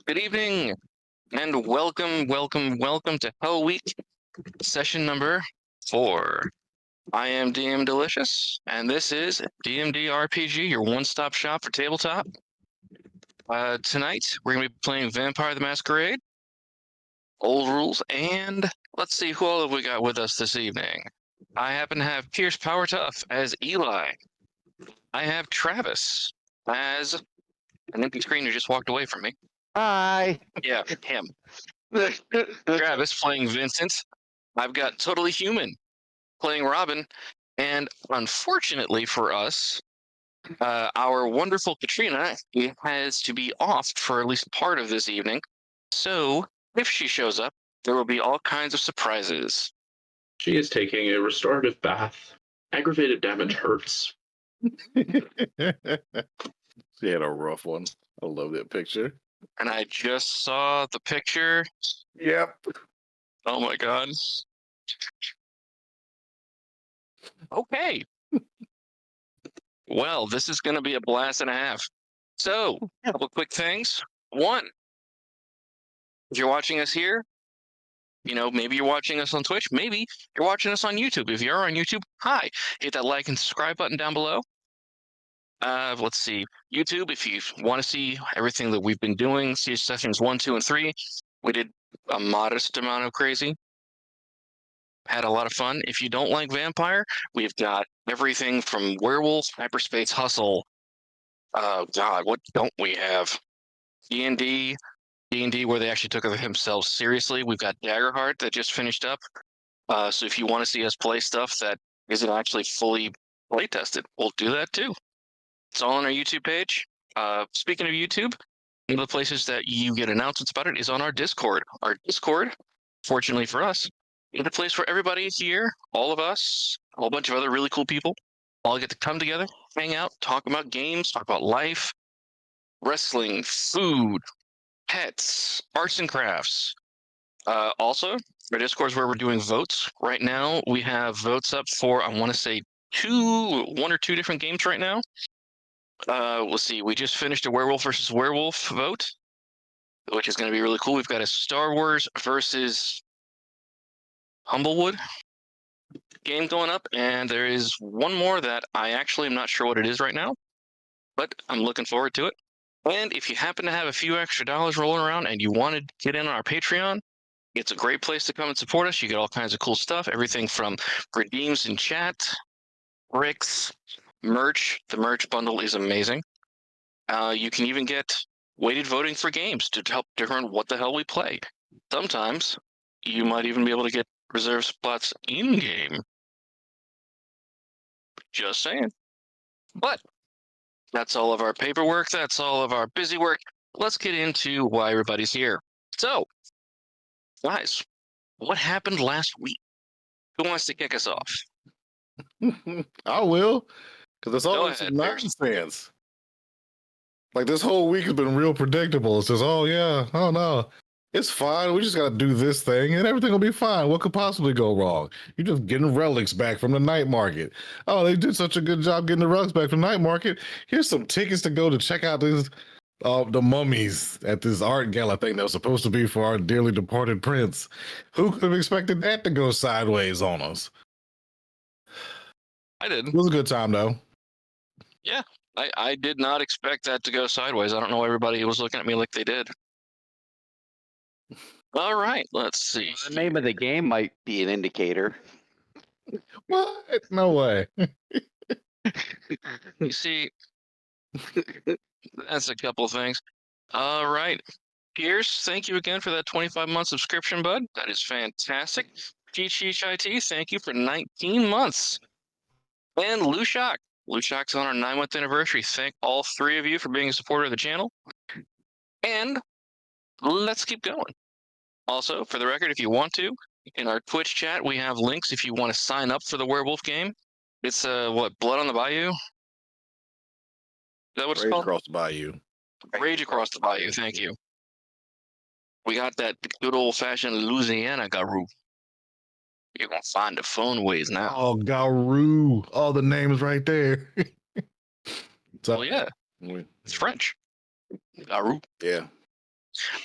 Good evening, and welcome to Hell Week, session number 4. I am DM Delicious, and this is DMD RPG, your one-stop shop for tabletop. Tonight, we're going to be playing Vampire the Masquerade, old rules, and let's see who all have we got with us this evening. I happen to have Pierce Powertough as Eli. I have Travis as an empty screen who just walked away from me. Hi. Yeah, him. Travis playing Vincent. I've got Totally Human playing Robin. And unfortunately for us, our wonderful Katrina has to be off for at least part of this evening. So if she shows up, there will be all kinds of surprises. She is taking a restorative bath. Aggravated damage hurts. She had a rough one. I love that picture. And I just saw the picture. Yep. Oh my god. Okay. Well, this is going to be a blast and a half. So, a couple quick things. One, if you're watching us here, maybe you're watching us on Twitch. Maybe you're watching us on YouTube. If you're on YouTube, hi. Hit that like and subscribe button down below. Let's see. YouTube, if you want to see everything that we've been doing, see sessions 1, 2, and 3. We did a modest amount of crazy. Had a lot of fun. If you don't like Vampire, we've got everything from Werewolf, Hyperspace Hustle. Oh God, what don't we have? D&D where they actually took themselves seriously. We've got Daggerheart that just finished up. So if you want to see us play stuff that isn't actually fully play tested, we'll do that too. It's all on our YouTube page. Speaking of YouTube, one of the places that you get announcements about it is on our Discord. Our Discord, fortunately for us, is a place where everybody here, all of us, a whole bunch of other really cool people, all get to come together, hang out, talk about games, talk about life, wrestling, food, pets, arts and crafts. Also, our Discord is where we're doing votes. Right now, we have votes up for, I want to say, one or two different games right now. Let's see, we just finished a Werewolf versus Werewolf vote, which is going to be really cool. We've got a Star Wars versus Humblewood game going up, and there is one more that I actually am not sure what it is right now, but I'm looking forward to it. And if you happen to have a few extra dollars rolling around and you want to get in on our Patreon, it's a great place to come and support us. You get all kinds of cool stuff, everything from redeems in chat, bricks, merch. The merch bundle is amazing. You can even get weighted voting for games to help determine what the hell we play. Sometimes you might even be able to get reserve spots in-game. Just saying. But that's all of our paperwork. That's all of our busy work. Let's get into why everybody's here. So, guys, what happened last week? Who wants to kick us off? I will, because it's always ahead, nonsense. Like this whole week has been real predictable. It's just, oh yeah, oh no, it's fine. We just got to do this thing, and everything will be fine. What could possibly go wrong? You're just getting relics back from the night market. Oh, they did such a good job getting the relics back from the night market. Here's some tickets to go to check out this. The mummies at this art gala thing that was supposed to be for our dearly departed prince. Who could have expected that to go sideways on us? I didn't. It was a good time, though. Yeah, I did not expect that to go sideways. I don't know why everybody was looking at me like they did. All right, let's see. The name of the game might be an indicator. What? No way. You see, that's a couple things. All right. Pierce, thank you again for that 25-month subscription, bud. That is fantastic. GCHIT, thank you for 19 months. And Lushak's on our 9-month anniversary. Thank all 3 of you for being a supporter of the channel. And let's keep going. Also, for the record, if you want to, in our Twitch chat, we have links if you want to sign up for the Werewolf game. It's, Blood on the Bayou? Is that what it's Rage called? Across the Bayou. Rage Across the Bayou, thank you. We got that good old-fashioned Louisiana Garou. You're going to find the phone ways now. Oh, Garou. Oh, the name is right there. Well, yeah. It's French. Aru. Yeah.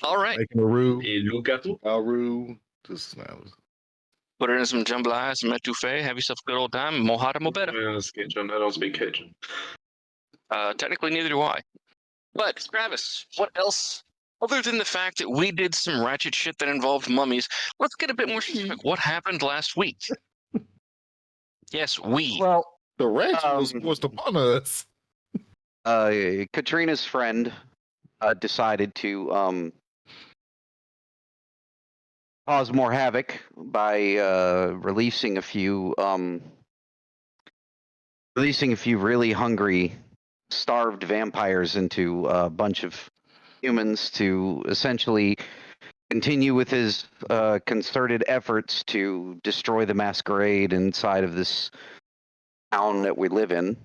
All right. Making a roux. Et le gâteau. Roux. This smells. Put it in some jambalaya, some etouffee. Have yourself a good old time. Mohada Mobetta. Yeah, it's Cajun. I don't speak Cajun. Technically, neither do I. But, Travis, what else? Other than the fact that we did some ratchet shit that involved mummies, let's get a bit more specific. What happened last week? Yes, we. Well, The ranch was forced upon us. Katrina's friend decided to cause more havoc by releasing a few really hungry, starved vampires into a bunch of humans to essentially continue with his concerted efforts to destroy the masquerade inside of this town that we live in.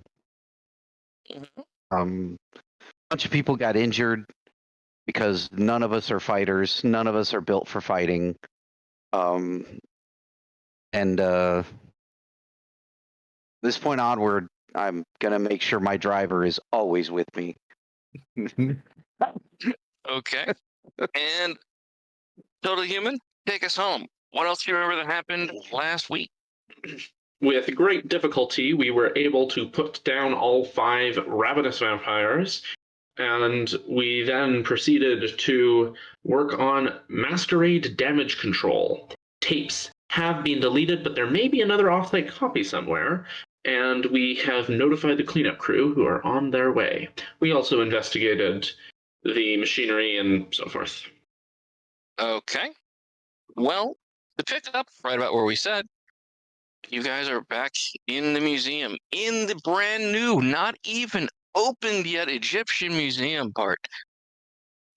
A bunch of people got injured because none of us are fighters. None of us are built for fighting. This point onward, I'm gonna make sure my driver is always with me. Okay. And Total Human, take us home. What else do you remember that happened last week? With great difficulty, we were able to put down all 5 ravenous vampires, and we then proceeded to work on masquerade damage control. Tapes have been deleted, but there may be another offsite copy somewhere, and we have notified the cleanup crew who are on their way. We also investigated the machinery and so forth. Okay. Well, to pick up right about where we said, you guys are back in the museum, in the brand new, not even opened yet Egyptian museum part.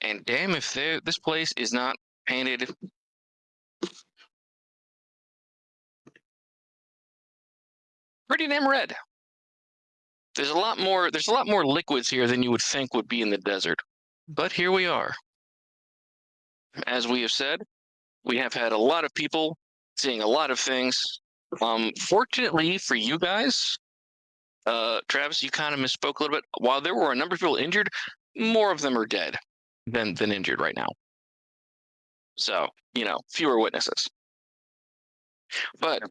And damn if this place is not painted pretty damn red. There's a lot more liquids here than you would think would be in the desert. But here we are. As we have said, we have had a lot of people seeing a lot of things. Fortunately for you guys, Travis, you kind of misspoke a little bit. While there were a number of people injured, more of them are dead than injured right now. So, fewer witnesses. But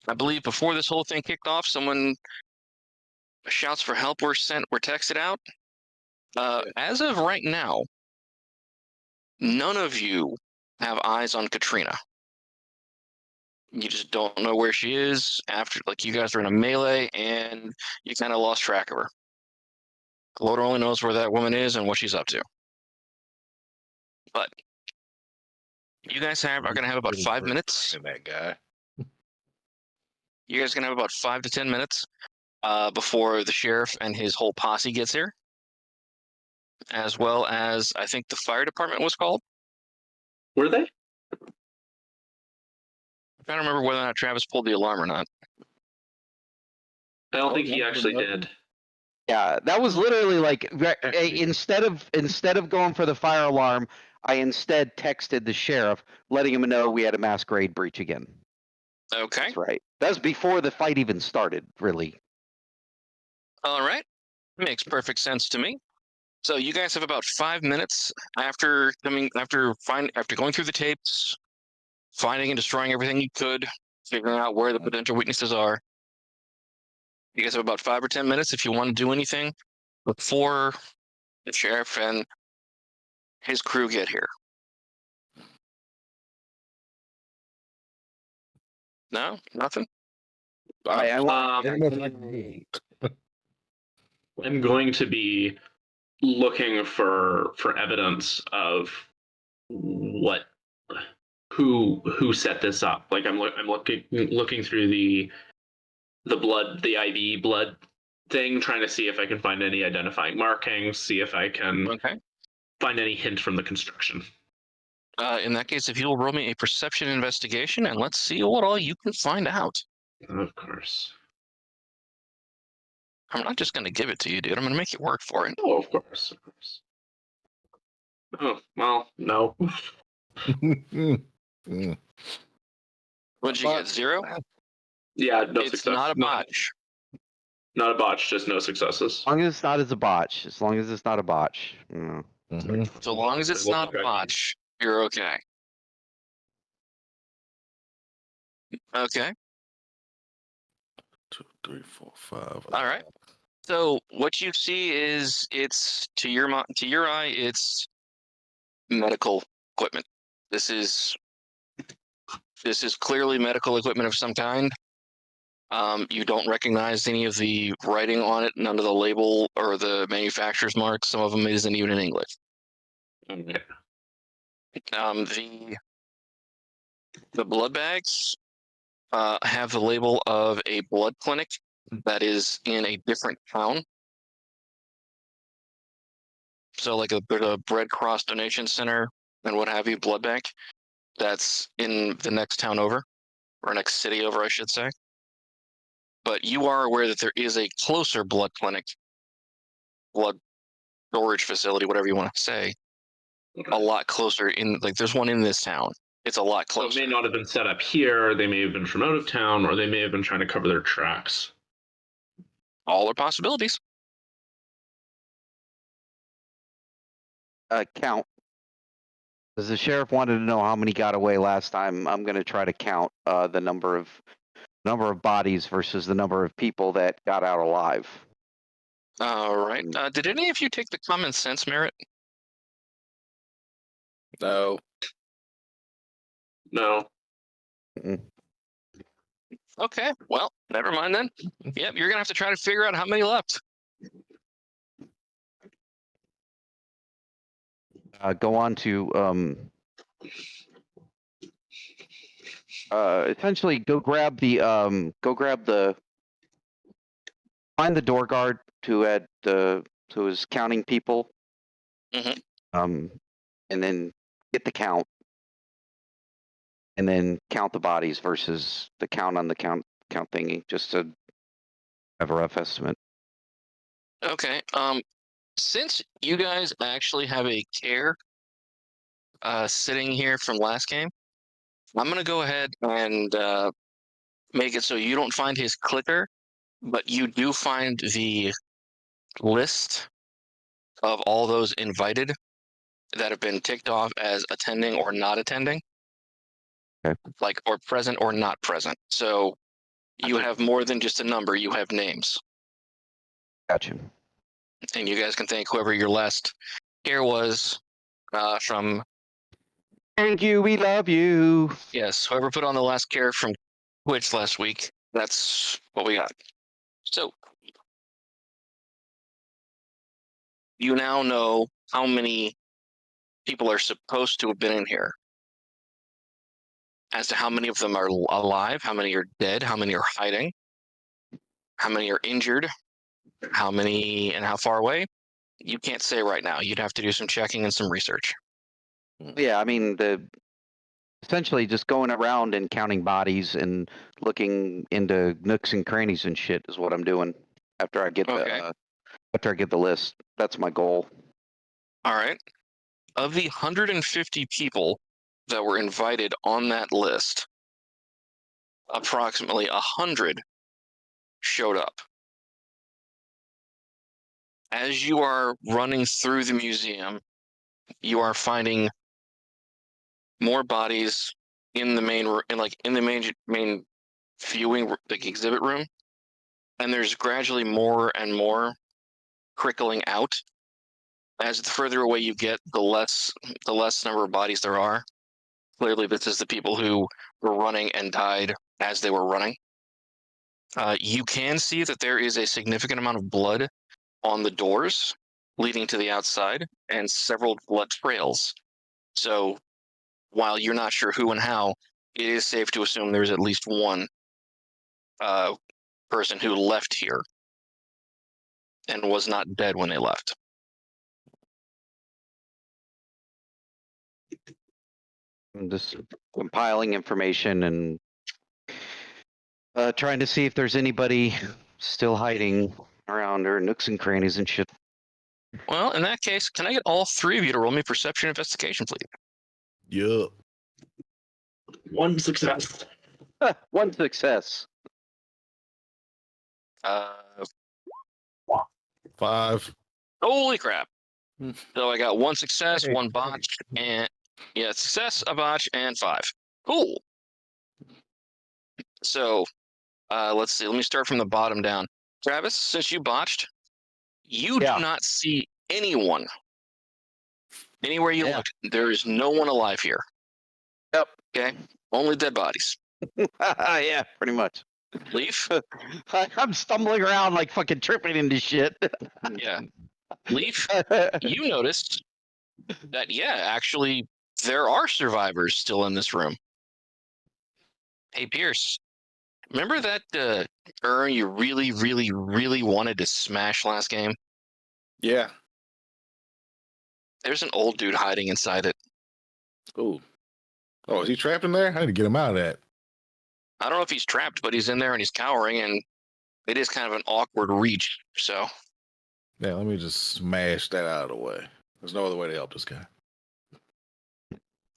I believe before this whole thing kicked off, someone shouts for help were texted out. As of right now, none of you have eyes on Katrina. You just don't know where she is after, you guys are in a melee and you kind of lost track of her. The Lord only knows where that woman is and what she's up to. But you guys are going to have about 5 minutes. That guy. You guys are going to have about 5 to 10 minutes before the sheriff and his whole posse gets here. As well as, I think the fire department was called. Were they? I'm trying to remember whether or not Travis pulled the alarm or not. I don't think he actually did. Yeah, that was literally instead of going for the fire alarm, I instead texted the sheriff, letting him know we had a masquerade breach again. Okay. That's right. That was before the fight even started, really. All right. Makes perfect sense to me. So you guys have about 5 minutes after going through the tapes, finding and destroying everything you could, figuring out where the potential weaknesses are. You guys have about 5 or 10 minutes if you want to do anything before the sheriff and his crew get here. No? Nothing? I'm going to be looking for evidence of who set this up. I'm looking through the blood, the IV blood thing, trying to see if I can find any identifying markings, see if I can find any hint from the construction. In that case, if you'll roll me a perception investigation, and let's see what all you can find out. Of course. I'm not just going to give it to you, dude. I'm going to make you work for it. Oh, of course. Oh, well, no. What'd you get, 0? Yeah, no It's success. not a botch. Not a botch, just no successes. As long as it's not as a botch. As long as it's not a botch. Mm. So long as it's We'll not a try. botch, you're okay. Okay. 2, 3, 4, 5. All right. So what you see is it's to your eye, it's medical equipment. This is clearly medical equipment of some kind. You don't recognize any of the writing on it, none of the label or the manufacturer's marks. Some of them isn't even in English. Okay. The blood bags have the label of a blood clinic that is in a different town. So like a Red Cross donation center and what have you, blood bank, that's in the next town over, or next city over, I should say. But you are aware that there is a closer blood clinic, blood storage facility, whatever you want to say, a lot closer in, like there's one in this town. It's a lot So it closer. may not have been set up here. They may have been from out of town, or they may have been trying to cover their tracks. All are possibilities. Count. Because the sheriff wanted to know how many got away last time. I'm going to try to count the number of bodies versus the number of people that got out alive. All right. Did any of you take the common sense merit? No. No. Okay. Well, never mind then. Yep, you're gonna have to try to figure out how many left. Go on to essentially go grab the find the door guard who was counting people. Mhm. And then get the count. And then count the bodies versus the count on the count thingy, just to have a rough estimate. Okay. Since you guys actually have a care sitting here from last game, I'm gonna go ahead and make it so you don't find his clicker, but you do find the list of all those invited that have been ticked off as attending or not attending. Okay. Like, or present or not present. So you Gotcha. have more than just a number, you have names. Gotcha. And you guys can thank whoever your last care was from. Thank you, we love you. Yes, whoever put on the last care from Twitch last week, that's what we got. So you now know how many people are supposed to have been in here. As to how many of them are alive, how many are dead, how many are hiding, how many are injured, how many and how far away, you can't say right now. You'd have to do some checking and some research. Yeah, I mean essentially just going around and counting bodies and looking into nooks and crannies and shit is what I'm doing after I get the list. That's my goal. All right. Of the 150 people that were invited on that list, approximately 100 showed up. As you are running through the museum, you are finding more bodies in the main viewing, like, exhibit room, and there's gradually more and more trickling out. As the further away you get, the less number of bodies there are. Clearly, this is the people who were running and died as they were running. You can see that there is a significant amount of blood on the doors leading to the outside and several blood trails. So while you're not sure who and how, it is safe to assume there's at least one person who left here and was not dead when they left. I'm just compiling information and trying to see if there's anybody still hiding around or nooks and crannies and shit. Well, in that case, can I get all three of you to roll me perception investigation, please? Yup. One success. One success. 5. Holy crap. Hmm. So I got 1 success, Hey. 1 botch, and yeah, success, a botch, and 5. Cool. So let's see. Let me start from the bottom down. Travis, since you botched, you Yeah. do not see anyone. Anywhere you Yeah. look, there is no one alive here. Yep. Okay? Only dead bodies. Yeah, pretty much. Leaf? I'm stumbling around like fucking tripping into shit. Yeah. Leaf, you noticed that, yeah, actually, there are survivors still in this room. Hey, Pierce, remember that urn you really, really, really wanted to smash last game? Yeah. There's an old dude hiding inside it. Ooh. Oh, is he trapped in there? I need to get him out of that. I don't know if he's trapped, but he's in there and he's cowering, and it is kind of an awkward reach. So, Yeah, let me just smash that out of the way. There's no other way to help this guy.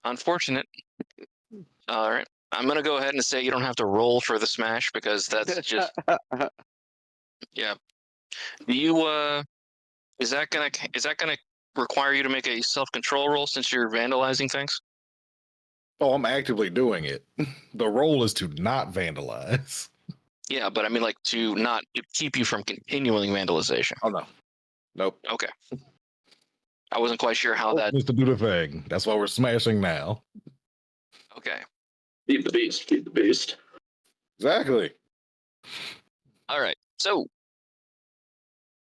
unfortunate. All right. I'm going to go ahead and say you don't have to roll for the smash because that's just, yeah. Do you, is that going to require you to make a self-control roll since you're vandalizing things? Oh, I'm actively doing it. The role is to not vandalize. Yeah, but I mean, like, to keep you from continuing vandalization. Oh, no. Nope. Okay. I wasn't quite sure how that. Just to do the thing. That's why we're smashing now. Okay. Feed the beast. Feed the beast. Exactly. All right. So,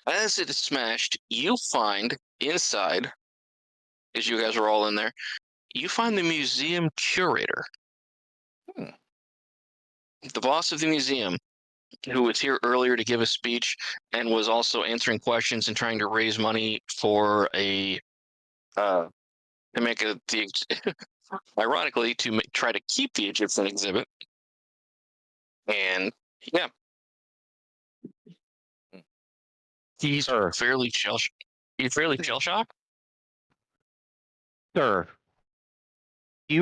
as it is smashed, you find inside, as you guys are all in there, you find the museum curator. The boss of the museum, who was here earlier to give a speech and was also answering questions and trying to raise money for to make ironically, to try to keep the Egyptian exhibit. And yeah, he's fairly shell shocked. Sir, do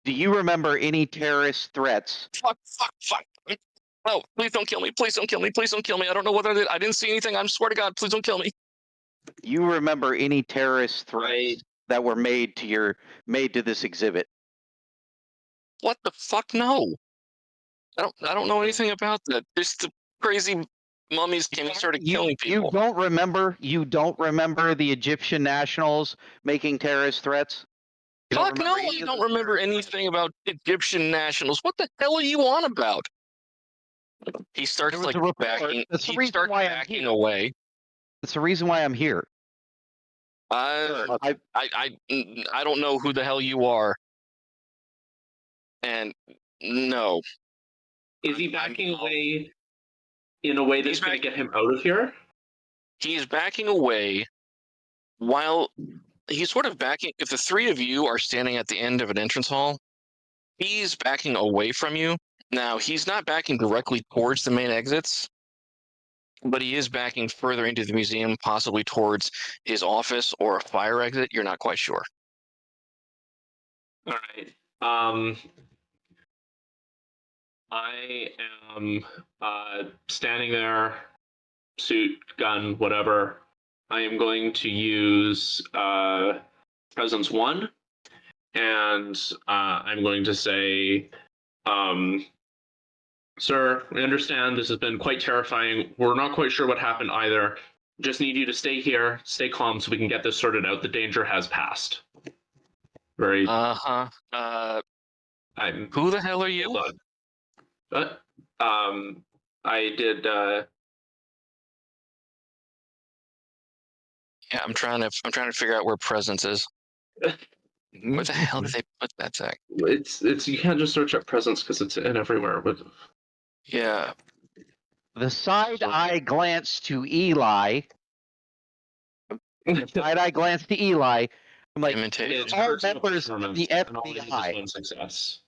you remember any terrorist threats? Fuck. Oh, please don't kill me. Please don't kill me. Please don't kill me. I don't know what I did. I didn't see anything. I swear to God, please don't kill me. You remember any terrorist threats that were made to this exhibit? What the fuck? No. I don't know anything about that. Just the crazy mummies came and started killing people. You don't remember the Egyptian nationals making terrorist threats? Fuck no, I don't remember anything about Egyptian nationals. What the hell are you on about? He starts like backing. He starts backing away. That's the reason why I'm here. I don't know who the hell you are. And no. Is he backing away in a way that's going to get him out of here? He's backing away while he's sort of backing. If the three of you are standing at the end of an entrance hall, he's backing away from you. Now, he's not backing directly towards the main exits, but he is backing further into the museum, possibly towards his office or a fire exit. You're not quite sure. All right. I am standing there, suit, gun, whatever. I am going to use Presence 1, and I'm going to say, Sir, we understand this has been quite terrifying. We're not quite sure what happened either. Just need you to stay here, stay calm so we can get this sorted out. The danger has passed. Very. Who the hell are you? Hold on. But I did. Yeah, I'm trying to figure out where Presence is. Where the hell did they put that tag? It's you can't just search up Presence because it's in everywhere. But yeah, the side eye glance to Eli. Side eye glance to Eli. I'm like, imitation. all members of the FBI. Success.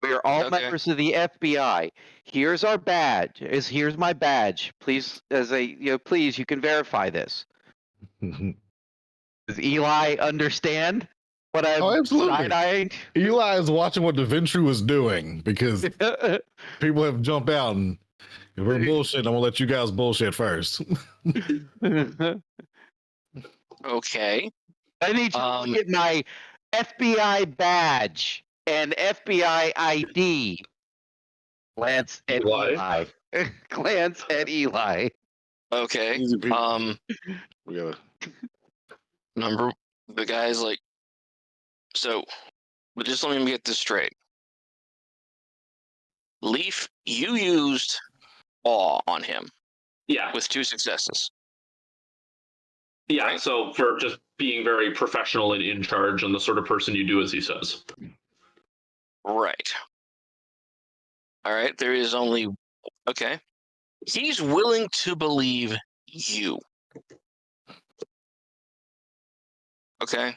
We are all members of the FBI. Here's our badge. Here's my badge. Please, please, you can verify this. Does Eli understand what I'm absolutely. Eli is watching what DaVinci was doing because people have jumped out and If we're bullshit, I'm gonna let you guys bullshit first. Okay. I need to look at my FBI badge and FBI ID. Glance at Eli. Glance at Eli. Okay. Easy peasy. We gotta. The guy's like, so, but just let me get this straight. Leaf, you used awe on him Yeah. with 2 successes. Yeah, right? so for just being very professional and in charge and the sort of person you do as he says. Right. All right, there is only, okay. He's willing to believe you. Okay.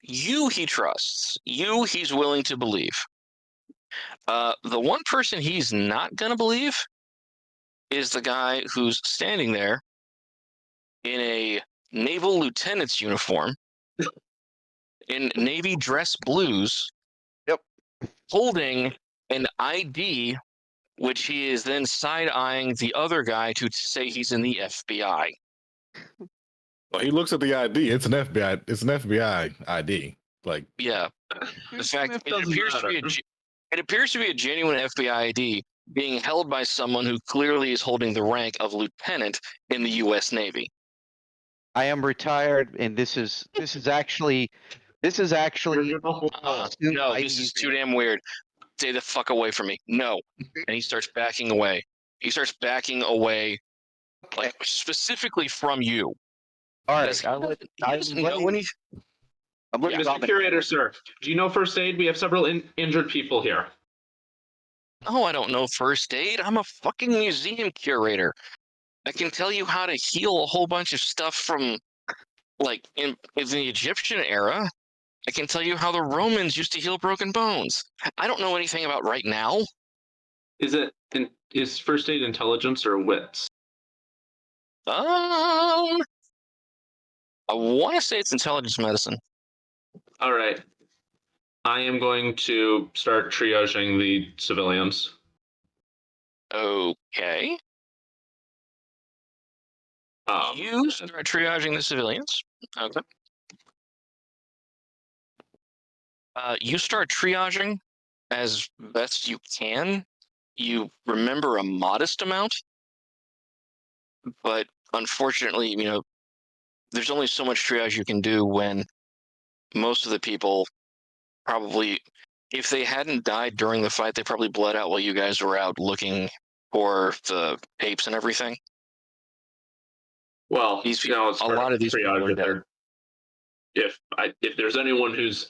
You he trusts. You he's willing to believe. The one person he's not going to believe is the guy who's standing there in a naval lieutenant's uniform, in navy dress blues. Yep. Holding an ID, which he is then side-eyeing the other guy to say he's in the FBI. Well, he looks at the ID. It's an FBI. It's an FBI ID. Like, yeah. The fact it doesn't appears to be it appears to be a genuine FBI ID being held by someone who clearly is holding the rank of lieutenant in the U.S. Navy. I am retired, and this is actually. No, this is too damn weird. Stay the fuck away from me. No. And he starts backing away. He starts backing away, like specifically from you. All Because right. he doesn't know when he. Mr. Curator, sir, do you know first aid? We have several injured people here. Oh, I don't know first aid. I'm a fucking museum curator. I can tell you how to heal a whole bunch of stuff from, like, in the Egyptian era. I can tell you how the Romans used to heal broken bones. I don't know anything about right now. Is first aid intelligence or wits? I want to say it's intelligence medicine. All right. I am going to start triaging the civilians. Okay. You start triaging the civilians. Okay. You start triaging as best you can. You remember a modest amount, but unfortunately, there's only so much triage you can do when most of the people probably, if they hadn't died during the fight, they probably bled out while you guys were out looking for the tapes and everything. Well, it's a lot of these people are dead. If there's anyone who's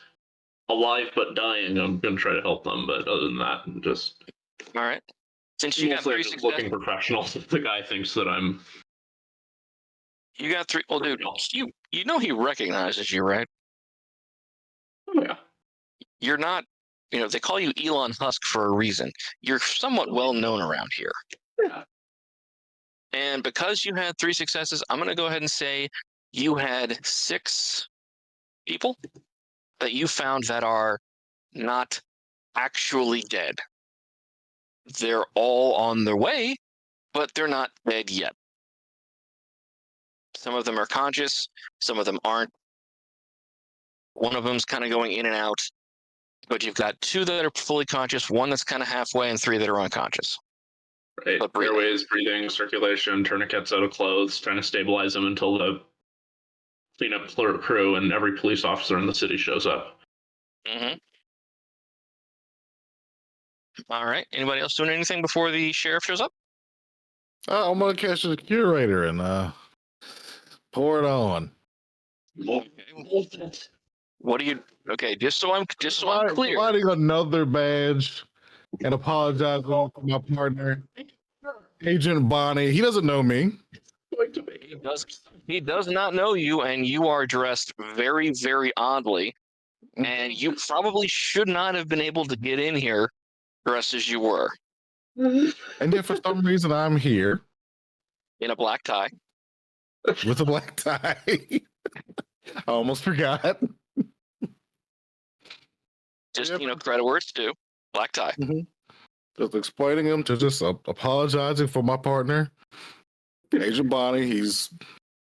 alive but dying, I'm going to try to help them. But other than that, just all right. Since you got 3 successes, looking professional, the guy thinks that I'm. You got 3. Well, dude, you know he recognizes you, right? Oh yeah. You're not. They call you Elon Husk for a reason. You're somewhat well known around here. Yeah. And because you had 3 successes, I'm going to go ahead and say you had 6 people that you found that are not actually dead. They're all on their way, but they're not dead yet. Some of them are conscious, some of them aren't. One of them's kind of going in and out, but you've got 2 that are fully conscious, 1 that's kind of halfway, and 3 that are unconscious. Right. Airways, breathing, circulation, tourniquets out of clothes, trying to stabilize them until the cleanup crew and every police officer in the city shows up. Mm-hmm. All right. Anybody else doing anything before the sheriff shows up? I'm gonna catch the curator and pour it on. What do you? Okay, just so I'm clear. Providing another badge and apologizing to my partner, Agent Bonnie. He doesn't know me. He does not know you, and you are dressed very, very oddly. And you probably should not have been able to get in here dressed as you were. And yet, for some reason, I'm here in a black tie. With a black tie. I almost forgot. Just credit where it's due. Black tie. Mm-hmm. Just explaining him to just apologizing for my partner, Agent Bonnie. He's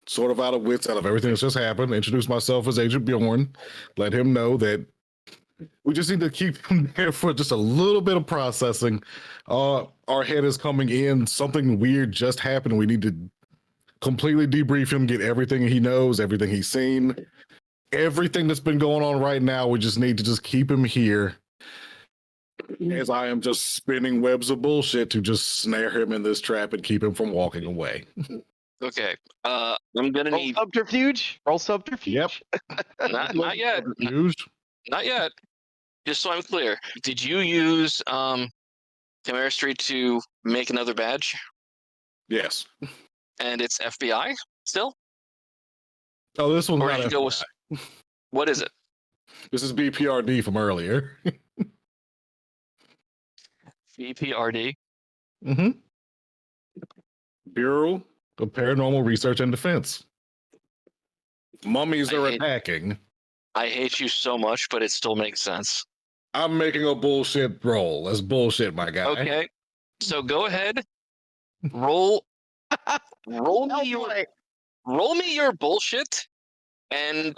sort of out of wits out of everything that's just happened. Introduce myself as Agent Bjorn. Let him know that we just need to keep him there for just a little bit of processing. Our head is coming in. Something weird just happened. We need to completely debrief him, get everything he knows, everything he's seen, everything that's been going on right now. We just need to just keep him here as I am just spinning webs of bullshit to just snare him in this trap and keep him from walking away. Okay. I'm gonna Roll need subterfuge. Roll subterfuge. Yep. not yet. Not yet. Just so I'm clear, did you use chemistry to make another badge? Yes. And it's FBI still? Oh, this one's Or not did you go FBI. with what is it? This is BPRD from earlier. VPRD? Mm-hmm. Bureau of Paranormal Research and Defense. Mummies are attacking. I hate you so much, but it still makes sense. I'm making a bullshit roll. That's bullshit, my guy. Okay. So go ahead. Roll me your bullshit, and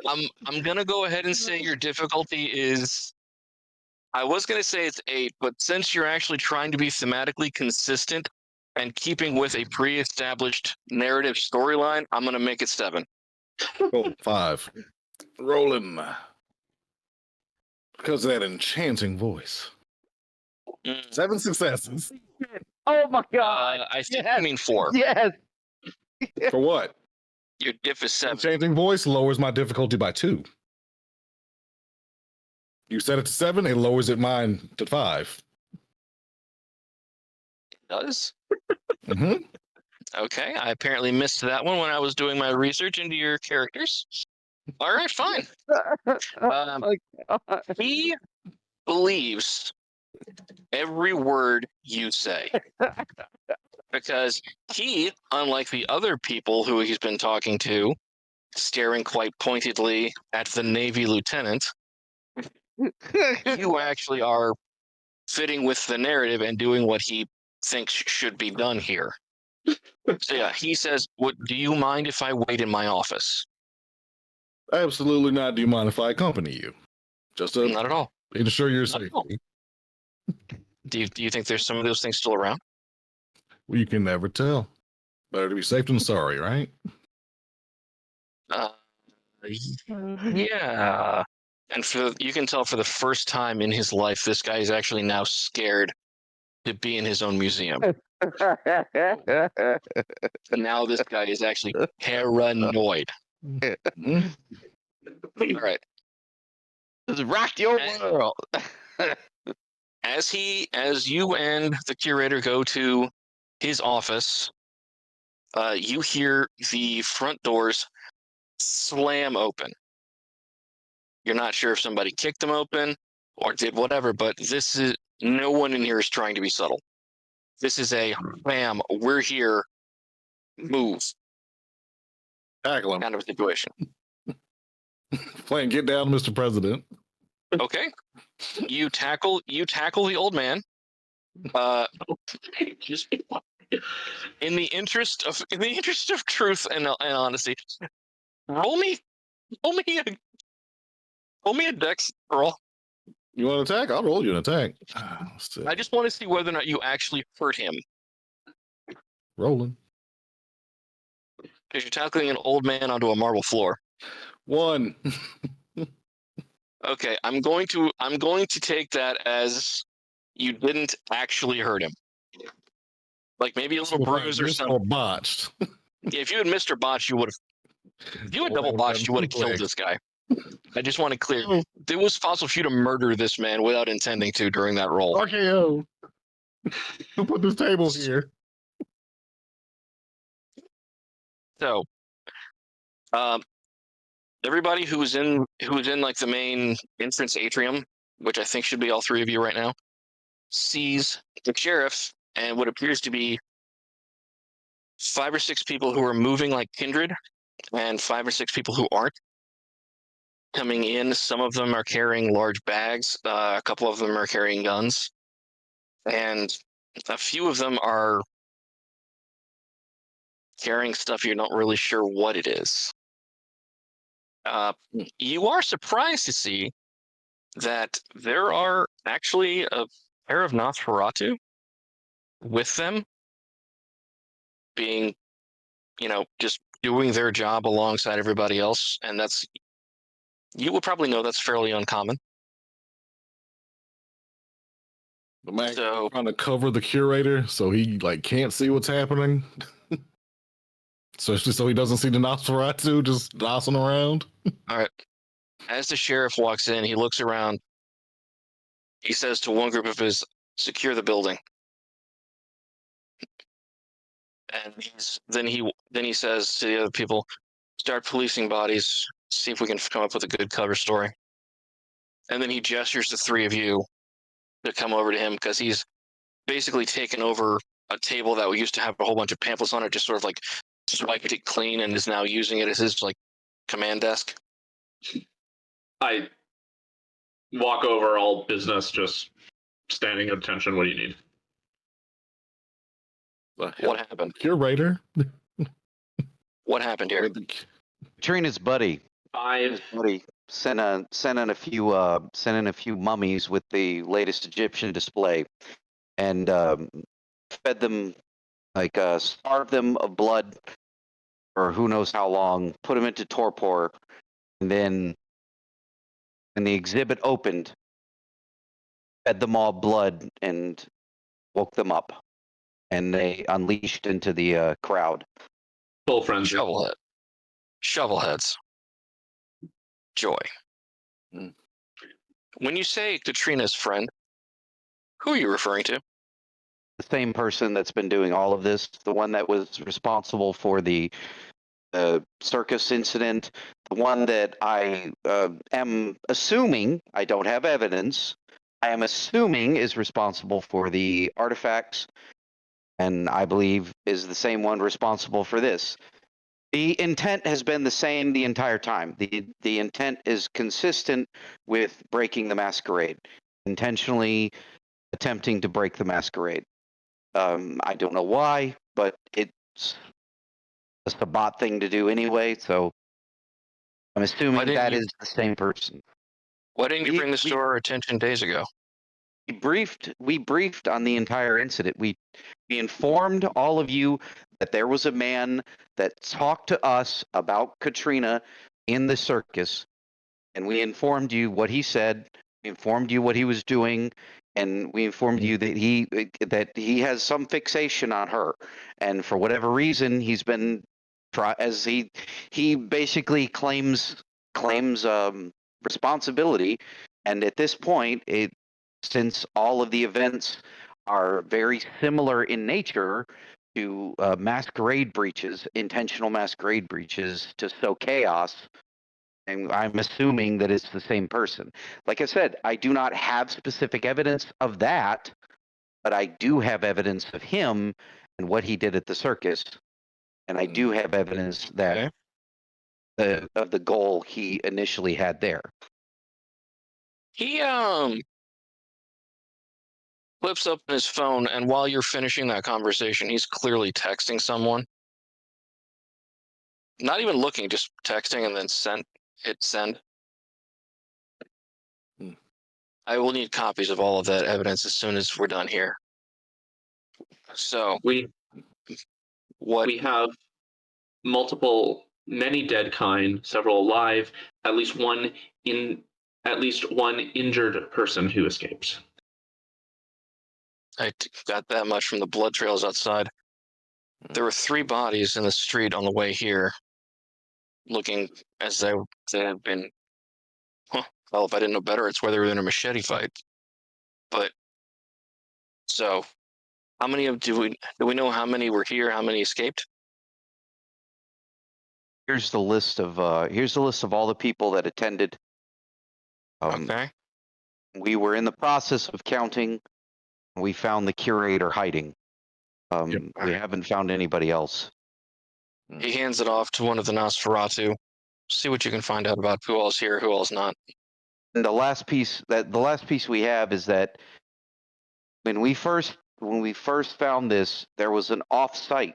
I'm gonna go ahead and say your difficulty is. I was gonna say it's 8, but since you're actually trying to be thematically consistent and keeping with a pre-established narrative storyline, I'm gonna make it 7. Oh, 5. Rolling. Because of that enchanting voice. 7 successes. Oh my god! I think you mean 4. Yes. For what? Your diff is 7. Enchanting voice lowers my difficulty by 2. You set it to 7, it lowers it mine to 5. It does? Mm-hmm. Okay, I apparently missed that one when I was doing my research into your characters. All right, fine. He believes every word you say. Because he, unlike the other people who he's been talking to, staring quite pointedly at the Navy lieutenant, you actually are fitting with the narrative and doing what he thinks should be done here. So yeah, he says, "What do you mind if I wait in my office?" Absolutely not. Do you mind if I accompany you? Just to Not at all. ensure your Not at all. safety. Do you think there's some of those things still around? Well, you can never tell. Better to be safe than sorry, right? Yeah. And you can tell for the first time in his life, this guy is actually now scared to be in his own museum. Now this guy is actually paranoid. Mhm. All right. Just rock your world. As you and the curator go to his office, you hear the front doors slam open. You're not sure if somebody kicked them open or did whatever, but no one in here is trying to be subtle. This is a bam, we're here, move Tackle him. kind of situation. Playing get down, Mr. President. Okay. You tackle the old man. Just in the interest of truth and honesty, roll me a dex roll. You want to attack? I'll roll you an attack. I just want to see whether or not you actually hurt him. Rolling. Because you're tackling an old man onto a marble floor. 1. Okay, I'm going to take that as you didn't actually hurt him. Like maybe a little bruise or something. Or botched. Yeah, if you had missed or botched, you would have. If you had double botched, you would have killed this guy. I just want to clear. It was possible for you to murder this man without intending to during that roll. RKO. Who put this table here? So, everybody who's in like the main entrance atrium, which I think should be all 3 of you right now, sees the sheriff and what appears to be 5 or 6 people who are moving like kindred, and 5 or 6 people who aren't coming in. Some of them are carrying large bags. A couple of them are carrying guns. and a few of them are carrying stuff you're not really sure what it is. You are surprised to see that there are actually a pair of Nosferatu with them, being, just doing their job alongside everybody else, and you would probably know that's fairly uncommon. The man So- trying to cover the curator so he can't see what's happening. Especially so he doesn't see the Nosferatu just dossing around. All right. As the sheriff walks in, he looks around. He says to one group of his, "Secure the building." And then he says to the other people, "Start policing bodies. See if we can come up with a good cover story." And then he gestures to three of you to come over to him, because he's basically taken over a table that used to have a whole bunch of pamphlets on it, just sort of swiped it clean, and is now using it as his command desk. I walk over, all business, just standing at attention. What do you need? What happened? Curator. What happened here? Katrina's buddy. Five. Buddy sent in a few mummies with the latest Egyptian display, and fed them, starved them of blood for who knows how long, put them into torpor, and then when the exhibit opened, fed them all blood and woke them up, and they unleashed into the crowd. Full frenzy. Shovelheads. Joy. Mm. When you say Katrina's friend, who are you referring to? The same person that's been doing all of this, the one that was responsible for the circus incident, the one that I am assuming, I don't have evidence, I am assuming is responsible for the artifacts, and I believe is the same one responsible for this. The intent has been the same the entire time. The intent is consistent with breaking the masquerade, intentionally attempting to break the masquerade. I don't know why, but it's just a bot thing to do anyway, so I'm assuming that is the same person. Why didn't you bring this to our attention days ago? We briefed on the entire incident. We informed all of you that there was a man that talked to us about Katrina in the circus, and we informed you what he said, we informed you what he was doing, and we informed you that he has some fixation on her, and for whatever reason he's been as he basically claims responsibility, and at this point, since all of the events are very similar in nature to masquerade breaches, intentional masquerade breaches to sow chaos, and I'm assuming that it's the same person. Like I said, I do not have specific evidence of that, but I do have evidence of him and what he did at the circus, and I do have evidence that of the goal he initially had there. He flips up his phone, and while you're finishing that conversation, he's clearly texting someone. Not even looking, just texting, and then hit send. I will need copies of all of that evidence as soon as we're done here. So We have many dead kind, several alive, at least one injured person who escaped. I got that much from the blood trails outside. There were 3 bodies in the street on the way here, looking as though they had been. Well, if I didn't know better, it's where they were in a machete fight. But so, how many do we know how many were here? How many escaped? Here's the list of all the people that attended. Okay. We were in the process of counting. We found the curator hiding. We haven't found anybody else. He hands it off to one of the Nosferatu. See what you can find out about who all's here, who all's not. And the last piece we have is that when we first found this, there was an off-site.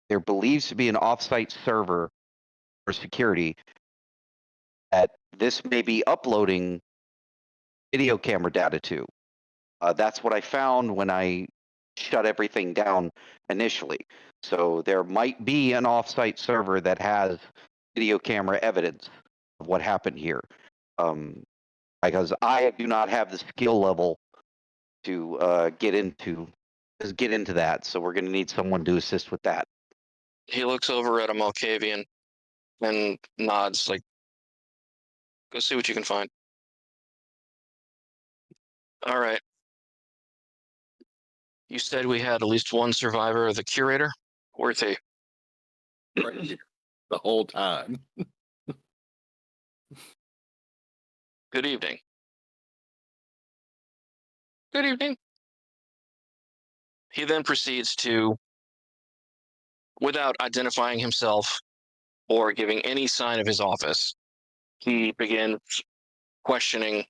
There believes to be an off-site server for security that this may be uploading video camera data to. That's what I found when I shut everything down initially. So there might be an off-site server that has video camera evidence of what happened here. Because I do not have the skill level to get into that. So we're going to need someone to assist with that. He looks over at a Malkavian and nods, like, go see what you can find. All right. You said we had at least one survivor of the curator? Where's he? Right here, the whole time. Good evening. Good evening. He then proceeds to, without identifying himself or giving any sign of his office, he begins questioning.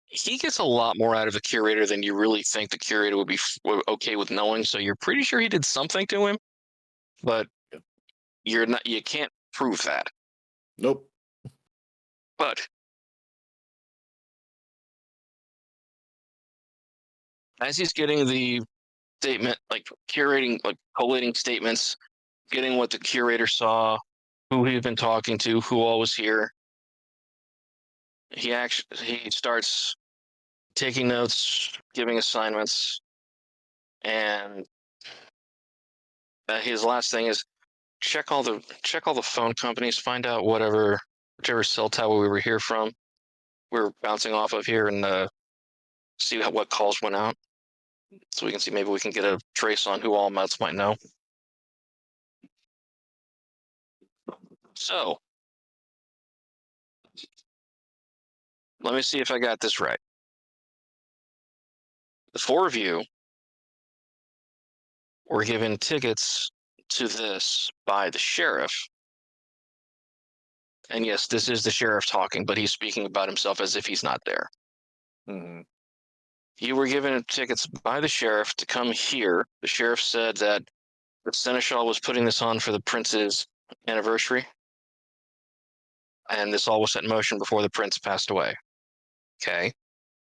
He gets a lot more out of the curator than you really think the curator would be okay with knowing. So you're pretty sure he did something to him, but you're not. You can't prove that. Nope. But as he's getting the statement, like curating, like collating statements, getting what the curator saw, who he'd been talking to, who all was here, he starts taking notes, giving assignments, and his last thing is check all the phone companies, find out whichever cell tower we were here from, we're bouncing off of here, and see what calls went out, so we can see maybe we can get a trace on who all else might know. So let me see if I got this right. The four of you were given tickets to this by the sheriff. And yes, this is the sheriff talking, but he's speaking about himself as if he's not there. Mm-hmm. You were given tickets by the sheriff to come here. The sheriff said that the seneschal was putting this on for the prince's anniversary, and this all was set in motion before the prince passed away. Okay.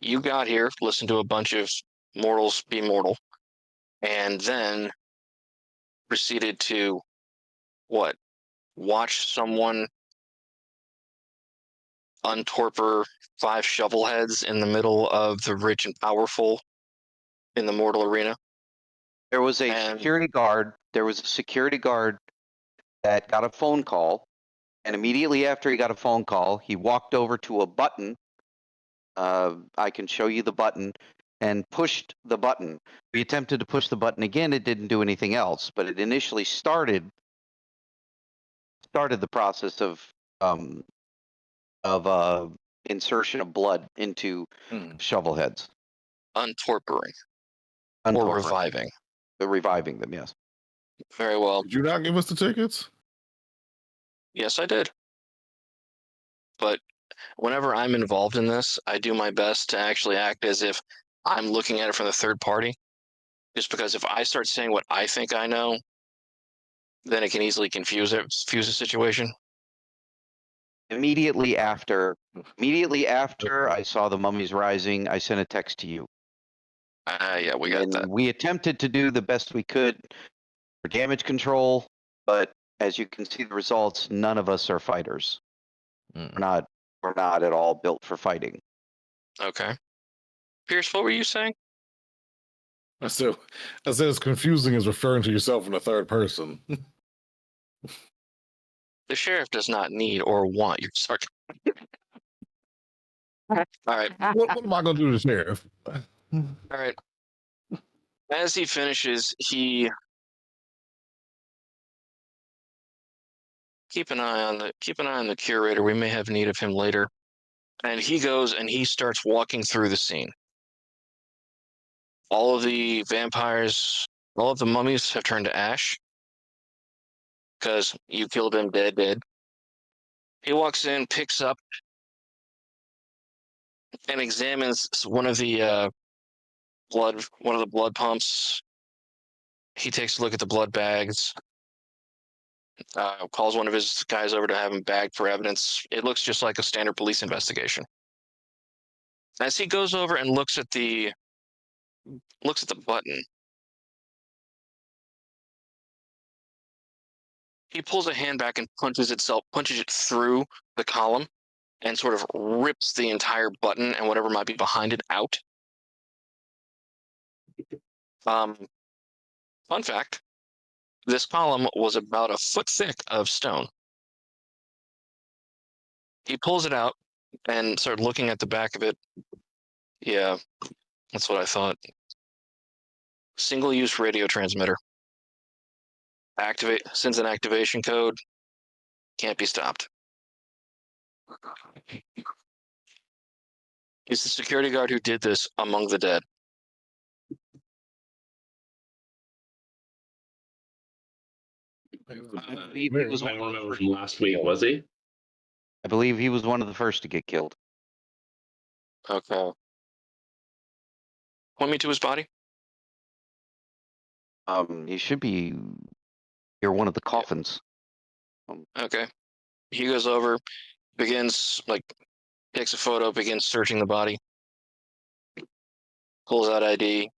You got here, listened to a bunch of mortals be mortal, and then proceeded to what? Watch someone untorpor 5 shovelheads in the middle of the rich and powerful in the mortal arena. There was a security guard. There was a security guard that got a phone call, and immediately after he got a phone call, he walked over to a button. I can show you the button, and pushed the button. We attempted to push the button again. It didn't do anything else, but it initially started the process of insertion of blood into shovelheads. Untorporing. Or Untorporing. reviving. Reviving them, yes. Very well. Did you not give us the tickets? Yes, I did. But whenever I'm involved in this, I do my best to actually act as if I'm looking at it from the third party. Just because if I start saying what I think I know, then it can easily confuse the situation. Immediately after I saw the mummies rising, I sent a text to you. Yeah, we got that. We attempted to do the best we could for damage control, but as you can see the results, none of us are fighters. We're not at all built for fighting. Okay. Pierce, what were you saying? I said it's confusing as referring to yourself in the third person. The sheriff does not need or want your sarcasm. All right. What am I going to do to the sheriff? All right. As he finishes, he keep an eye on the curator. We may have need of him later. And he goes and he starts walking through the scene. All of the vampires, all of the mummies have turned to ash because you killed them dead. He walks in, picks up and examines one of the blood pumps. He takes a look at the blood bags. Calls one of his guys over to have him bagged for evidence. It looks just like a standard police investigation. As he goes over and looks at the button, he pulls a hand back and punches it through the column and sort of rips the entire button and whatever might be behind it out. Fun fact, this column was about a foot thick of stone. He pulls it out and started looking at the back of it. Yeah, that's what I thought. Single-use radio transmitter. Sends an activation code. Can't be stopped. He's the security guard who did this among the dead. I don't remember from last week, was he? I believe he was one of the first to get killed. Okay. Point me to his body. He should be near one of the coffins. Okay. He goes over, takes a photo, begins searching the body. Pulls out ID.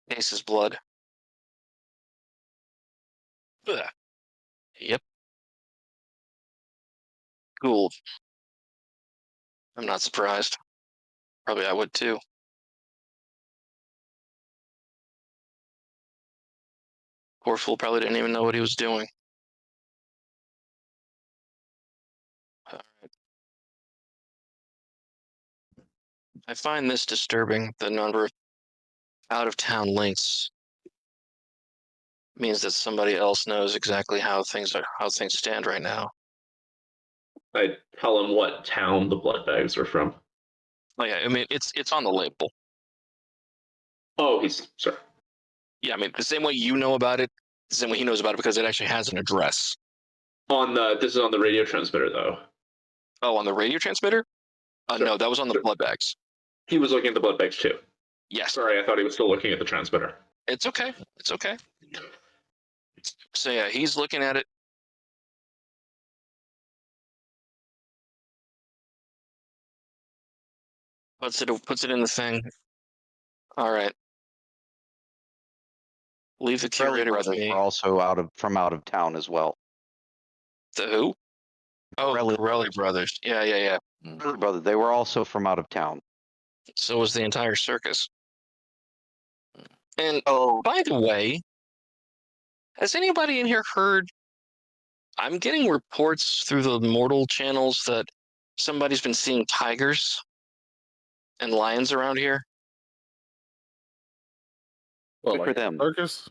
Tastes blood. Ugh. Yep. Gould. I'm not surprised. Probably I would too. Poor fool probably didn't even know what he was doing. All right. I find this disturbing. The number of out-of-town links means that somebody else knows exactly how things stand right now. I tell him what town the blood bags are from. Oh yeah, I mean it's on the label. Oh, he's sorry. Yeah, I mean the same way you know about it, the same way he knows about it because it actually has an address. This is on the radio transmitter though. Oh, on the radio transmitter? Sure. No, that was on the blood bags. He was looking at the blood bags too. Yes. Sorry, I thought he was still looking at the transmitter. It's okay. It's okay. So yeah, he's looking at it. Puts it in the thing. All right. Leave the Corelli curator with brothers me. were also from out of town as well. The who? Oh, Corelli Korhall brothers. Yeah. Brother, they were also from out of town. So was the entire circus. And oh, by the way, has anybody in here heard? I'm getting reports through the mortal channels that somebody's been seeing tigers and lions around here. Well, Good for like them. circus?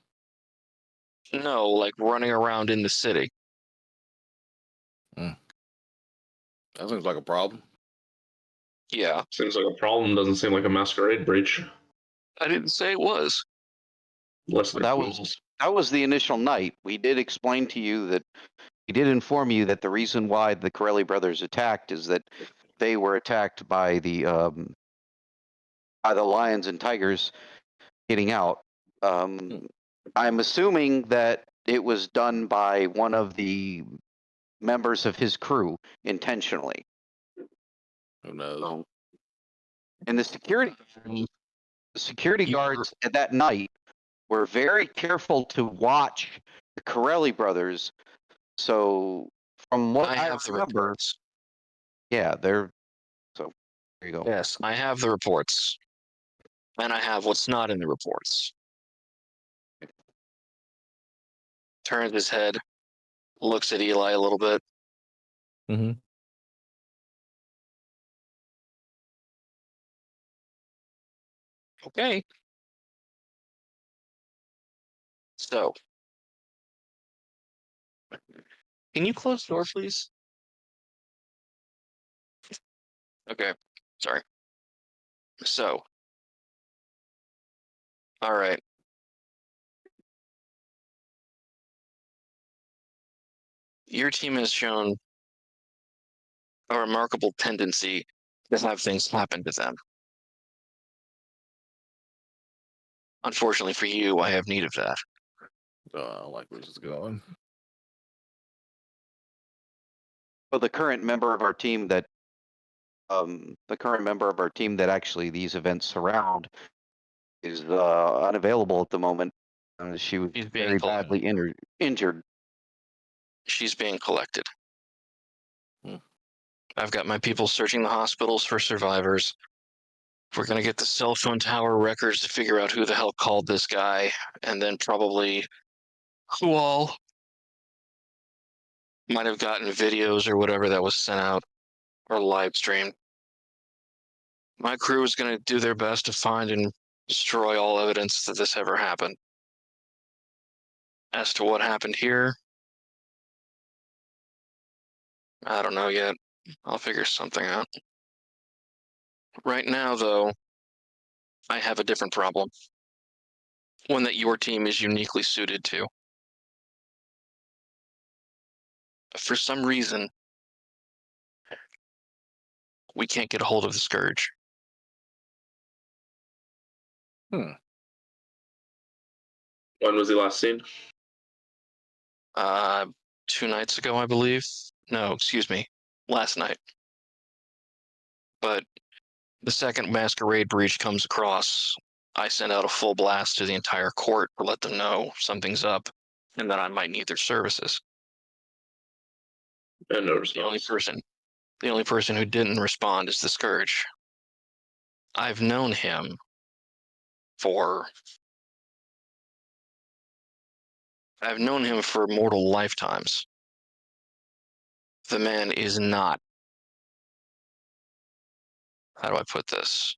No, like running around in the city. That seems like a problem. Yeah. Seems like a problem. Doesn't seem like a masquerade breach. I didn't say it was. That was the initial night. We did explain to you that we did inform you that the reason why the Corelli brothers attacked is that they were attacked by the lions and tigers getting out. I'm assuming that it was done by one of the members of his crew intentionally. Who knows? And the security guards at that night were very careful to watch the Corelli brothers. So from what I have the remember, reports. yeah, there you go. Yes, I have the reports. And I have what's not in the reports. Turns his head, looks at Eli a little bit. Mm-hmm. Okay. So, can you close the door, please? Okay, sorry. So, all right. Your team has shown a remarkable tendency to have things happen to them. Unfortunately for you, I have need of that. I like where this is going. Well, the current member of our team that actually these events surround is unavailable at the moment. She was She's being very collected. badly injured. She's being collected. Hmm. I've got my people searching the hospitals for survivors. We're going to get the cell phone tower records to figure out who the hell called this guy, and then probably who all might have gotten videos or whatever that was sent out or live streamed. My crew is going to do their best to find and destroy all evidence that this ever happened. As to what happened here, I don't know yet. I'll figure something out. Right now, though, I have a different problem. One that your team is uniquely suited to. For some reason, we can't get a hold of the Scourge. When was he last seen? 2 nights ago, I believe. No, excuse me, last night. But the second masquerade breach comes across, I send out a full blast to the entire court to let them know something's up and that I might need their services. And no The only response. person who didn't respond is the Scourge. I've known him for mortal lifetimes. The man is not, how do I put this?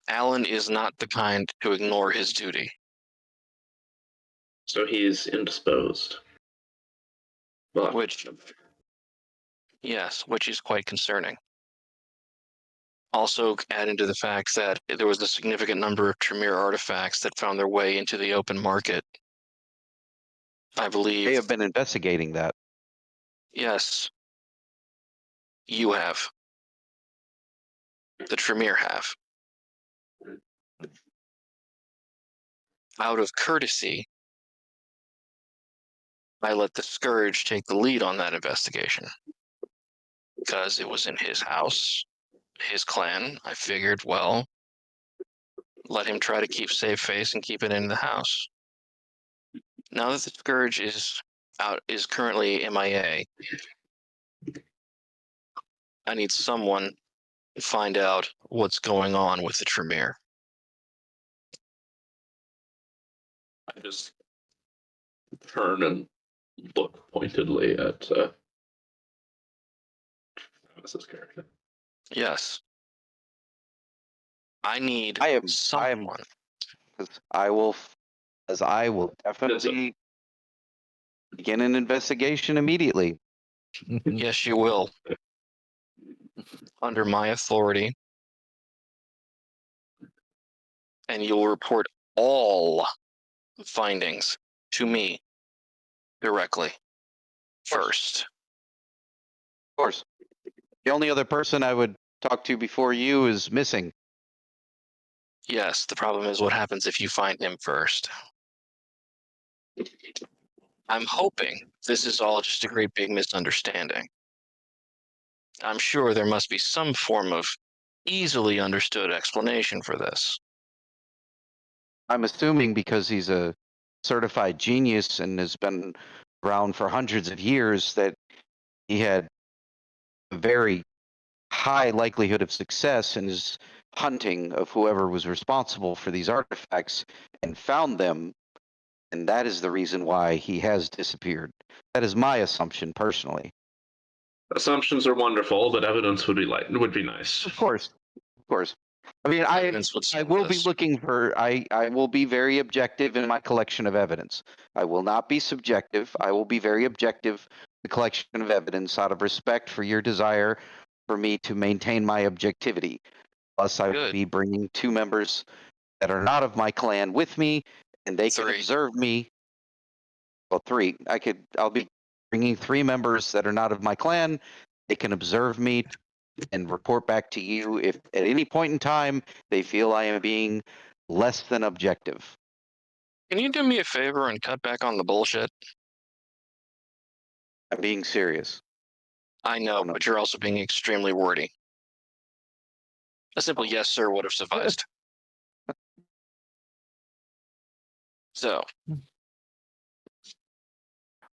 Alan is not the kind to ignore his duty. So he's indisposed. Well, Which is quite concerning. Also, add into the fact that there was a significant number of Tremere artifacts that found their way into the open market. I believe. They have been investigating that. Yes. You have. The Tremere have. Out of courtesy, I let the Scourge take the lead on that investigation. Because it was in his house, his clan. I figured, well, let him try to keep safe face and keep it in the house. Now that the Scourge is currently MIA, I need someone to find out what's going on with the Tremere. I just turn and look pointedly at Travis's character. Yes. I need someone. I will definitely begin an investigation immediately. Yes, you will. Under my authority. And you'll report all findings to me directly first. Of course. The only other person I would talk to before you is missing. Yes, the problem is what happens if you find him first. I'm hoping this is all just a great big misunderstanding. I'm sure there must be some form of easily understood explanation for this. I'm assuming because he's a certified genius and has been around for hundreds of years that he had a very high likelihood of success in his hunting of whoever was responsible for these artifacts and found them, and that is the reason why he has disappeared. That is my assumption personally. Assumptions are wonderful, but evidence would be nice. Of course. I mean, I will be looking for. I will be very objective in my collection of evidence. I will not be subjective. I will be very objective in the collection of evidence out of respect for your desire for me to maintain my objectivity. Plus, I will be bringing 2 members that are not of my clan with me, and they can observe me Well, 3. I'll be bringing 3 members that are not of my clan. They can observe me and report back to you if at any point in time they feel I am being less than objective. Can you do me a favor and cut back on the bullshit? I'm being serious. I know, Oh, no. but you're also being extremely wordy. A simple yes, sir would have sufficed. So,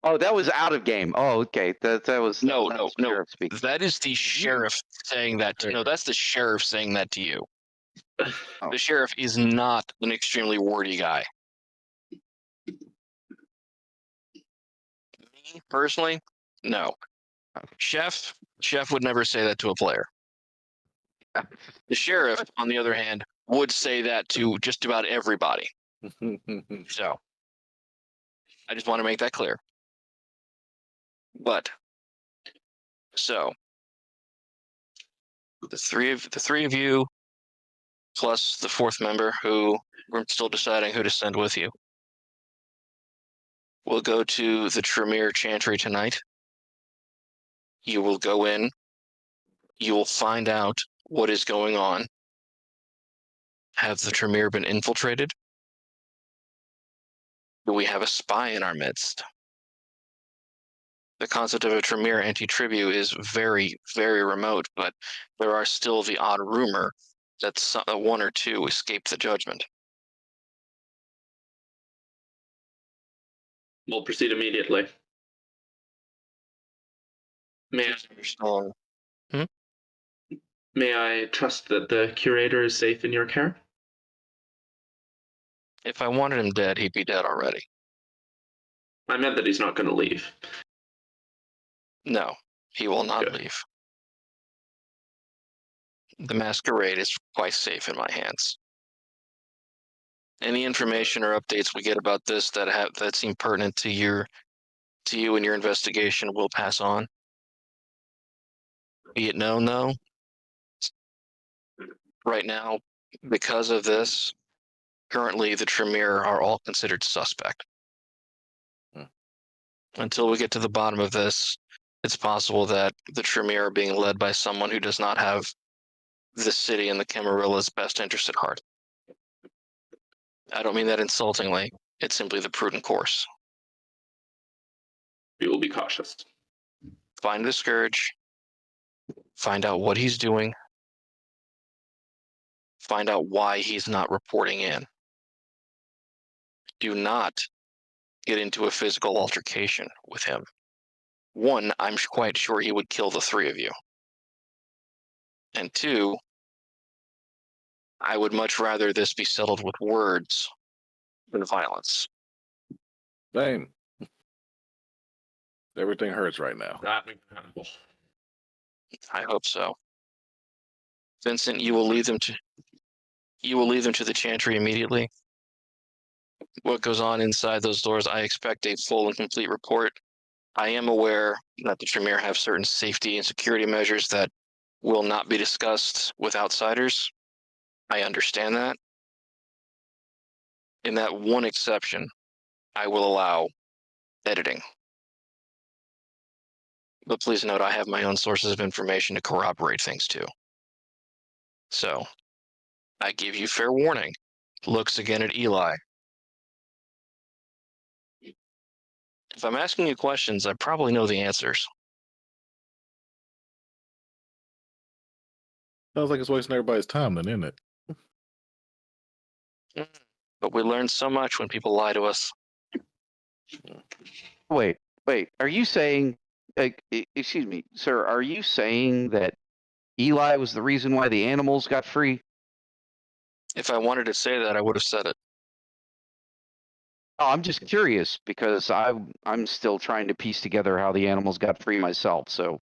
Oh, that was out of game. Oh, okay. That was no. sheriff speaking. That is the sheriff saying that. No, that's the sheriff saying that to you. Oh. The sheriff is not an extremely wordy guy. Me, personally, no. Chef would never say that to a player. The sheriff, on the other hand, would say that to just about everybody. So, I just want to make that clear. But, so, the three of you, plus the 4th member, who we're still deciding who to send with you, will go to the Tremere Chantry tonight. You will go in. You will find out what is going on. Have the Tremere been infiltrated? Do we have a spy in our midst? The concept of a Tremere anti-tribu is very, very remote, but there are still the odd rumor that 1 or 2 escaped the judgment. We'll proceed immediately. May I trust that the curator is safe in your care? If I wanted him dead, he'd be dead already. I meant that he's not going to leave. No, he will not Good. leave. The Masquerade is quite safe in my hands. Any information or updates we get about this that seem pertinent to you and your investigation, we'll pass on. Be it known, though, right now, because of this, currently the Tremere are all considered suspect. Until we get to the bottom of this, it's possible that the Tremere are being led by someone who does not have the city and the Camarilla's best interest at heart. I don't mean that insultingly. It's simply the prudent course. We will be cautious. Find the Scourge. Find out what he's doing. Find out why he's not reporting in. Do not get into a physical altercation with him. 1, I'm quite sure he would kill the 3 of you. And 2, I would much rather this be settled with words than violence. Same. Everything hurts right now. I hope so. Vincent, you will lead them to the Chantry immediately. What goes on inside those doors, I expect a full and complete report. I am aware that the Tremere have certain safety and security measures that will not be discussed with outsiders. I understand that. In that one exception, I will allow editing. But please note, I have my own sources of information to corroborate things too. So, I give you fair warning. Looks again at Eli. If I'm asking you questions, I probably know the answers. Sounds like it's wasting everybody's time then, isn't it? But we learn so much when people lie to us. Wait. Are you saying, excuse me, sir, are you saying that Eli was the reason why the animals got free? If I wanted to say that, I would have said it. Oh, I'm just curious because I'm still trying to piece together how the animals got free myself. So,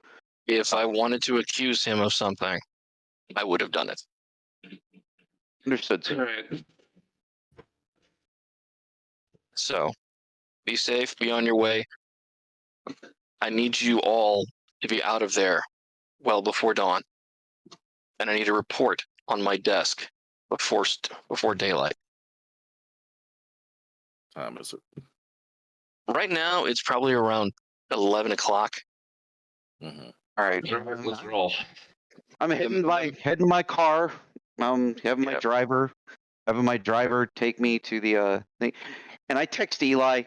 If I wanted to accuse him of something, I would have done it. understood, All sir. right. So, be safe, be on your way. I need you all to be out of there well before dawn. And I need a report on my desk before daylight. Time is it? Right now, it's probably around 11 o'clock. Mhm. All right. Let's roll. I'm heading my car. Having Yep. my driver take me to the thing, and I text Eli.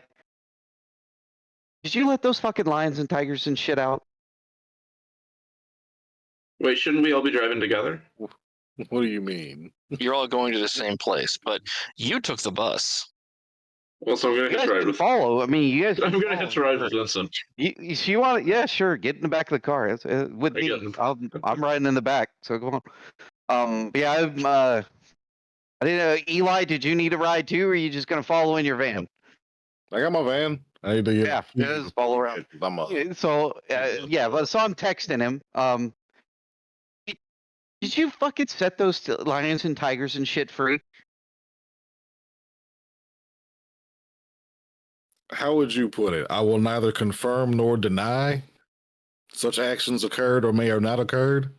Did you let those fucking lions and tigers and shit out? Wait, shouldn't we all be driving together? What do you mean? You're all going to the same place, but you took the bus. Well, so I'm gonna You hitch guys ride can with. follow. I mean, you guys. I'm can gonna follow, hitch ride sure. with Vincent. You want? Yeah, sure. Get in the back of the car. It's, with I me. get it. I'm riding in the back. So come on. Yeah, I didn't know. Eli, did you need a ride too, or are you just gonna follow in your van? I got my van. I need to Yeah, just follow around. I'm up. So yeah, but so I'm texting him. Did you fucking set those lions and tigers and shit free? How would you put it? I will neither confirm nor deny such actions occurred or may have not occurred.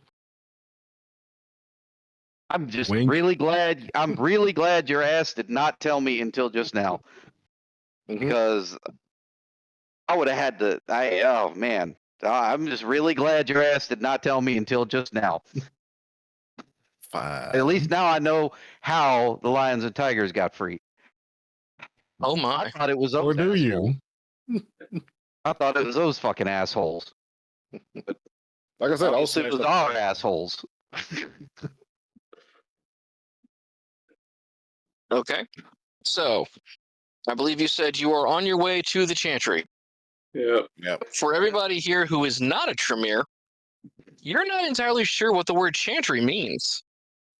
I'm just Wink. really glad. I'm really glad your ass did not tell me until just now, Mhm. because I would have had to. Oh man, I'm just really glad your ass did not tell me until just now. Fine. At least now I know how the lions and tigers got free. Oh I my. thought it was those Or do assholes. you? I thought it was those fucking assholes. Like I said, I'll Obviously, it was our assholes. Okay. So, I believe you said you are on your way to the Chantry. Yeah. Yep. For everybody here who is not a Tremere, you're not entirely sure what the word Chantry means.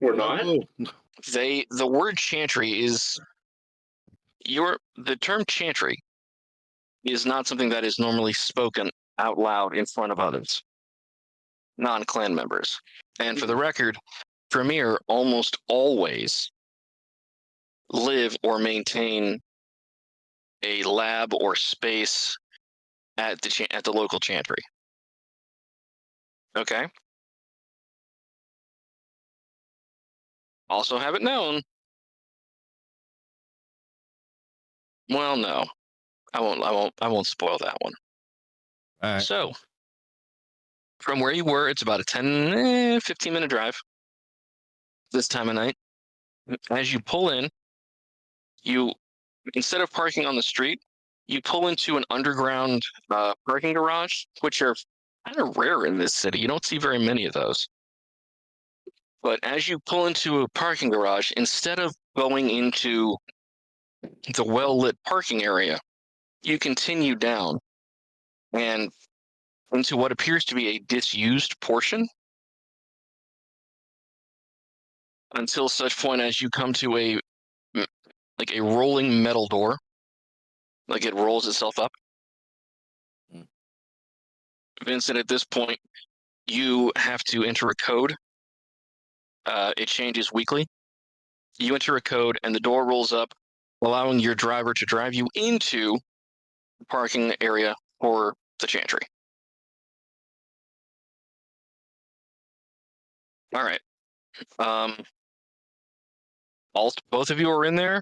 We're not. The word Chantry is the term Chantry is not something that is normally spoken out loud in front of others, non-clan members. And for the record, Tremere almost always live or maintain a lab or space at the local Chantry. Okay. Also have it known. Well, no, I won't spoil that one. All right. So, from where you were, it's about a 10, 15-minute drive this time of night. As you pull in, you, instead of parking on the street, you pull into an underground parking garage, which are kind of rare in this city. You don't see very many of those. But as you pull into a parking garage, instead of going into the well-lit parking area, you continue down and into what appears to be a disused portion until such point as you come to a rolling metal door, like it rolls itself up. Vincent, at this point, you have to enter a code. It changes weekly. You enter a code and the door rolls up, allowing your driver to drive you into the parking area for the Chantry. All right. Both of you are in there.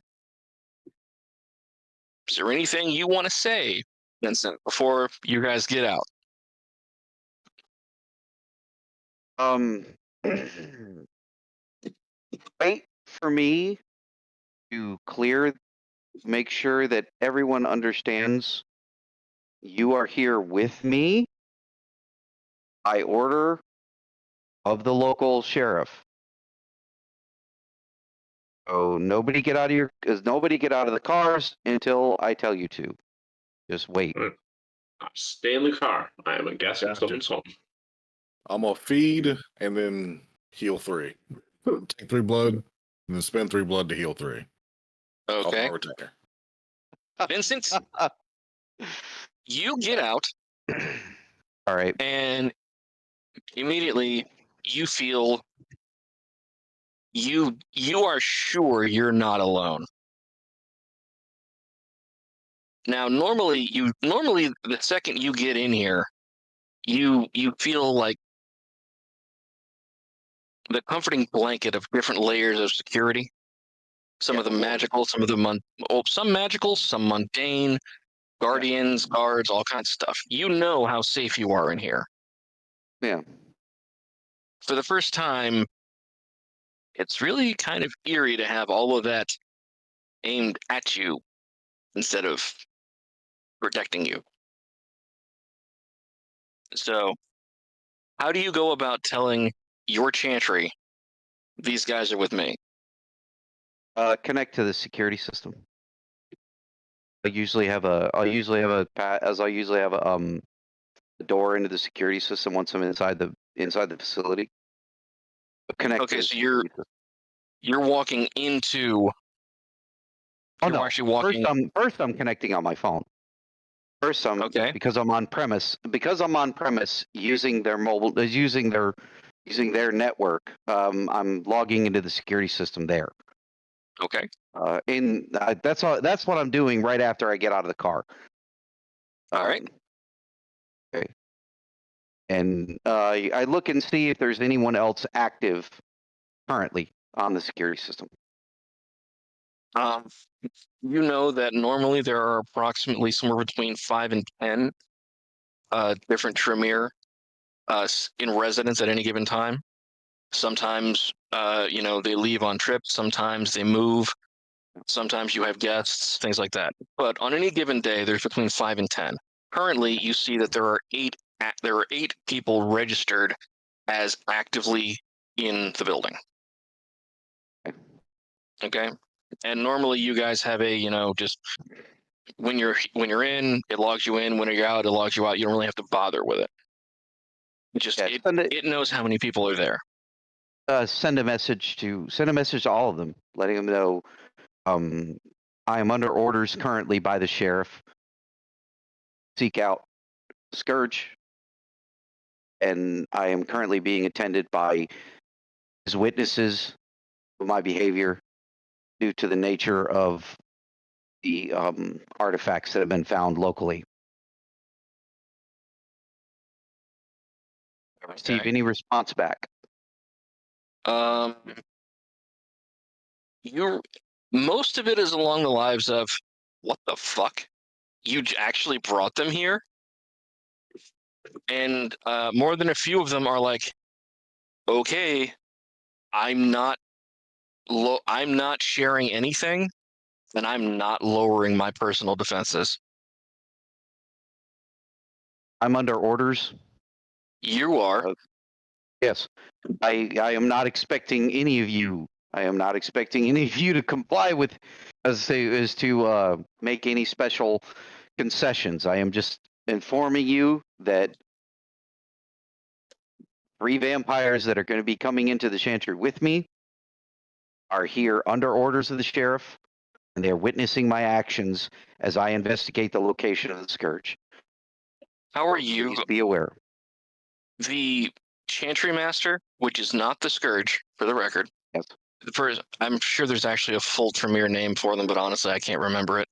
Is there anything you want to say, Vincent, before you guys get out? Wait for me to make sure that everyone understands you are here with me by order of the local sheriff. So nobody get out of the cars until I tell you to. Just wait. Stay in the car. I am guessing Gotcha. someone's home. I'm gonna feed and then heal 3. Take 3 blood and then spend 3 blood to heal 3. Okay. Retainer. Vincent, you get out. All right. And immediately you feel you are sure you're not alone. Now, normally the second you get in here, you feel like the comforting blanket of different layers of security. Some of them magical, some of them some magical, some mundane, guardians, guards, all kinds of stuff. You know how safe you are in here. Yeah. For the first time, it's really kind of eerie to have all of that aimed at you instead of protecting you. So, how do you go about telling your chantry, these guys are with me? Connect to the security system. I usually have a door into the security system once I'm inside the facility. Connect. Okay, to the so security system. you're walking into. Oh You're no! actually walking. First I'm connecting on my phone. First Okay. because I'm on premise using their using their network. I'm logging into the security system there. Okay. That's what I'm doing right after I get out of the car. All right. Okay. And I look and see if there's anyone else active currently on the security system. You know that normally there are approximately somewhere between 5 and 10 different Tremere in residence at any given time. Sometimes, they leave on trips. Sometimes they move. Sometimes you have guests, things like that. But on any given day, there's between 5 and 10. Currently, you see that there are 8 people registered as actively in the building. Okay. And normally you guys have just when you're in, it logs you in. When you're out, it logs you out. You don't really have to bother with it. It knows how many people are there. Send a message to all of them, letting them know I am under orders currently by the sheriff. Seek out Scourge, and I am currently being attended by his witnesses of my behavior due to the nature of the artifacts that have been found locally. Receive any response back? Most of it is along the lines of, "What the fuck? You actually brought them here?" And more than a few of them are like, "Okay, I'm not sharing anything, and I'm not lowering my personal defenses." I'm under orders. You are. Yes. I am not expecting any of you. I am not expecting any of you to comply with, to make any special concessions. I am just informing you that 3 vampires that are going to be coming into the chantry with me are here under orders of the sheriff, and they're witnessing my actions as I investigate the location of the Scourge. How are you? Please be aware. The Chantry Master, which is not the Scourge, for the record. Yes. I'm sure there's actually a full Tremere name for them, but honestly, I can't remember it.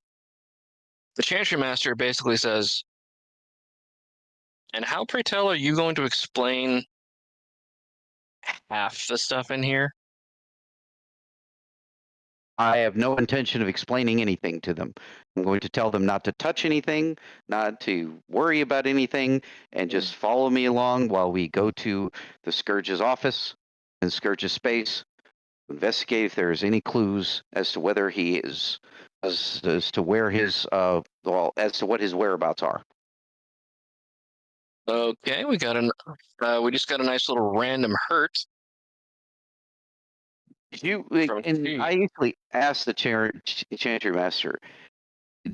The Chantry Master basically says, "And how, pray tell, are you going to explain half the stuff in here?" I have no intention of explaining anything to them. I'm going to tell them not to touch anything, not to worry about anything, and just follow me along while we go to the Scourge's office and Scourge's space, investigate if there is any clues as to whether he is, as to where his, as to what his whereabouts are. Okay, we just got a nice little random hurt. I usually ask the Chantry Master,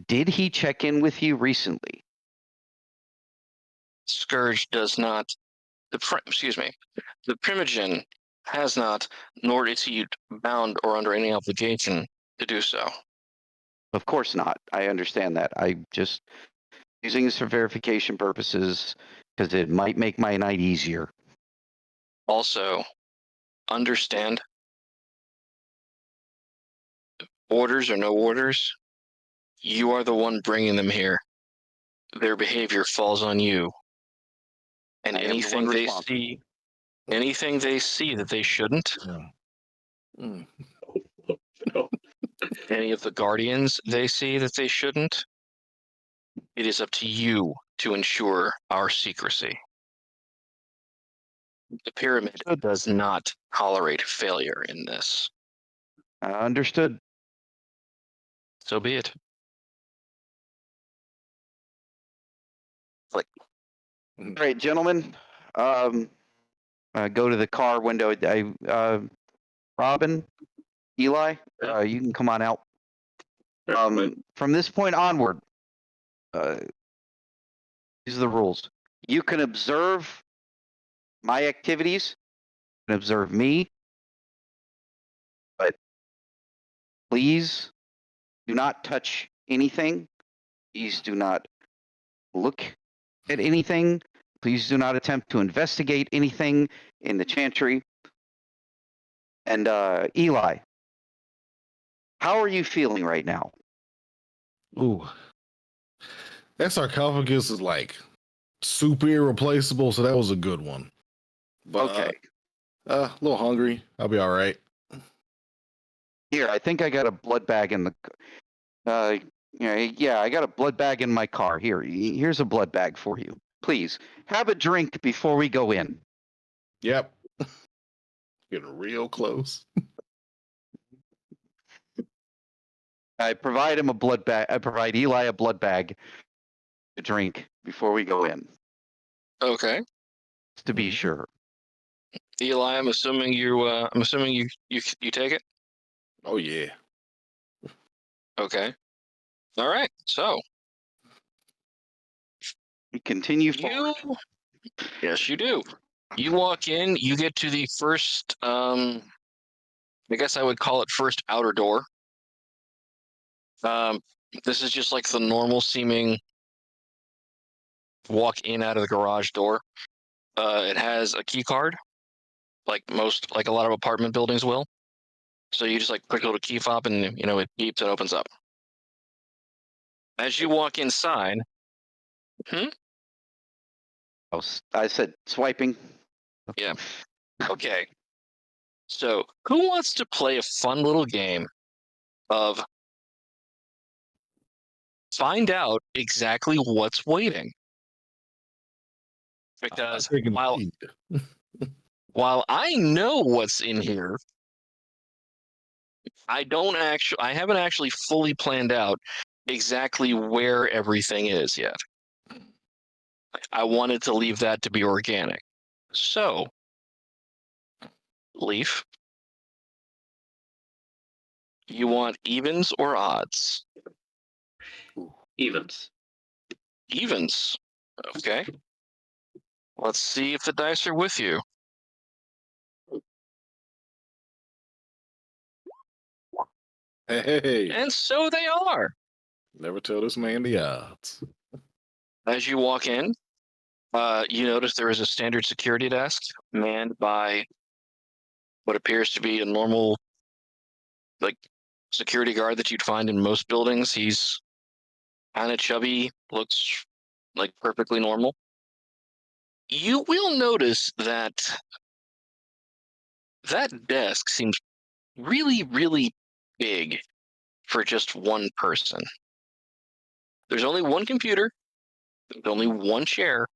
did he check in with you recently? Scourge does not. The Primogen has not, nor is he bound or under any obligation to do so. Of course not. I understand that. I just using this for verification purposes because it might make my night easier. Also, understand, orders or no orders, you are the one bringing them here. Their behavior falls on you. And anything they see that they shouldn't, No. any of the guardians they see that they shouldn't, It is up to you to ensure our secrecy. The pyramid does not tolerate failure in this. Understood. So be it. Click. All right, gentlemen. Go to the car window. Robin, Eli, you can come on out. From this point onward, these are the rules. You can observe my activities, you can observe me, but please do not touch anything. Please do not look at anything. Please do not attempt to investigate anything in the chantry. And Eli, how are you feeling right now? Ooh. That sarcophagus is like super irreplaceable, so that was a good one. But, Okay. a little hungry. I'll be all right. Here, I think I got a blood bag in the. Yeah, I got a blood bag in my car. Here's a blood bag for you. Please have a drink before we go in. Yep. Getting real close. I provide him a blood bag. I provide Eli a blood bag to drink before we go in, Okay. to be sure. Eli, I'm assuming you take it? Oh yeah. Okay. All right. So We continue forward. Yes, you do. You walk in, you get to the first I guess I would call it first outer door. This is just like the normal seeming walk in out of the garage door. It has a key card, like a lot of apartment buildings will. So you just like quick little key fob and it beeps and opens up. As you walk inside, I said swiping. Yeah. Okay. So who wants to play a fun little game of find out exactly what's waiting? Because while I know what's in here, I haven't actually fully planned out exactly where everything is yet. I wanted to leave that to be organic. So, Leaf, you want evens or odds? Evens. Evens. Okay. Let's see if the dice are with you. Hey. And so they are. Never tell this man the odds. As you walk in, you notice there is a standard security desk manned by what appears to be a normal, like, security guard that you'd find in most buildings. He's kind of chubby, looks like perfectly normal. You will notice that desk seems really, really big for just one person. There's only one computer, there's only one chair,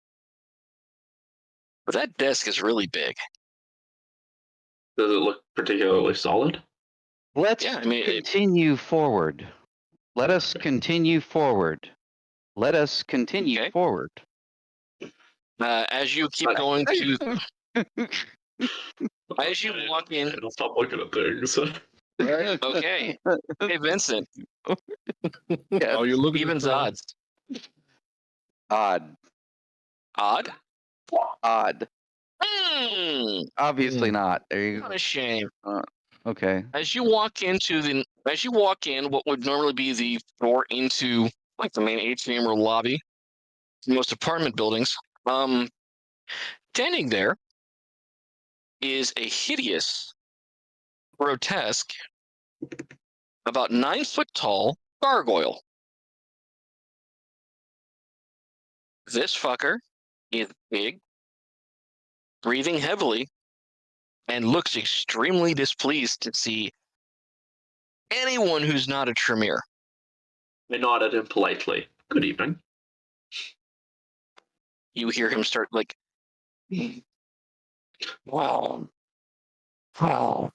but that desk is really big. Does it look particularly solid? Let's continue forward. Let us continue forward. Let us continue forward. As you keep going to, as you walk in, I'll stop looking at things. Okay. Hey, Vincent. Oh, you're looking evens, at odds. Odd. Odd? Odd. Obviously not. There you What go. a shame. Okay. As you walk in, what would normally be the door into like the main atrium or lobby, most apartment buildings, standing there is a hideous, grotesque, about 9 foot tall gargoyle. This fucker is big, breathing heavily, and looks extremely displeased to see anyone who's not a Tremere. I nodded him politely. Good evening. you hear him start like, wow, wow,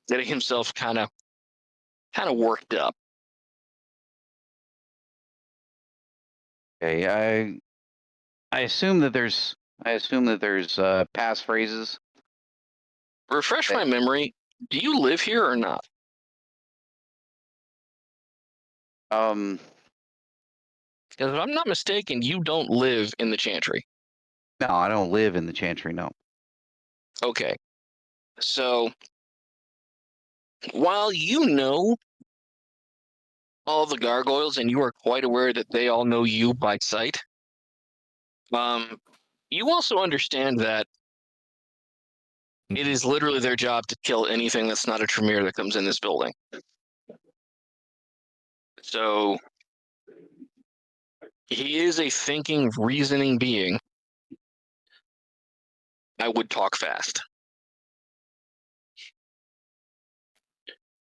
getting himself kind of worked up. Okay, I assume that there's passphrases. Refresh my memory. Do you live here or not? Um, Because if I'm not mistaken, you don't live in the Chantry. no, I don't live in the Chantry. No. Okay. So while you know all the gargoyles and you are quite aware that they all know you by sight, you also understand that it is literally their job to kill anything that's not a Tremere that comes in this building. So he is a thinking, reasoning being. I would talk fast.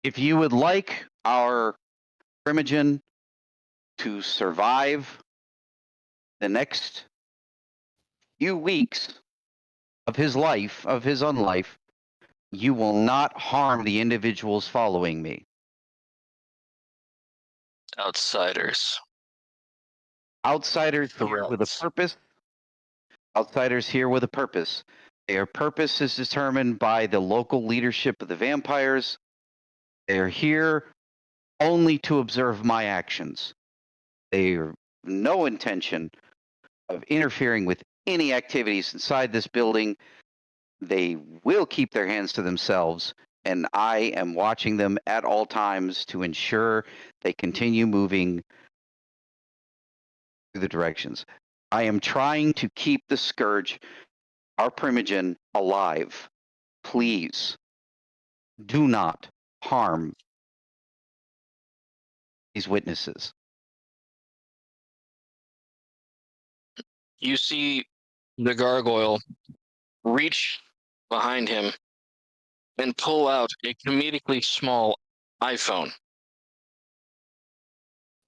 If you would like our Primogen to survive the next few weeks of his life, of his unlife, you will not harm the individuals following me. Outsiders. Outsiders here with a Threats. purpose. Outsiders here with a purpose. Their purpose is determined by the local leadership of the vampires. They are here only to observe my actions. They have no intention of interfering with any activities inside this building. They will keep their hands to themselves, and I am watching them at all times to ensure they continue moving through the directions. I am trying to keep the Scourge, our Primogen, alive. Please do not harm these witnesses. You see the gargoyle reach behind him and pull out a comedically small iPhone.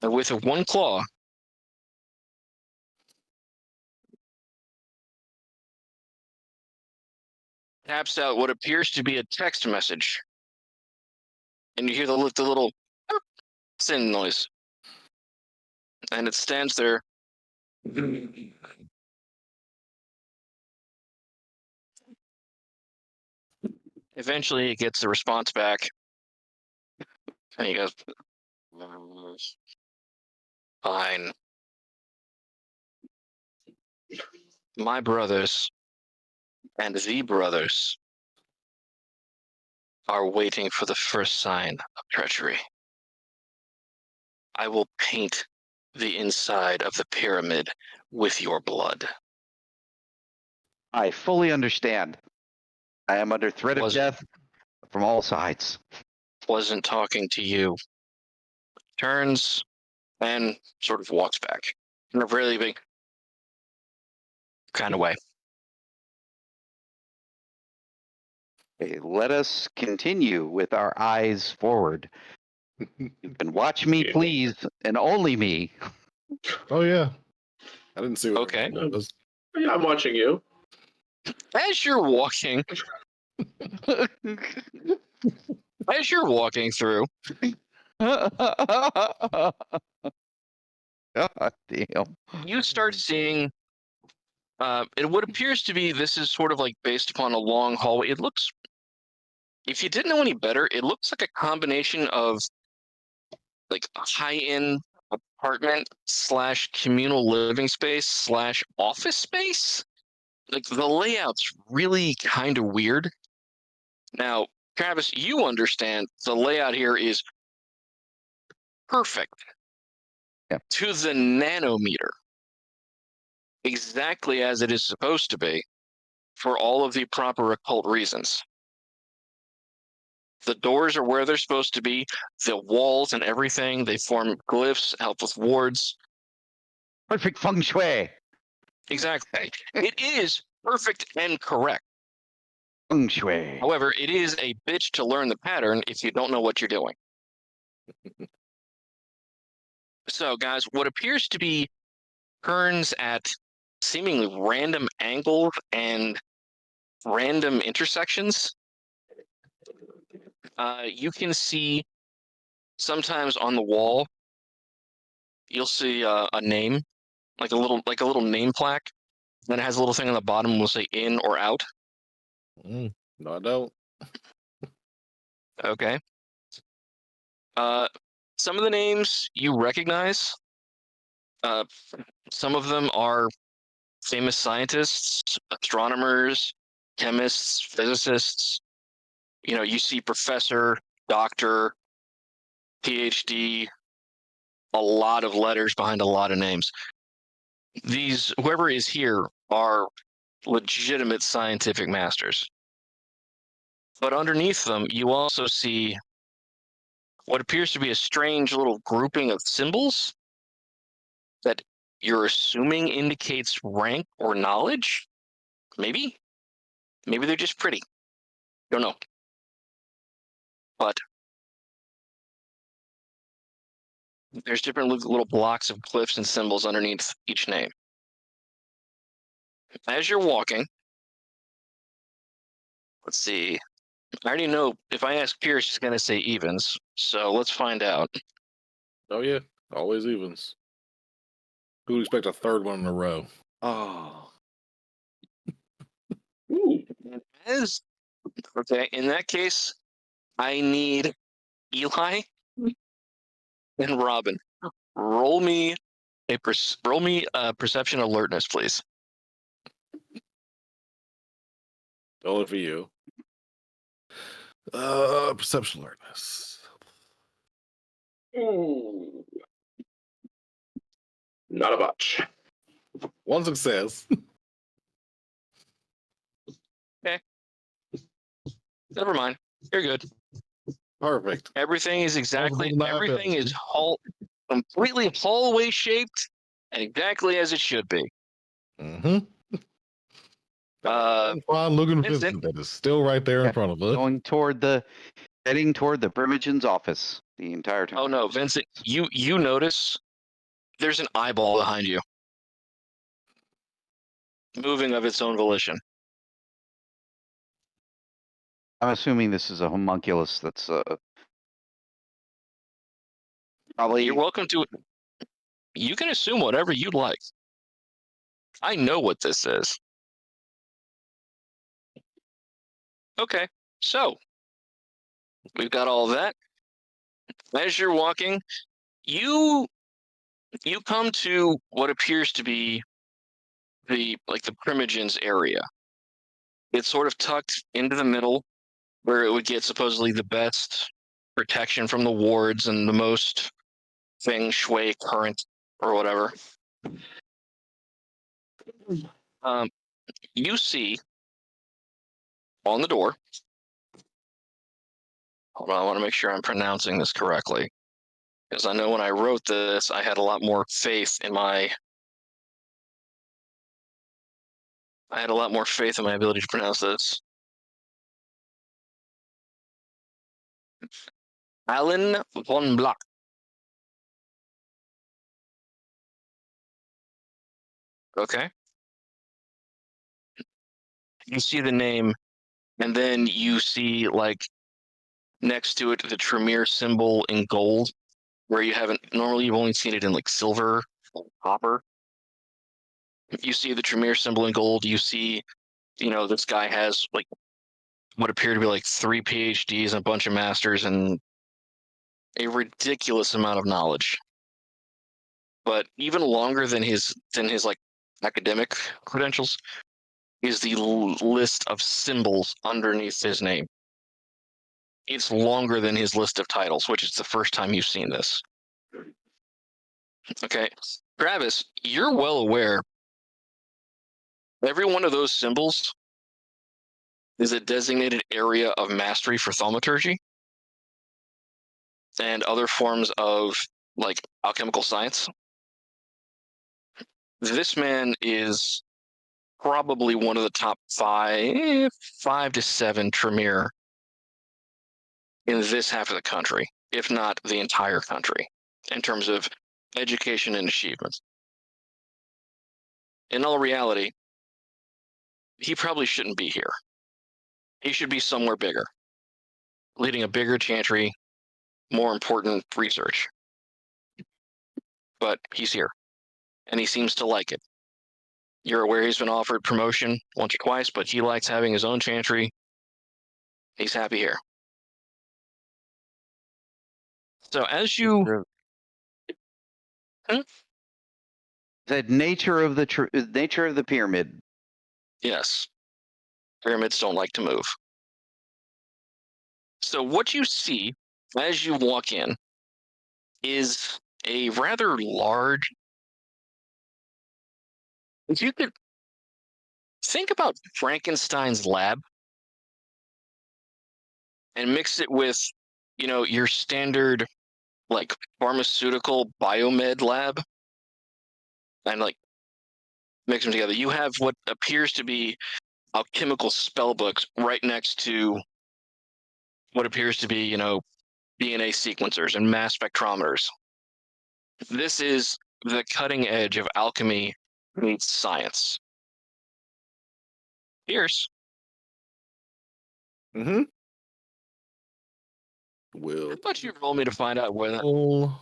And with one claw, taps out what appears to be a text message. And you hear the little sin noise. And it stands there. Eventually, it gets the response back. And he goes, fine. My brothers and the brothers are waiting for the first sign of treachery. I will paint the inside of the pyramid with your blood. I fully understand. I am under threat of death from all sides. Wasn't talking to you. Turns and sort of walks back in a really big kind of way. Okay, let us continue with our eyes forward. And watch me, please, and only me. Oh yeah, I didn't see what Okay. it was. Yeah, I'm watching you. As you're walking through, God damn. you start seeing what appears to be, this is sort of like based upon a long hallway. It looks, if you didn't know any better, it looks like a combination of like a high-end apartment / communal living space / office space. Like the layout's really kind of weird. Now, Travis, you understand the layout here is perfect to the nanometer, exactly as it is supposed to be for all of the proper occult reasons. The doors are where they're supposed to be, the walls and everything, they form glyphs, help with wards. Perfect feng shui. Exactly. It is perfect and correct. Feng shui. However, it is a bitch to learn the pattern if you don't know what you're doing. So, guys, what appears to be turns at seemingly random angles and random intersections. You can see sometimes on the wall, you'll see a name, like a little name plaque. Then it has a little thing on the bottom will say in or out. No, I don't. Okay. Some of the names you recognize. Some of them are famous scientists, astronomers, chemists, physicists. You see professor, doctor, PhD, a lot of letters behind a lot of names. Whoever is here are legitimate scientific masters. But underneath them, you also see what appears to be a strange little grouping of symbols that you're assuming indicates rank or knowledge. Maybe they're just pretty. Don't know. But there's different little blocks of glyphs and symbols underneath each name. As you're walking, let's see. I already know if I ask Pierce, she's going to say evens. So let's find out. Oh yeah, always evens. Who would expect a third one in a row? Oh, Ooh. Okay, in that case, I need Eli and Robin. Roll me a perception alertness, please. only for you. Perception alertness. Ooh. Not a bunch. One success. Never mind. You're good. Perfect. Everything is Multiple completely hallway shaped and exactly as it should be. Mm-hmm. Uh, Fine looking Vincent. Vincent that is still right there in Yeah, front of us. Heading toward the Primogen's office the entire time. Oh no, Vincent, you notice there's an eyeball behind you, moving of its own volition. I'm assuming this is a homunculus that's probably. You're welcome to. You can assume whatever you'd like. I know what this is. Okay, so we've got all that. As you're walking, you come to what appears to be the Primogens area. It's sort of tucked into the middle, where it would get supposedly the best protection from the wards and the most feng shui current or whatever. You see on the door. Hold on, I want to make sure I'm pronouncing this correctly, because I know when I wrote this, I had a lot more faith in my. I had a lot more faith in my ability to pronounce this. Alan von Block. Okay. You see the name, and then you see next to it the Tremere symbol in gold, where you've only seen it in silver or copper. You see the Tremere symbol in gold. You see, this guy has what appear to be 3 PhDs and a bunch of masters and a ridiculous amount of knowledge. But even longer than his academic credentials is the list of symbols underneath his name. It's longer than his list of titles, which is the first time you've seen this. Okay, Travis, you're well aware every one of those symbols is a designated area of mastery for thaumaturgy and other forms of alchemical science. This man is probably one of the top 5 to 7 Tremere in this half of the country, if not the entire country, in terms of education and achievements. in all reality, he probably shouldn't be here. He should be somewhere bigger, leading a bigger chantry, more important research. But he's here, and he seems to like it. You're aware he's been offered promotion once or twice, but he likes having his own chantry. He's happy here. So as you... The nature of the pyramid. Yes. Pyramids don't like to move. So what you see as you walk in is a rather large... If you could think about Frankenstein's lab and mix it with, your standard, like, pharmaceutical biomed lab, and, like, mix them together. You have what appears to be alchemical spell books right next to what appears to be, DNA sequencers and mass spectrometers. This is the cutting edge of alchemy meets science. Pierce, Mm-hmm. how Will. about you roll me to find out whether... Oh.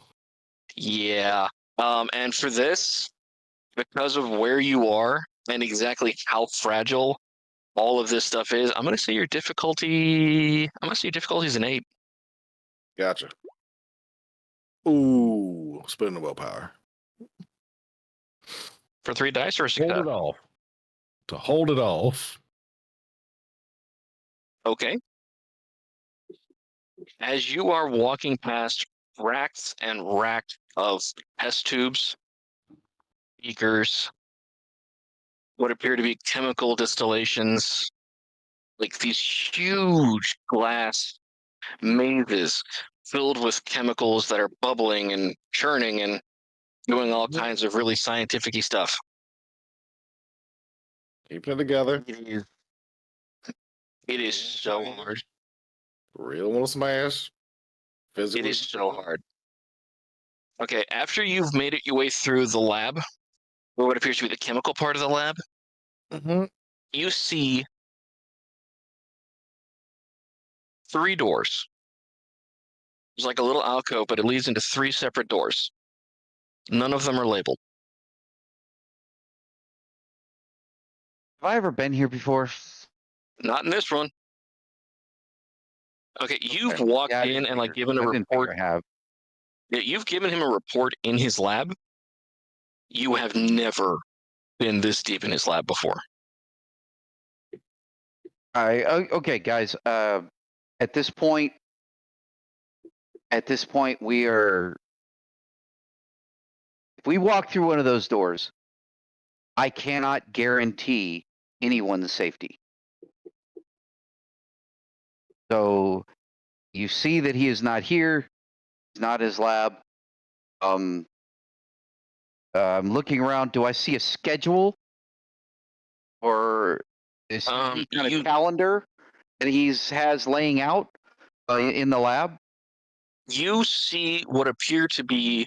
Yeah. And for this, because of where you are and exactly how fragile all of this stuff is, I'm gonna say your difficulty is an 8. Gotcha. Ooh, spending the willpower. For 3 dice or a Hold success? it off. To hold it off. Okay. As you are walking past racks and racks of test tubes, beakers, what appear to be chemical distillations, like these huge glass mazes filled with chemicals that are bubbling and churning and doing all kinds of really scientific-y stuff. Keeping it together. It is so hard. Real want to smash. Physically. It is so hard. Okay, after you've made it your way through the lab, or what appears to be the chemical part of the lab, Mm-hmm. you see 3 doors. There's like a little alcove, but it leads into 3 separate doors. None of them are labeled. Have I ever been here before? Not in this one. Okay, you've Okay. walked Yeah, I in didn't and like figure- given a I didn't figure report. I have. Yeah, you've given him a report in his lab. You have never been this deep in his lab before. Okay, guys. At this point, we are. If we walk through one of those doors, I cannot guarantee anyone's safety. So, you see that he is not here. He's not his lab. I'm looking around. Do I see a schedule, or is he kind of calendar that has laying out in the lab? You see what appear to be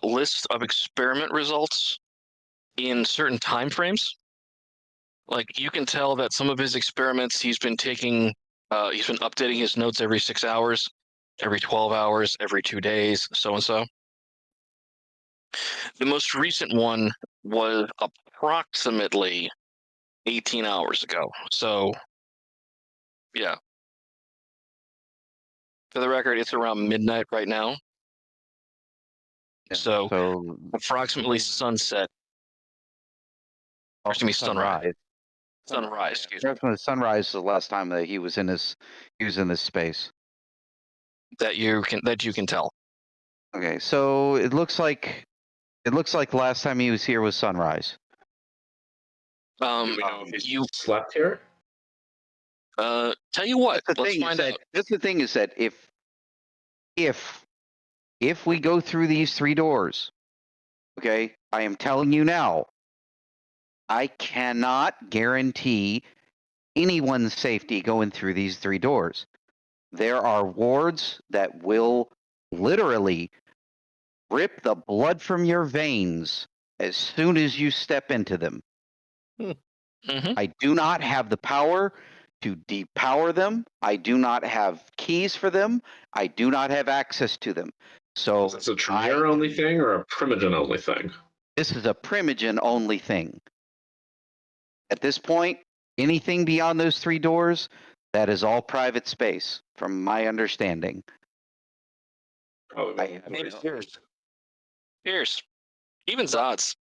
lists of experiment results in certain time frames. Like you can tell that some of his experiments he's been taking, he's been updating his notes every 6 hours, every 12 hours, every 2 days, so and so. The most recent one was approximately 18 hours ago. So, yeah. For the record, it's around midnight right now. Yeah, So approximately sunset. Or excuse me, sunrise. Sunrise, excuse me. Approximately sunrise is the last time that he was in this space. That you can tell. Okay, so it looks like last time he was here was sunrise. Do we know if he's slept here? Tell you what, let's find out. That's the thing is that if we go through these 3 doors, okay, I am telling you now, I cannot guarantee anyone's safety going through these 3 doors. There are wards that will literally rip the blood from your veins as soon as you step into them. Mm-hmm. I do not have the power to depower them. I do not have keys for them. I do not have access to them. So Is this a Tremere only thing or a Primogen only thing? this is a Primogen only thing. At this point, anything beyond those 3 doors, that is all private space, from my understanding. Probably. Maybe Pierce. Pierce. Even's odds.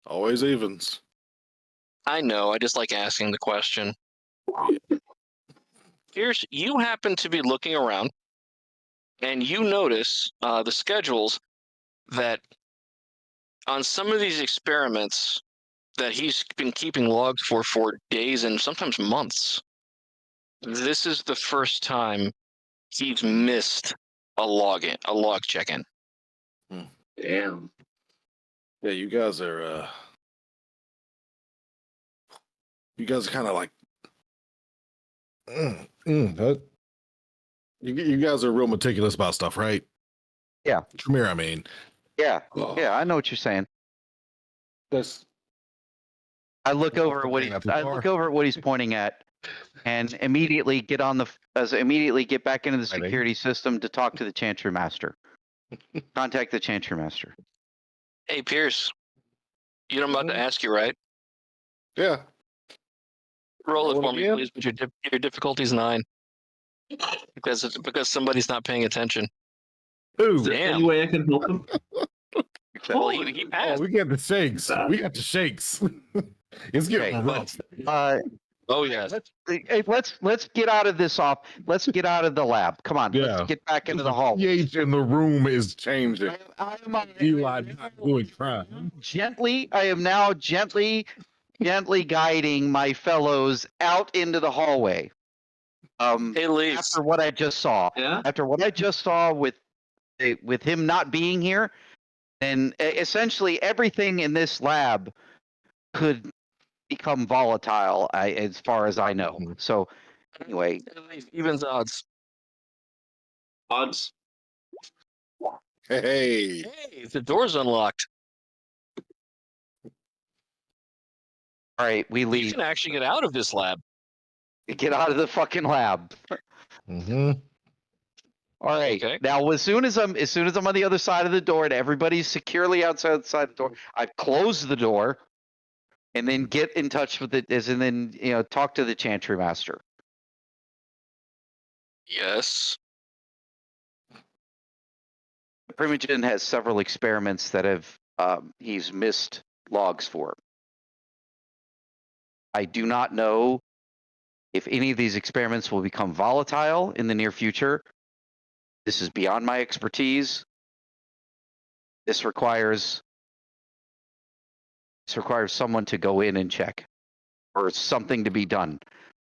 Always evens. I know. I just like asking the question. Pierce, you happen to be looking around, and you notice the schedules that on some of these experiments that he's been keeping logs for days and sometimes months. This is the first time he's missed a log check-in. Damn. Yeah, you guys are kind of like that. You guys are real meticulous about stuff, right? Yeah. Tremere, I mean. Yeah, Oh, yeah, I know what you're saying. That's I look That's over at what not too far. he's pointing at, and immediately get back into the Fighting. security system to talk to the Chantry Master. Contact the Chantry Master. Hey, Pierce. You know what I'm about to ask you, right? yeah. Roll it Roll for me, again? please. But your difficulty's 9. Because somebody's not paying attention. Ooh. Damn. Any way I can help him? Well, he passed. We got the shakes. We got the shakes. It's getting rough. Oh yes. Let's get out of this off. Let's get out of the lab. Come on. Yeah. Let's get back into the hall. pH in the room is changing. I'm Eli not doing crime. I am now gently guiding my fellows out into the hallway. Hey, Leaf. After what I just saw. Yeah. After what I just saw with him not being here, and essentially everything in this lab could become volatile, as far as I know. So anyway, Even's odds. Odds. Hey. Hey, the door's unlocked. all right, we You leave. can actually get out of this lab. Get out of the fucking lab. Mm-hmm. All right. Okay. Now, as soon as I'm on the other side of the door and everybody's securely outside the door, I close the door, and then get in touch with and then talk to the Chantry Master. Yes. Primogen has several experiments that he's missed logs for. I do not know if any of these experiments will become volatile in the near future. This is beyond my expertise. This requires someone to go in and check, or something to be done.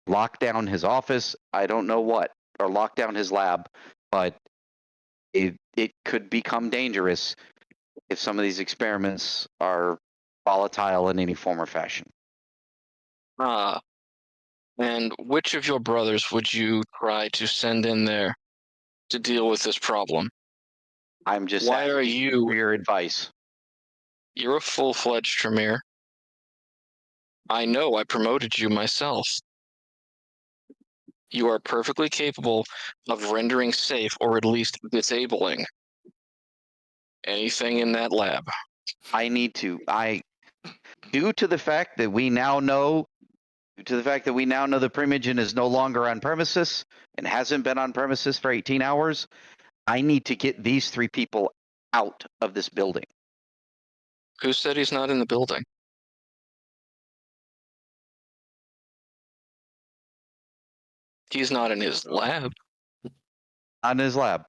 Lock down his office, I don't know what, or lock down his lab, but it could become dangerous if some of these experiments are volatile in any form or fashion. And which of your brothers would you try to send in there to deal with this problem? I'm just Why are asking you? for your advice. You're a full-fledged Tremere. I know. I promoted you myself. You are perfectly capable of rendering safe, or at least disabling, anything in that lab. Due to the fact that we now know the Primogen is no longer on premises and hasn't been on premises for 18 hours, I need to get these 3 people out of this building. Who said he's not in the building? He's not in his lab. Not in his lab.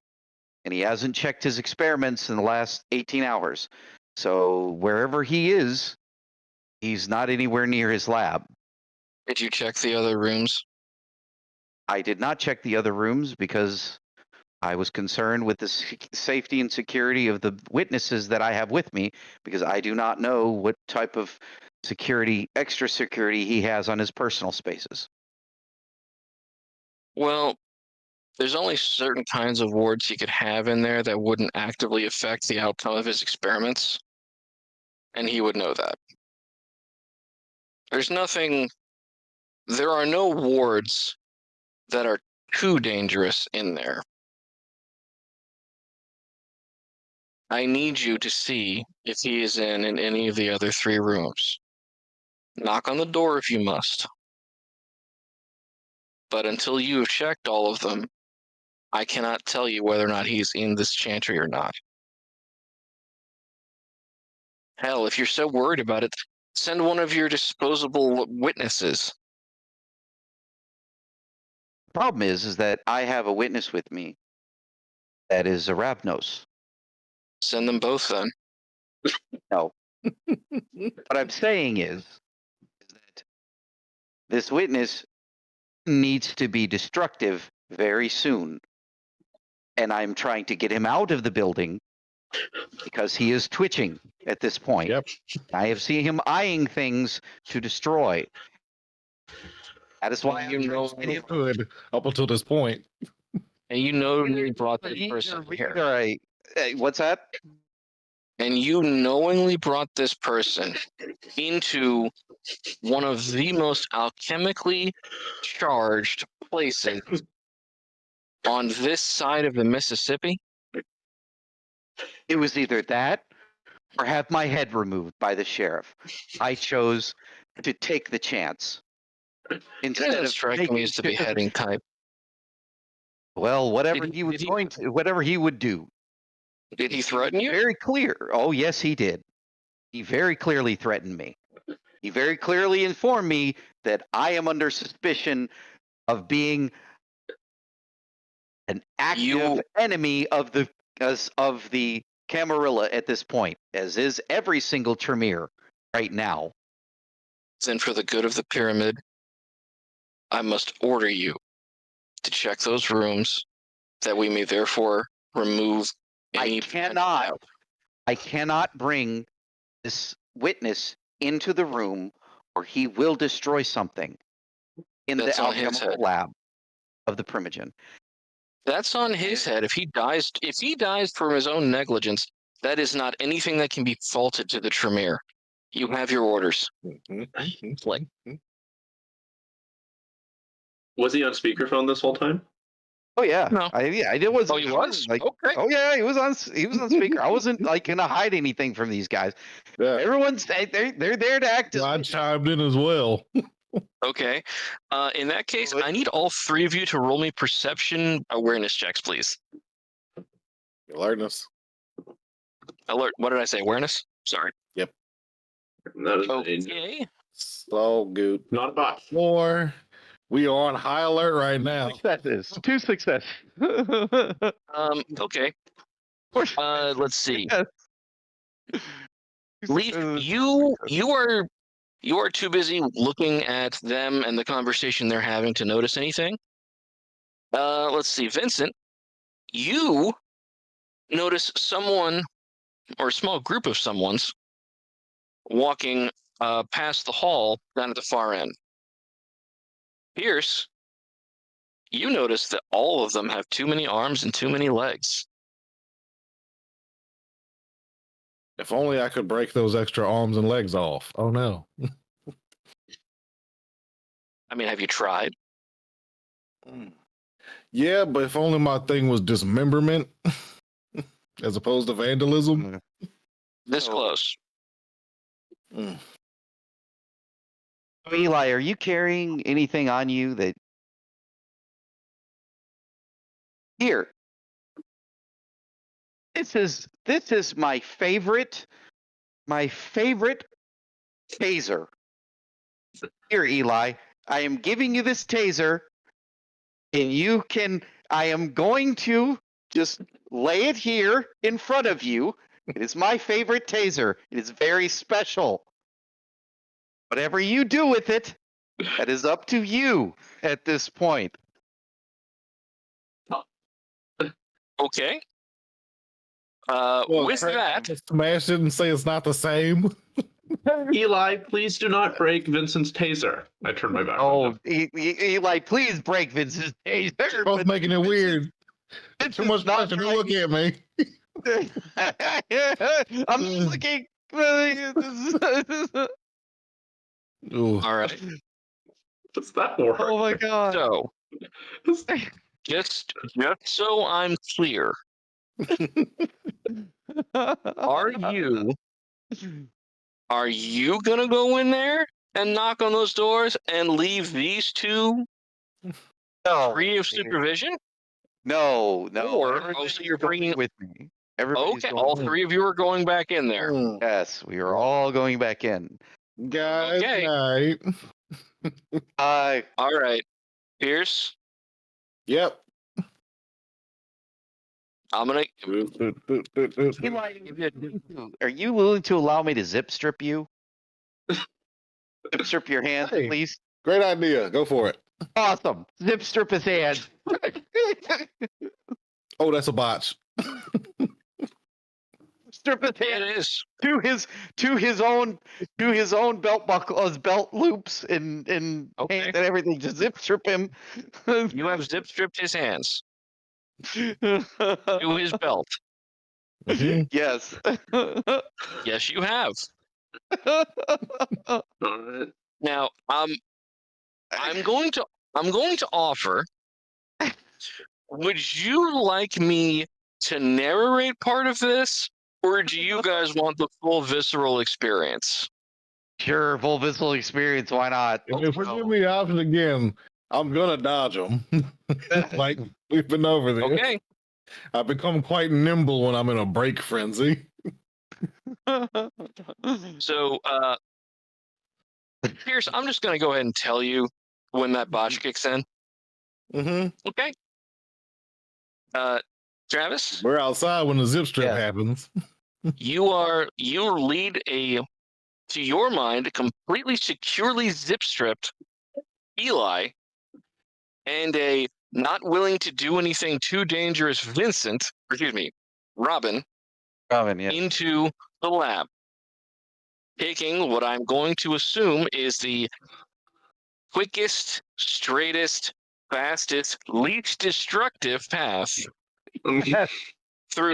And he hasn't checked his experiments in the last 18 hours. So wherever he is, he's not anywhere near his lab. Did you check the other rooms? I did not check the other rooms because I was concerned with the safety and security of the witnesses that I have with me, because I do not know what type of extra security he has on his personal spaces. Well, there's only certain kinds of wards he could have in there that wouldn't actively affect the outcome of his experiments. and he would know that. There's nothing. There are no wards that are too dangerous in there. I need you to see if he is in any of the other 3 rooms. Knock on the door if you must. But until you have checked all of them, I cannot tell you whether or not he's in this chantry or not. Hell, if you're so worried about it, send one of your disposable witnesses. The problem is that I have a witness with me. That is Arabnos. Send them both then. No. What I'm saying is that this witness needs to be destructive very soon. And I'm trying to get him out of the building because he is twitching at this point. Yep. I have seen him eyeing things to destroy. That is why You know- Good up until this point. And you knowingly brought this person here. All right. What's that? And you knowingly brought this person into one of the most alchemically charged places on this side of the Mississippi. It was either that or have my head removed by the sheriff. I chose to take the chance. Instead Doesn't of strike taking- me as the beheading type. Well, whatever Did he- he was did he- going to, whatever he would do. Did he threaten you? Very clear. Oh, yes, he did. He very clearly threatened me. He very clearly informed me that I am under suspicion of being an active enemy of the Camarilla at this point, as is every single Tremere right now. And for the good of the pyramid, I must order you to check those rooms, that we may therefore remove any. I cannot bring this witness into the room, or he will destroy something in That's the on his alchemical head. lab of the Primogen. That's on his head. If he dies from his own negligence, that is not anything that can be faulted to the Tremere. You have your orders. Like, Was he on speakerphone this whole time? Oh yeah, No. I did was. oh, he was? like, Okay. oh yeah, he was on speaker. I wasn't like gonna hide anything from these guys. Yeah. Everyone's they're there to act as I chimed in as well. Okay. In that case, I need all 3 of you to roll me perception awareness checks, please. Alertness. Alert. What did I say? Awareness? Sorry. That is Okay. So good. not a bot. 4. We are on high alert right now. successes. 2 successes. Okay. Let's see. Yes. Leaf, you are too busy looking at them and the conversation they're having to notice anything. Let's see, Vincent, you notice someone or a small group of someone's walking past the hall down at the far end. Pierce, you notice that all of them have too many arms and too many legs. If only I could break those extra arms and legs off. Oh no. I mean, have you tried? Yeah, but if only my thing was dismemberment as opposed to vandalism. This close. Mm. Eli, are you carrying anything on you that here? This is my favorite taser. Here, Eli, I am giving you this taser, and I am going to just lay it here in front of you. It is my favorite taser. It is very special. Whatever you do with it, that is up to you at this point. Okay. Well, With Craig, that, smash it and say it's not the same. Eli, please do not break Vincent's taser. I turned my back on Oh, him. Eli, please break Vince's taser. Both making it weird. Vince Too is much not pressure. Don't look at me. I'm looking. Ooh. All right. Does that work? Oh my god. So just so I'm clear, are you gonna go in there and knock on those doors and leave these two free of supervision? No. Or Everybody's so you're going bringing. with me. Everybody's Okay, going all with me. three of you are going back in there. Yes, we are all going back in. Guys, Okay. night. All right, Pierce. Yep. I'm gonna. Are you willing to allow me to zip strip you? Zip strip your hands, Hey. at least. Great idea. Go for it. Awesome. Zip strip his hands. Oh, that's a botch. Strip his It hands is. to his own belt buckle, belt loops and Okay. pants and everything. Just zip strip him. You have zip stripped his hands to his belt. Mhm. Yes. Yes, you have. Alright. Now, I'm going to offer. Would you like me to narrate part of this, or do you guys want the full visceral experience? Sure, full visceral experience. Why not? If we give me the option again, I'm gonna dodge them. Like we've been over there. Okay. I've become quite nimble when I'm in a break frenzy. So, Pierce, I'm just going to go ahead and tell you when that botch kicks in. Mm-hmm. Okay. Travis, We're outside when the zip strip Yeah. happens. you lead a, to your mind, completely securely zip stripped Eli and a not willing to do anything too dangerous Robin, Robin, yes. into the lab, taking what I'm going to assume is the quickest, straightest, fastest, least destructive path through the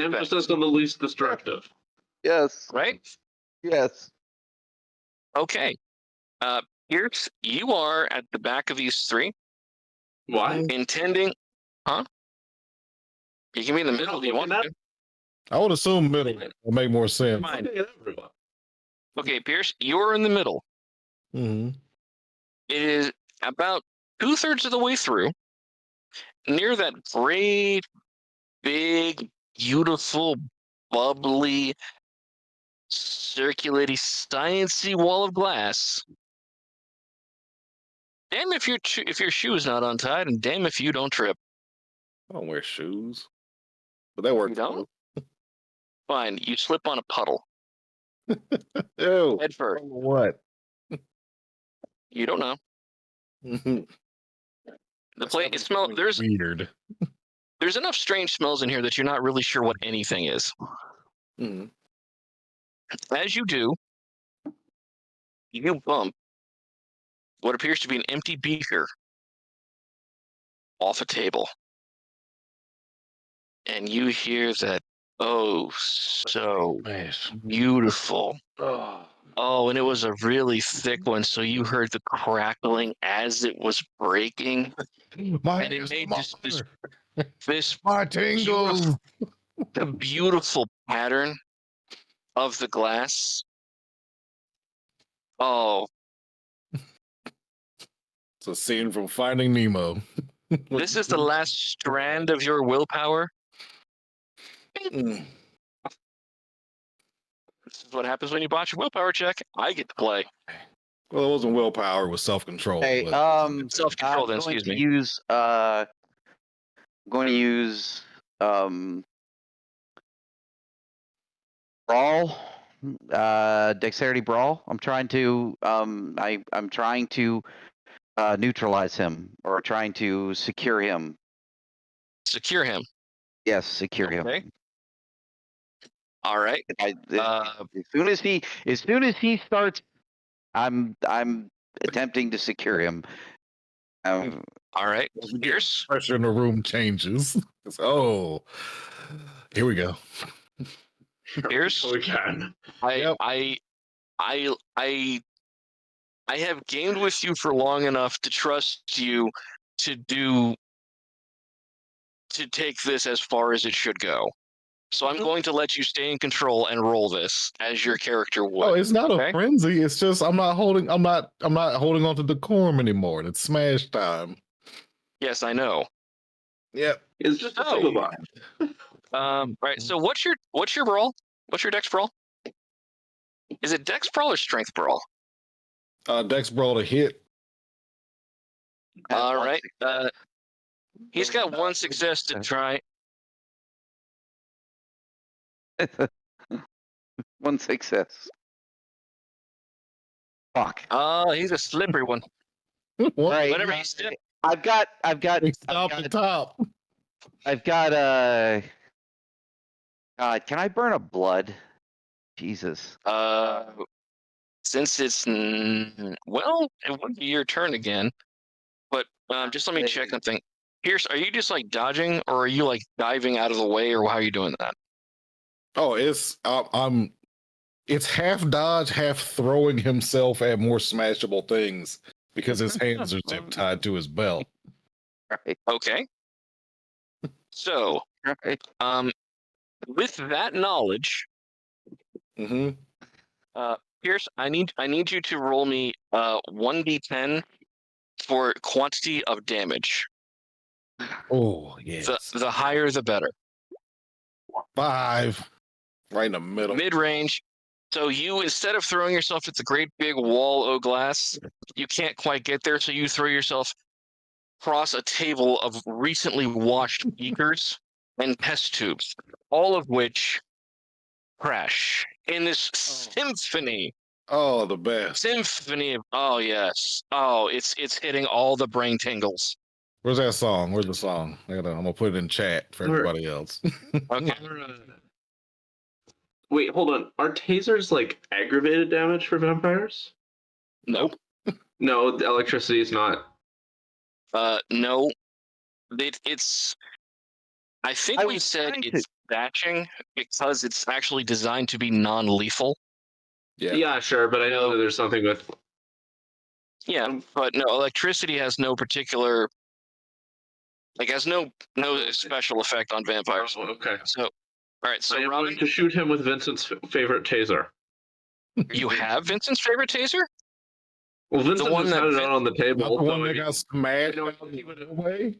Emphasis on the least destructive. Yes. right? Yes. Okay. Pierce, you are at the back of these three, Why? intending, huh? You can be in the middle if you want to. I would assume middle will make more sense. Fine. Looking at everyone. Okay, Pierce, you're in the middle. Mm-hmm. It is about 2/3 of the way through, near that great, big, beautiful, bubbly, circulating, sciencey wall of glass. Damn if your shoe is not untied, and damn if you don't trip. I don't wear shoes, but that works. You don't? Fine, you slip on a puddle. Ew. Head first. What? You don't know. Mm-hmm. The place it smells. Weird. There's enough strange smells in here that you're not really sure what anything is. Mm-hmm. As you do, you bump what appears to be an empty beaker off a table. And you hear that, oh, so beautiful. Oh, and it was a really thick one, so you heard the crackling as it was breaking. My And it made this my tingles. the beautiful pattern of the glass. Oh, It's a scene from Finding Nemo. this is the last strand of your willpower. Mm. This is what happens when you botch a willpower check. I get to play. Well, it wasn't willpower; it was self-control. Hey, but- Self-control, then, excuse me. I'm going to use brawl, dexterity brawl. I'm trying to I'm trying to neutralize him or trying to secure him. Secure him. Yes, secure Okay. him. All right. As soon as he starts, I'm attempting to secure him. All right. Pierce. Pressure in the room changes. It's, oh, here we go. Pierce? We can. Yep. I have gamed with you for long enough to trust you to take this as far as it should go. So I'm going to let you stay in control and roll this as your character would. Oh, it's not okay? a frenzy. It's just I'm not holding on to decorum anymore. It's smash time. Yes, I know. Yep. It's just a Oh. single bot. Right. So what's your brawl? What's your dex brawl? Is it dex brawl or strength brawl? Dex brawl to hit. All right. He's got one success to try. One success. Fuck. He's a slippery one. What? Right. Whatever he said. I've got Stop the top. God, can I burn a blood? Jesus. Since it's well, it would be your turn again. But just let me check something. Pierce, are you just like dodging, or are you like diving out of the way, or how are you doing that? Oh, it's it's half dodge, half throwing himself at more smashable things because his hands are zip tied to his belt. Right. Okay. So, Right. with that knowledge, Mm-hmm. Pierce, I need you to roll me 1d10 for quantity of damage. Oh, yes. The higher the better. 5. Right in the middle. Mid range. So you, instead of throwing yourself at the great big wall of glass, you can't quite get there, so you throw yourself across a table of recently washed beakers and test tubes, all of which crash in this symphony. Oh, the best. Symphony of, oh yes. Oh, it's hitting all the brain tingles. Where's that song? Where's the song? I'm gonna put it in chat for everybody else. Okay. Wait, hold on. Are tasers like aggravated damage for vampires? Nope. No, the electricity is not. No. It's I think I we was said trying it's batching because it's actually designed to be non-lethal. Yeah, sure, but I know that there's something with. Yeah, but no, electricity has no particular, like, has no special effect on vampires. Oh, okay. So, all right. So, I am Robin, going to shoot him with Vincent's favorite taser. you have Vincent's favorite taser? Well, Vincent one just that had it out on the table. Not the one so that I mean- got smashed I know out he the would- way.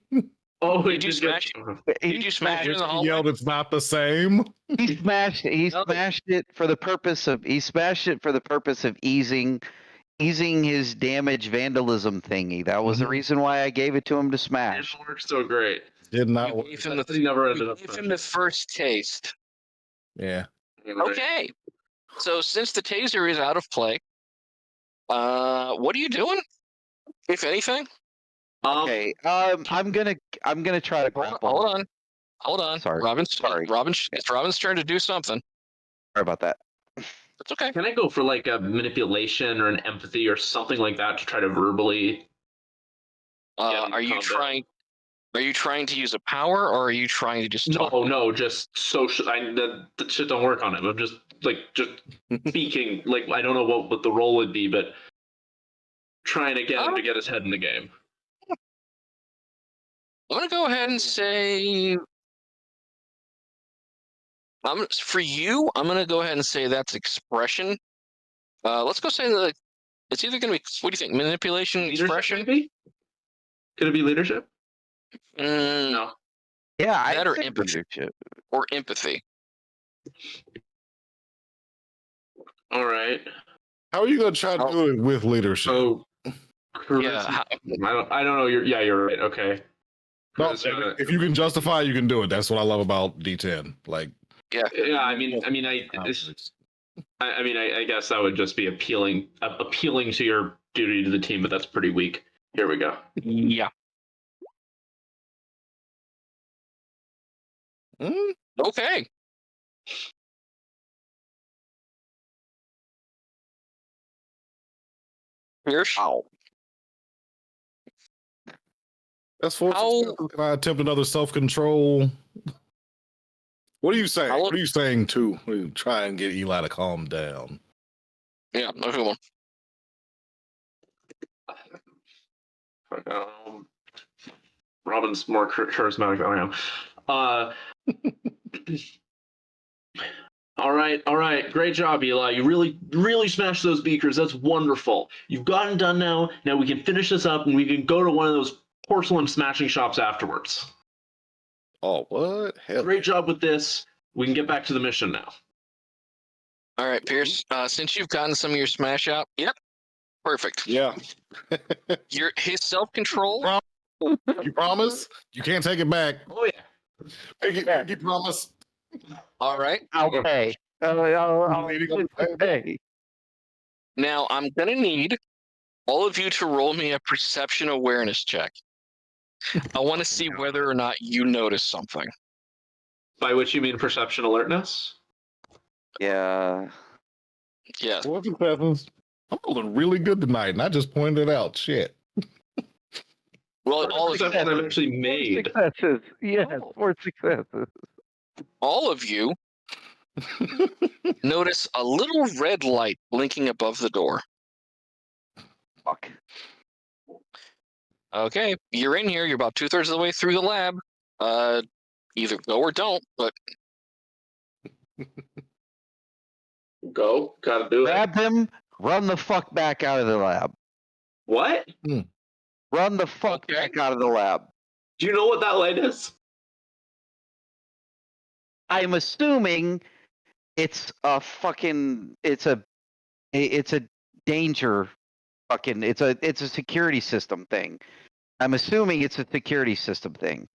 Oh, he Did you did smash get. Did you smash it in the He hallway? yelled, "It's not the same." He smashed it for the purpose of easing his damage vandalism thingy. That was the Mhm. reason why I gave it to him to It smash. didn't work so great. Did not You work. gave him That's what he never you ended up. gave him the first taste. Yeah. Okay. So since the taser is out of play, what are you doing, if anything? Okay. I'm gonna try to grapple. Hold on. Sorry. It's Robin's turn to do something. Sorry about that. That's okay. Can I go for like a manipulation or an empathy or something like that to try to verbally? Are you trying to use a power, or are you trying to just talk? No, just social. That shit don't work on him. I'm just speaking. Like I don't know what the role would be, but trying to get him to get his head in the game. I'm gonna go ahead and say, for you, I'm gonna go ahead and say that's expression. Let's go say that it's either gonna be, what do you think, manipulation, Leadership, expression? maybe? Could it be leadership? No, Yeah, that I or think empathy. leadership. Or empathy. All right. How are you gonna try to do it with leadership? So, Yeah. I don't know. You're right. Okay. No, Charisma- if you can justify, you can do it. That's what I love about D10. Like, Yeah, I mean, I guess that would just be appealing to your duty to the team, but that's pretty weak. Here we go. Yeah. Okay. Pierce. that's 4 successes. Can I attempt another self-control? What are you saying? I'll- What are you saying too? Try and get Eli to calm down. Yeah, no good one. Robin's more charismatic than I am. All right. Great job, Eli. You really smashed those beakers. That's wonderful. You've gotten done now. Now we can finish this up and we can go to one of those porcelain smashing shops afterwards. Oh, what? Hell. Great job with this. We can get back to the mission now. All right, Pierce. Since you've gotten some of your smash out, yep, perfect. Yeah. His self-control. You promise? You can't take it back. Oh yeah. You promise? All right. I'll pay. I'll pay. Now I'm gonna need all of you to roll me a perception awareness check. I want to see whether or not you notice something. By which you mean perception alertness? Yeah. Yes. What happens? I'm rolling really good tonight, and I just pointed it out. Shit. Well, all of Perception I've you, actually made. Successes. Yes, Oh. 4 successes. all of you notice a little red light blinking above the door. Fuck. Okay, you're in here. You're about 2/3 of the way through the lab. Either go or don't. But Go. Gotta do it. Grab him. Run the fuck back out of the lab. What? Run the fuck Okay. back out of the lab. Do you know what that light is? I'm assuming it's a fucking. It's a danger. Fucking. It's a security system thing. I'm assuming it's a security system thing.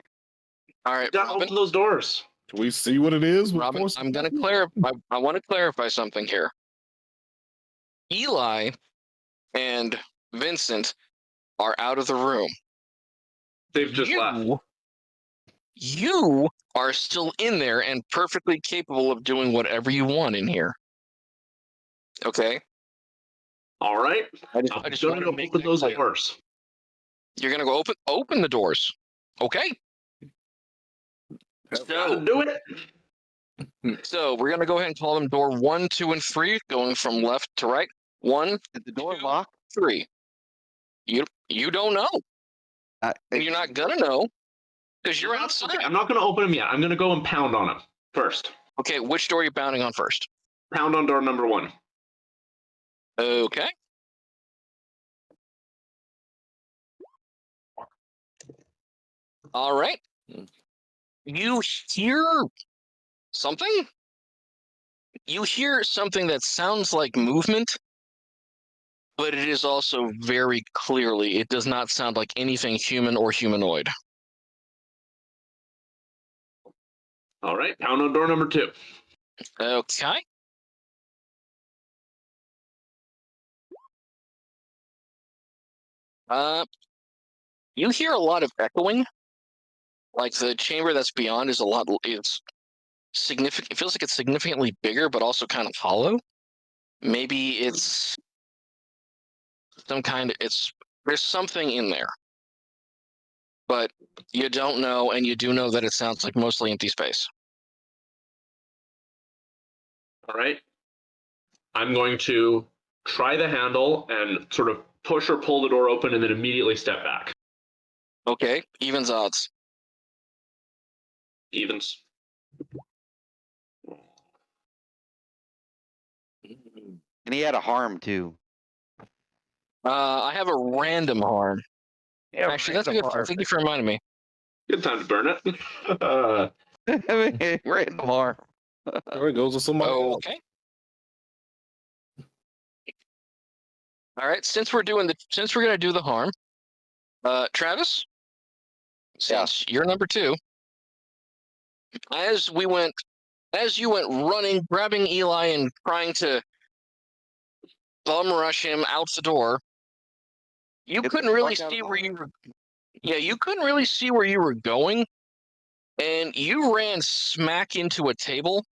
all right, You gotta Robin. open those doors. Can we see what it is? Robin, I'm going to clarify. I want to clarify something here. Eli and Vincent are out of the room. They've just left. You are still in there and perfectly capable of doing whatever you want in here. Okay? All right. I I'm just gonna wanted go to make open that those clear. doors. You're going to go open the doors. Okay? Gotta do it. So we're going to go ahead and call them door 1, 2, and 3, going from left to right. 1, Did the door 2, lock? 3. You don't know. And you're not going to know because you're outside. Okay, I'm not gonna open them yet. I'm gonna go and pound on them first. Okay, which door are you pounding on first? Pound on door number 1. Okay. All right. You hear something? You hear something that sounds like movement, but it is also very clearly, it does not sound like anything human or humanoid. All right. Pound on door number 2. Okay. You hear a lot of echoing. Like the chamber that's beyond is it's significant. It feels like it's significantly bigger, but also kind of hollow. Maybe it's there's something in there. But you don't know, and you do know that it sounds like mostly empty space. All right. I'm going to try the handle and sort of push or pull the door open and then immediately step back. Okay, evens odds. Evens. And he had a harm too. Uh-huh. I have a random harm. Yeah, Actually, that's a good. Thank you for reminding me. Good time to burn it. random harm. There it goes with somebody else. Okay. All right. Since we're gonna do the harm, Travis, since you're number 2, as you went running, grabbing Eli and trying to bum rush him out the door, you Get the couldn't really fuck out of see the where you were. Yeah, you couldn't really see where you were going, and you ran smack into a table.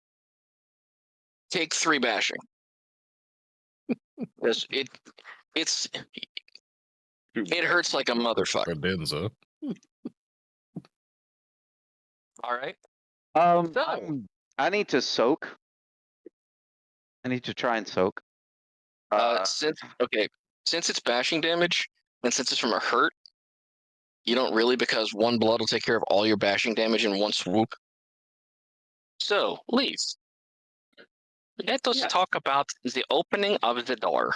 Take 3 bashing. Because it hurts like a motherfucker. Credenza. All right. So, So- I need to soak. I need to try and soak. Since it's bashing damage, and since it's from a hurt, you don't really, because one blood will take care of all your bashing damage in one swoop. So, Leaf, let us talk about the opening of the door.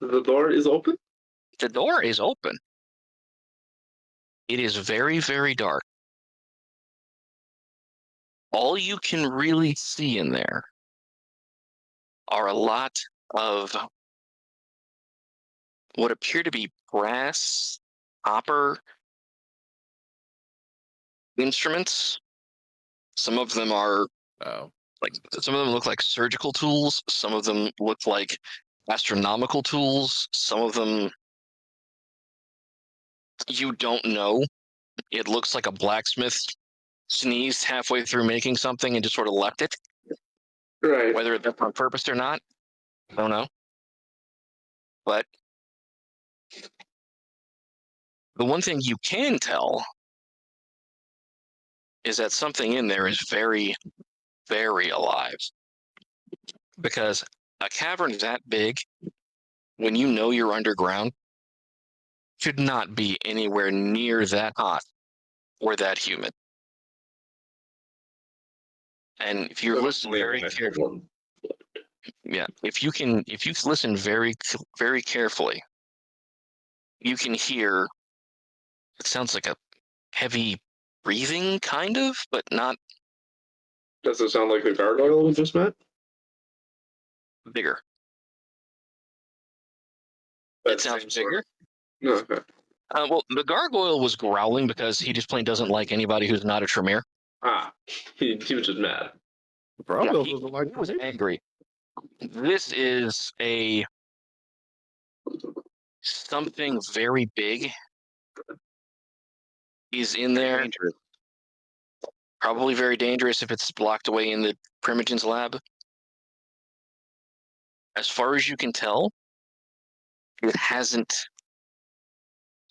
The door is open? The door is open. It is very, very dark. All you can really see in there are a lot of what appear to be brass, copper instruments. Some of them are some of them look like surgical tools. Some of them look like astronomical tools. Some of them you don't know. It looks like a blacksmith sneezed halfway through making something and just sort of left it. Right. Whether that's on purpose or not, I don't know. But the one thing you can tell is that something in there is very, very alive. Because a cavern that big, when you know you're underground, should not be anywhere near that hot or that humid. And if you listen very carefully, if you listen very, very carefully, you can hear. It sounds like a heavy breathing, kind of, but not. Does it sound like the gargoyle we just met? Bigger. It sounds bigger. No, okay. Well, the gargoyle was growling because he just plain doesn't like anybody who's not a Tremere. Ah, he was just mad. Gargoyle he doesn't like was angry. This is something very big. He's in there. Dangerous. Probably very dangerous if it's locked away in the Primogen's lab. As far as you can tell, it hasn't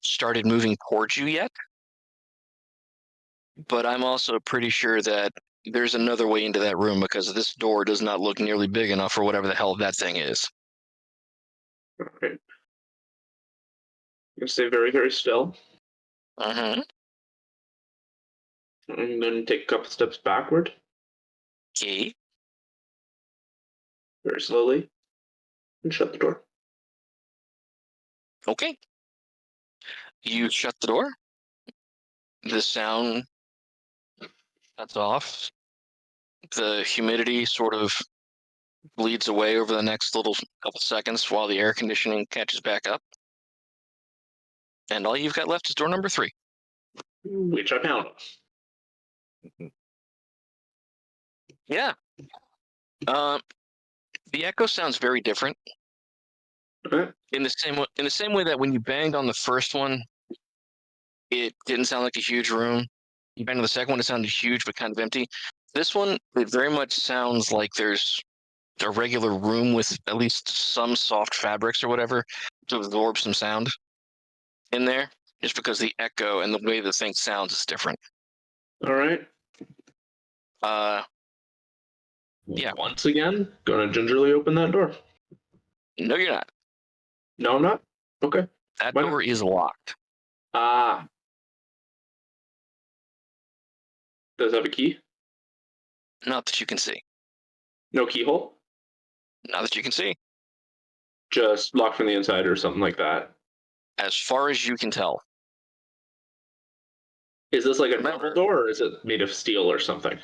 started moving towards you yet. But I'm also pretty sure that there's another way into that room because this door does not look nearly big enough for whatever the hell that thing is. Okay. I'm gonna stay very, very still. Uh-huh. And then take a couple steps backward. Okay. Very slowly. And shut the door. Okay. You shut the door. The sound shuts off. The humidity sort of bleeds away over the next little couple seconds while the air conditioning catches back up. And all you've got left is door number 3. Which I found. Yeah. The echo sounds very different. Okay. In the same way that when you banged on the first one, it didn't sound like a huge room. You banged on the second one, it sounded huge but kind of empty. This one, it very much sounds like there's a regular room with at least some soft fabrics or whatever to absorb some sound in there, just because the echo and the way the thing sounds is different. All right. Yeah. Once again, gonna gingerly open that door. No, you're not. No, I'm not? Okay. That Why door is locked. Ah. Does it have a key? Not that you can see. No keyhole? Not that you can see. Just locked from the inside or something like that. As far as you can tell. Is this like a Remember- normal door or is it made of steel or something?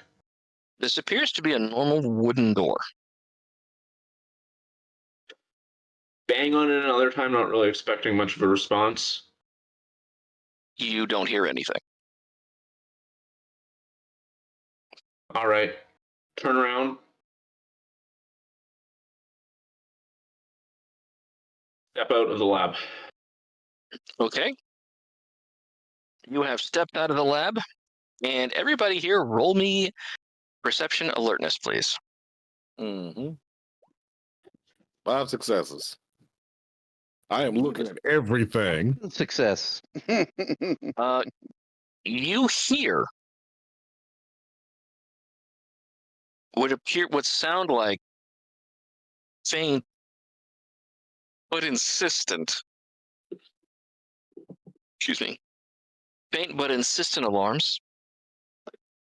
This appears to be a normal wooden door. Bang on it another time, not really expecting much of a response. You don't hear anything. All right. Turn around. Step out of the lab. Okay. You have stepped out of the lab, and everybody here, roll me perception alertness, please. Mm-hmm. 5 successes. I am looking at everything. Success. You hear would sound like faint but insistent. Excuse me. Faint but insistent alarms.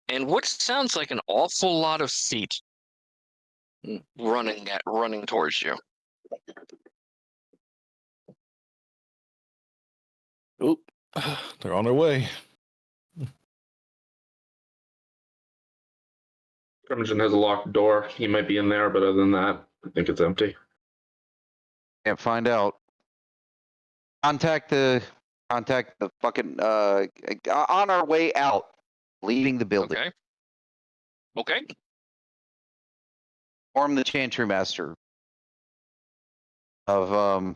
And what sounds like an awful lot of feet running towards you. Oop, they're on their way. Primogen has a locked door. He might be in there, but other than that, I think it's empty. Can't find out. Contact the fucking on our way out, leaving the building. Okay. Okay. Inform the Chantry Master of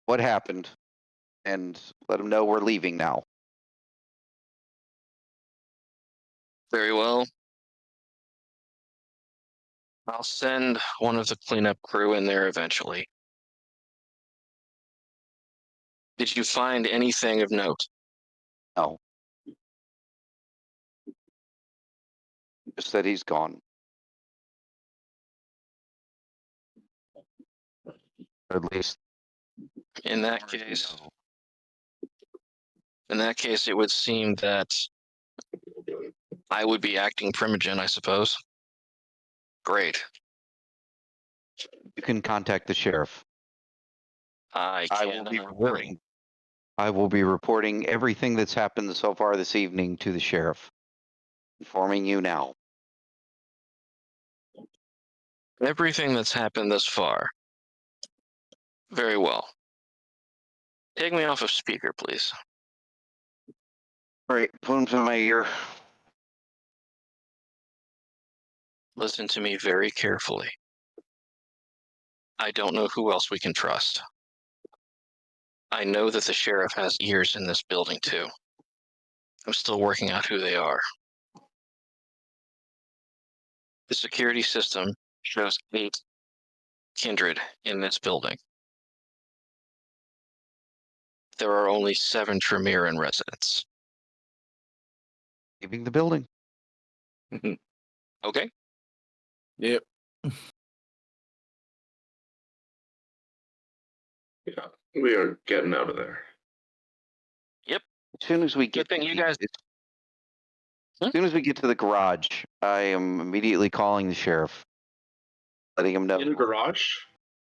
what happened, and let him know we're leaving now. Very well. I'll send one of the cleanup crew in there eventually. Did you find anything of note? No. Just that he's gone. At least In that case, it would seem that I would be acting Primogen, I suppose. Great. you can contact the sheriff. I will be reporting. I will be reporting everything that's happened so far this evening to the sheriff. Informing you now. Everything that's happened thus far. Very well. Take me off of speaker, please. All right, put him to my ear. Listen to me very carefully. I don't know who else we can trust. I know that the sheriff has ears in this building, too. I'm still working out who they are. The security system shows 8 kindred in this building. There are only 7 Tremiran residents. Leaving the building. Okay? Yep. Yeah, we are getting out of there. As soon as we Good get thing you guys. as soon as we get to the garage, I am immediately calling the sheriff, letting him know In a garage?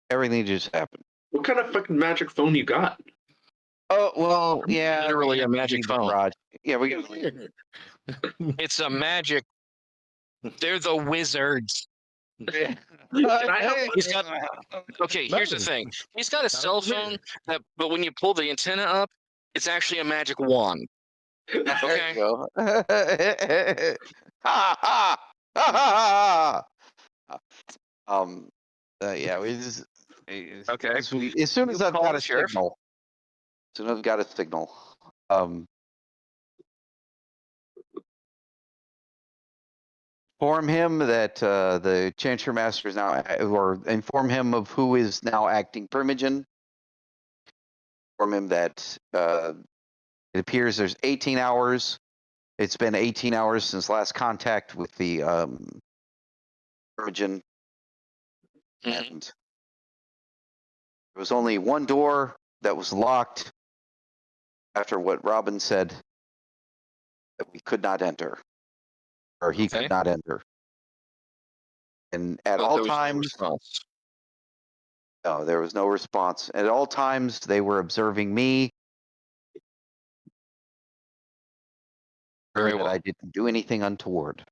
everything just happened. What kind of fucking magic phone you got? Oh well, yeah, Literally we a magic need the phone. garage. Yeah, we got. It's a magic. They're the wizards. Can I have He's got. Okay, here's the thing. He's got a cell phone that, but when you pull the antenna up, it's actually a magic wand. There Okay. you go. Ha ha ha ha. Yeah, we just. Okay. As soon as You I've call got the a sheriff? signal. As soon as I've got a signal. Inform him that the Chancery Master is now, or inform him of who is now acting Primogen. Inform him that it appears there's 18 hours. It's been 18 hours since last contact with the Primogen. And there was only one door that was locked after what Robin said that we could not enter. Or he could not enter. And at all times, no, there was no response. At all times, they were observing me. Very That well. I didn't do anything untoward.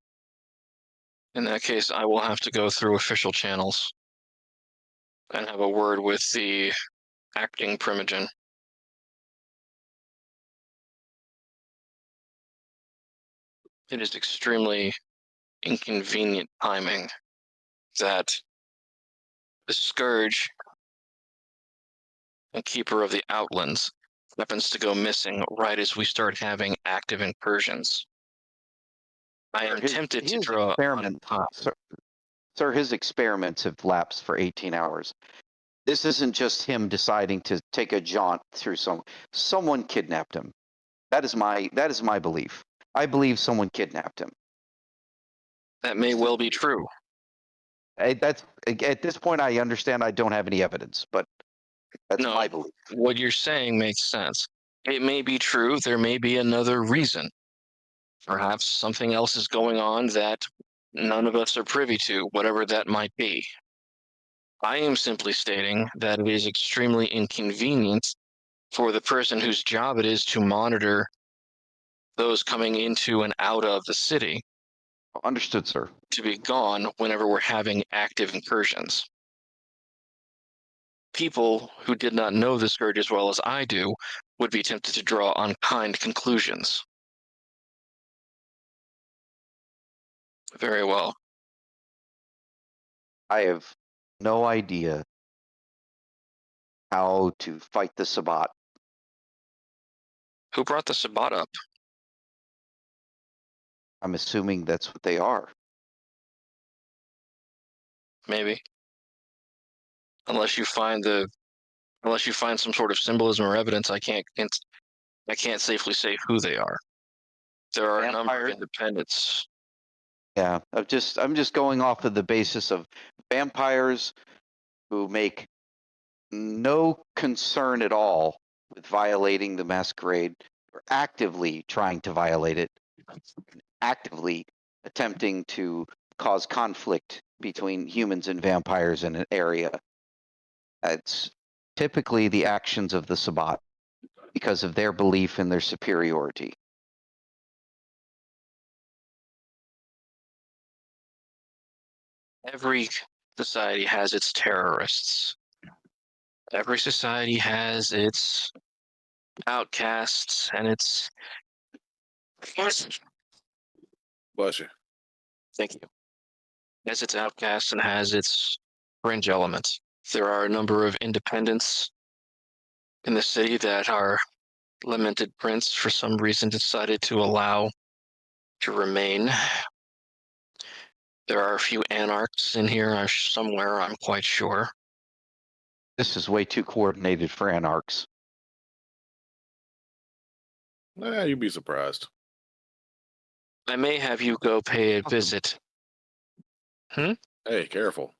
In that case, I will have to go through official channels and have a word with the acting Primogen. It is extremely inconvenient timing that the Scourge and Keeper of the Outlands happens to go missing right as we start having active incursions. I am tempted to draw experiment. Sir, his experiments have lapsed for 18 hours. This isn't just him deciding to take a jaunt through someone kidnapped him. That is my belief. I believe someone kidnapped him. That may well be true. That's at this point, I understand I don't have any evidence, but that's No. my belief. What you're saying makes sense. It may be true. There may be another reason. Perhaps something else is going on that none of us are privy to, whatever that might be. I am simply stating that it is extremely inconvenient for the person whose job it is to monitor those coming into and out of the city Understood, sir. to be gone whenever we're having active incursions. People who did not know the scourge as well as I do would be tempted to draw unkind conclusions. Very well. I have no idea how to fight the Sabbat. Who brought the Sabbat up? I'm assuming that's what they are. Maybe. Unless you find some sort of symbolism or evidence, I can't safely say who they are. There are a number of Vampire- independents. Yeah, I'm just going off of the basis of vampires who make no concern at all with violating the masquerade, or actively trying to violate it, actively attempting to cause conflict between humans and vampires in an area. It's typically the actions of the Sabbat because of their belief in their superiority. Every society has its terrorists. Every society has its outcasts and its. Bless you. Thank you. Has its outcasts and has its fringe elements. There are a number of independents in the city that our lamented prince, for some reason, decided to allow to remain. There are a few anarchs in here somewhere, I'm quite sure. This is way too coordinated for anarchs. You'd be surprised. I may have you go pay a Awesome. visit. Hey, careful.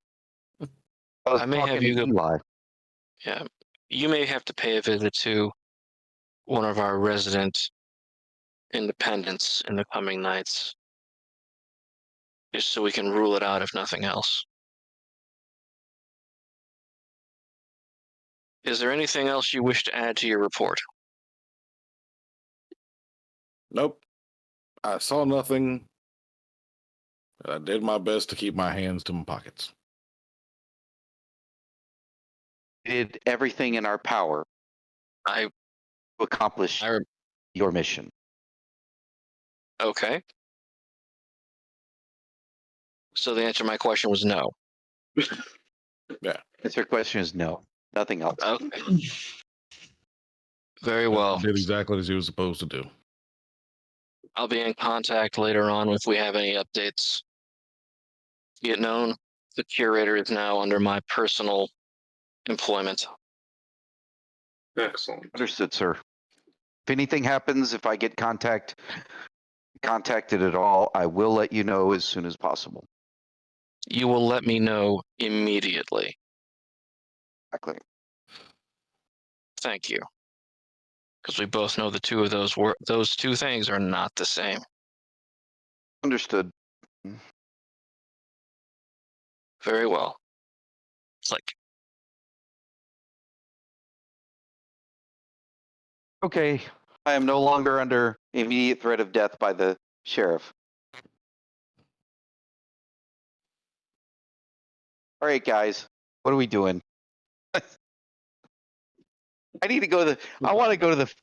I may have talking you to go. Eli. Yeah, you may have to pay a visit to one of our resident independents in the coming nights, just so we can rule it out if nothing else. Is there anything else you wish to add to your report? Nope. I saw nothing. I did my best to keep my hands to my pockets. We did everything in our power I to accomplish I- your mission. Okay. So the answer to my question was no. Answer your question is no. Nothing else. Okay. Very well. Did exactly as he was supposed to do. I'll be in contact later on if we have any updates. Get known, the curator is now under my personal employment. Excellent. Understood, sir. If anything happens, if I get contacted at all, I will let you know as soon as possible. You will let me know immediately. Exactly. Thank you. Because we both know the two of those two things are not the same. Understood. Very well. Click. Okay. I am no longer under immediate threat of death by the sheriff. All right, guys. What are we doing? I need to go to the. I want to go to the.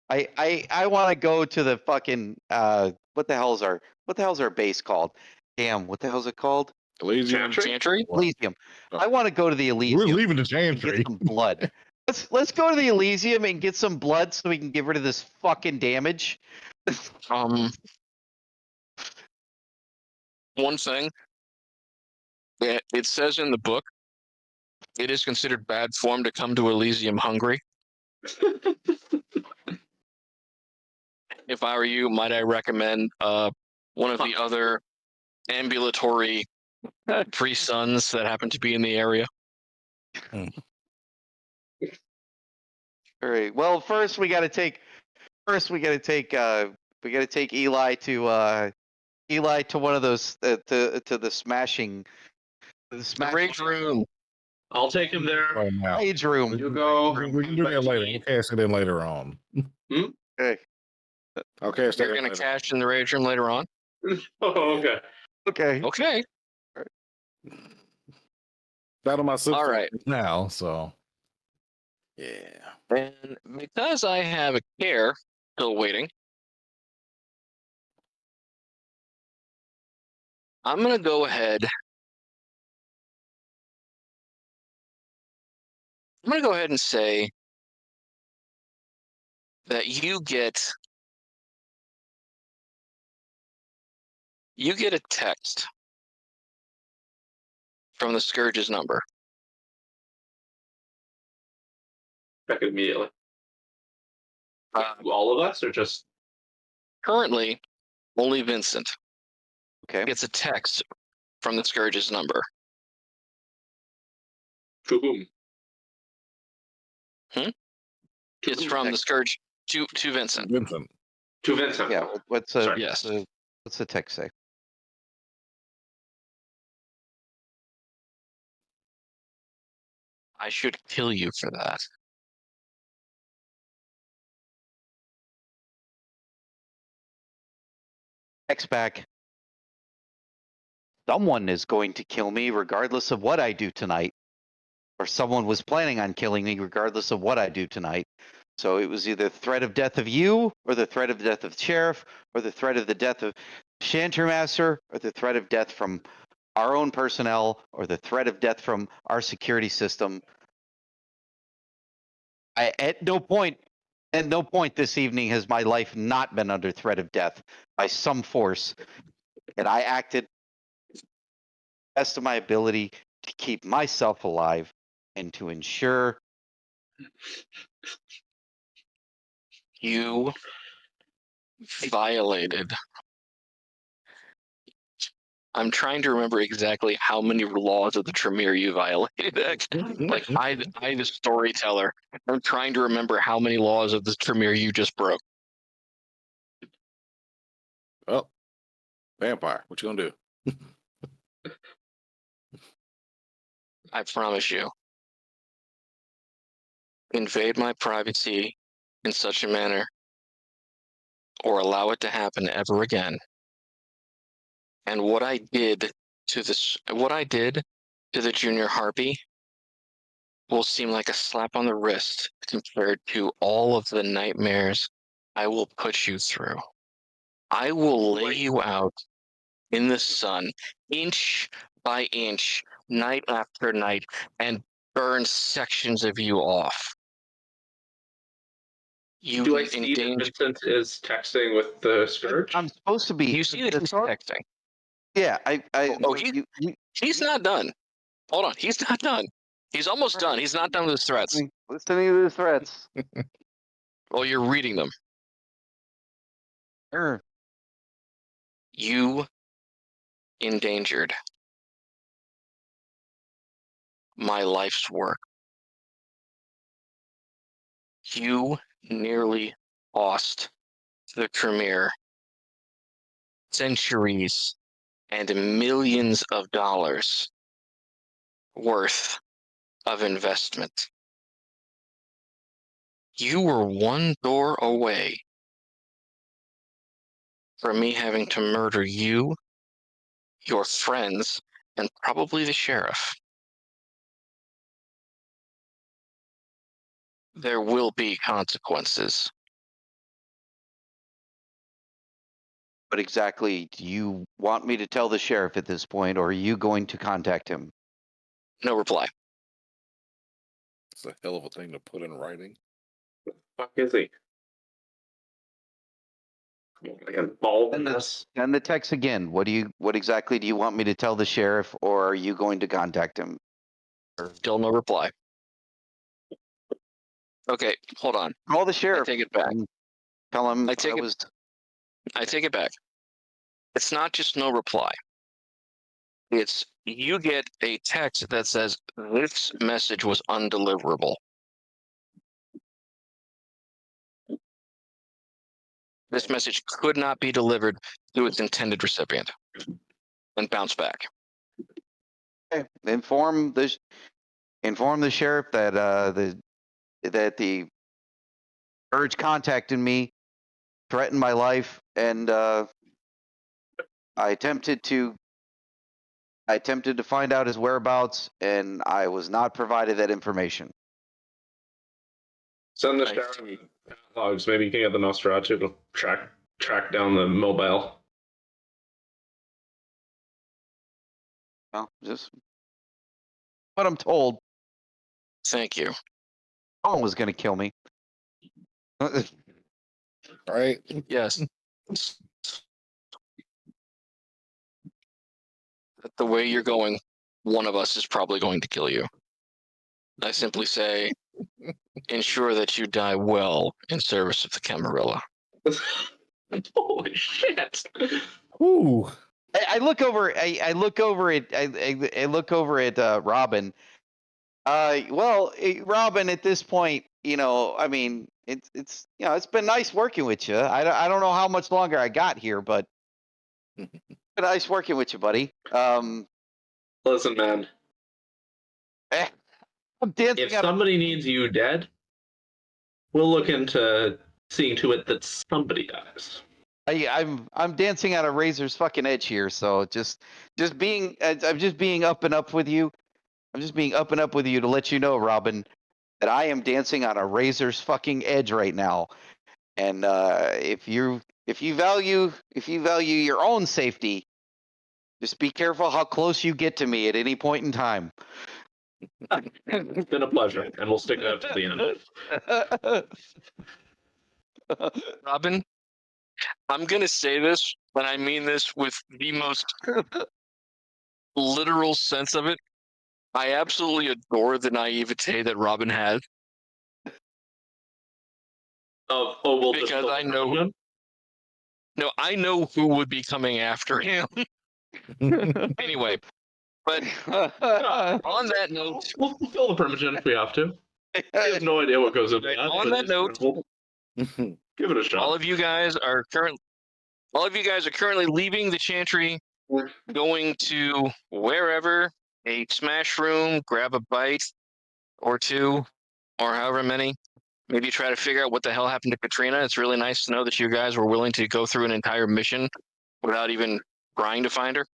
I want to go to the fucking. What the hell's our base called? Damn. What the hell's it called? Elysium. Chantry? Elysium. I want to go to the Elysium. We're leaving the and chantry. get some blood. Let's go to the Elysium and get some blood so we can get rid of this fucking damage. One thing. It says in the book, it is considered bad form to come to Elysium hungry. If I were you, might I recommend one of the other ambulatory pre-sons that happen to be in the area. All right. Well, first we got to take Eli to one of those to the smashing The rage room. I'll take him there. Right now. rage room. You go. We can do that later. We'll cash it in later on. Okay. I'll cash that You're in gonna later. cash in the rage room later on. Oh, okay. Okay. Okay. Out of my system All right. now, so yeah. And because I have a care still waiting, I'm gonna go ahead. I'm gonna go ahead and say that you get a text from the Scourge's number. Back immediately. Uh, All of us, or just Currently, only Vincent Okay. gets a text from the Scourge's number. to whom? It's from the Scourge to Vincent. Vincent. To Vincent. Yeah. What's Sorry. Yes. what's the text say? I should kill you for that. Text back. Someone is going to kill me regardless of what I do tonight. Or someone was planning on killing me regardless of what I do tonight. So it was either the threat of death of you, or the threat of death of the sheriff, or the threat of the death of Shantermaster, or the threat of death from our own personnel, or the threat of death from our security system. At no point this evening has my life not been under threat of death by some force. And I acted best of my ability to keep myself alive and to ensure You violated. I'm trying to remember exactly how many laws of the Tremere you violated. Like I, the storyteller, I'm trying to remember how many laws of the Tremere you just broke. Oh, vampire. What you gonna do? I promise you. Invade my privacy in such a manner, or allow it to happen ever again. And what I did to the junior harpy will seem like a slap on the wrist compared to all of the nightmares I will put you through. I will lay you out in the sun, inch by inch, night after night, and burn sections of you off. You Do I see that Vincent is texting with the Scourge? I'm supposed to be. You see that he's texting. Yeah, He's not done. Hold on, he's not done. He's almost done. He's not done with his threats. Listening to the threats. Well, you're reading them. Sure. You endangered my life's work. You nearly lost the Tremere centuries and millions of dollars worth of investment. You were one door away from me having to murder you, your friends, and probably the sheriff. There will be consequences. But exactly do you want me to tell the sheriff at this point, or are you going to contact him? No reply. It's a hell of a thing to put in writing. Fuck is he? Like involved in this? And the text again. What exactly do you want me to tell the sheriff, or are you going to contact him? Still no reply. Okay, hold on. Call the I sheriff. take it back. And tell him I take it back. It's not just no reply. It's you get a text that says this message was undeliverable. This message could not be delivered to its intended recipient and bounce back. Okay. Inform the sheriff that the urge contacted me, threatened my life, and I attempted to find out his whereabouts, and I was not provided that information. Send the Nice. sheriff logs. Maybe you can get the Nosferatu to track down the mobile. Well, just what I'm told. Thank you. Someone was going to kill me. Right? Yes. The way you're going, one of us is probably going to kill you. I simply say, ensure that you die well in service of the Camarilla. Holy shit! Ooh. I look over. I look over at. I look over at Robin. Robin, at this point, I mean, it's it's been nice working with you. I don't know how much longer I got here, but it's been nice working with you, buddy. Listen, man. I'm dancing. If somebody needs you dead, we'll look into seeing to it that somebody dies. I'm dancing on a razor's fucking edge here. So I'm just being up and up with you. I'm just being up and up with you to let you know, Robin, that I am dancing on a razor's fucking edge right now. And if you value your own safety, just be careful how close you get to me at any point in time. It's been a pleasure, and we'll stick it out to the end. Robin, I'm going to say this, but I mean this with the most literal sense of it. I absolutely adore the naivete that Robin has. Because I know. No, I know who would be coming after him. Anyway, but on that note, we'll fulfill the permission if we have to. I have no idea what goes into that. On that note, give it a shot. all of you guys are currently leaving the Chantry, going to wherever, a smash room, grab a bite or two, or however many. Maybe try to figure out what the hell happened to Katrina. It's really nice to know that you guys were willing to go through an entire mission without even trying to find her.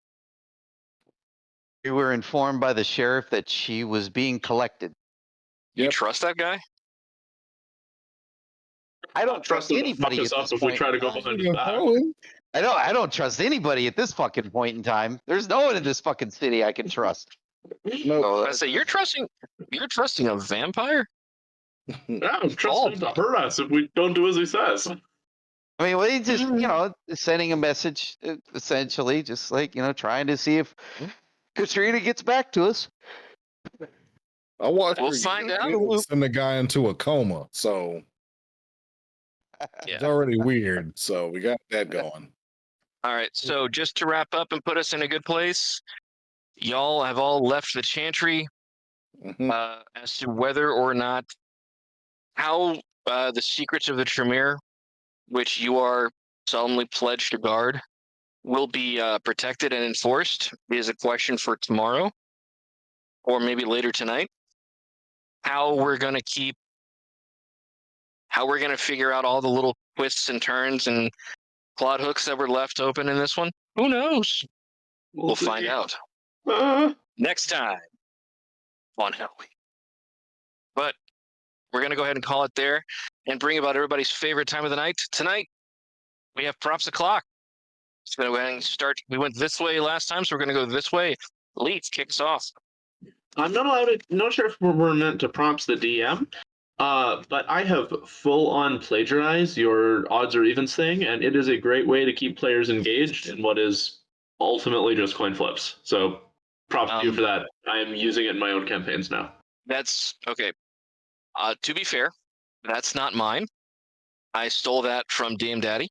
We were informed by the sheriff that she was being collected. You trust that guy? I don't trust anybody at this if we point. try to go behind his back. I don't trust anybody at this fucking point in time. There's no one in this fucking city I can trust. No. I say you're trusting a vampire? Yeah, I'm trusting him to hurt us if we don't do as he says. I mean, well, he's just, sending a message, essentially, just like, trying to see if Katrina gets back to us. We'll find out. Send the guy into a coma, so it's already weird. So we got that going. All right, so just to wrap up and put us in a good place, y'all have all left the Chantry. As to whether or not how the secrets of the Tremere, which you are solemnly pledged to guard, will be protected and enforced is a question for tomorrow, or maybe later tonight. How we're going to figure out all the little twists and turns and plot hooks that were left open in this one, who knows? We'll find out next time on Hell Week. But we're going to go ahead and call it there and bring about everybody's favorite time of the night. Tonight, we have Props O'Clock. It's going to go ahead and start. We went this way last time, so we're going to go this way. Leeds kicks off. I'm not sure if we're meant to prompts the DM, but I have full-on plagiarized your odds or evens thing, and it is a great way to keep players engaged in what is ultimately just coin flips. So props to you for that. I am using it in my own campaigns now. That's okay. To be fair, that's not mine. I stole that from DM Daddy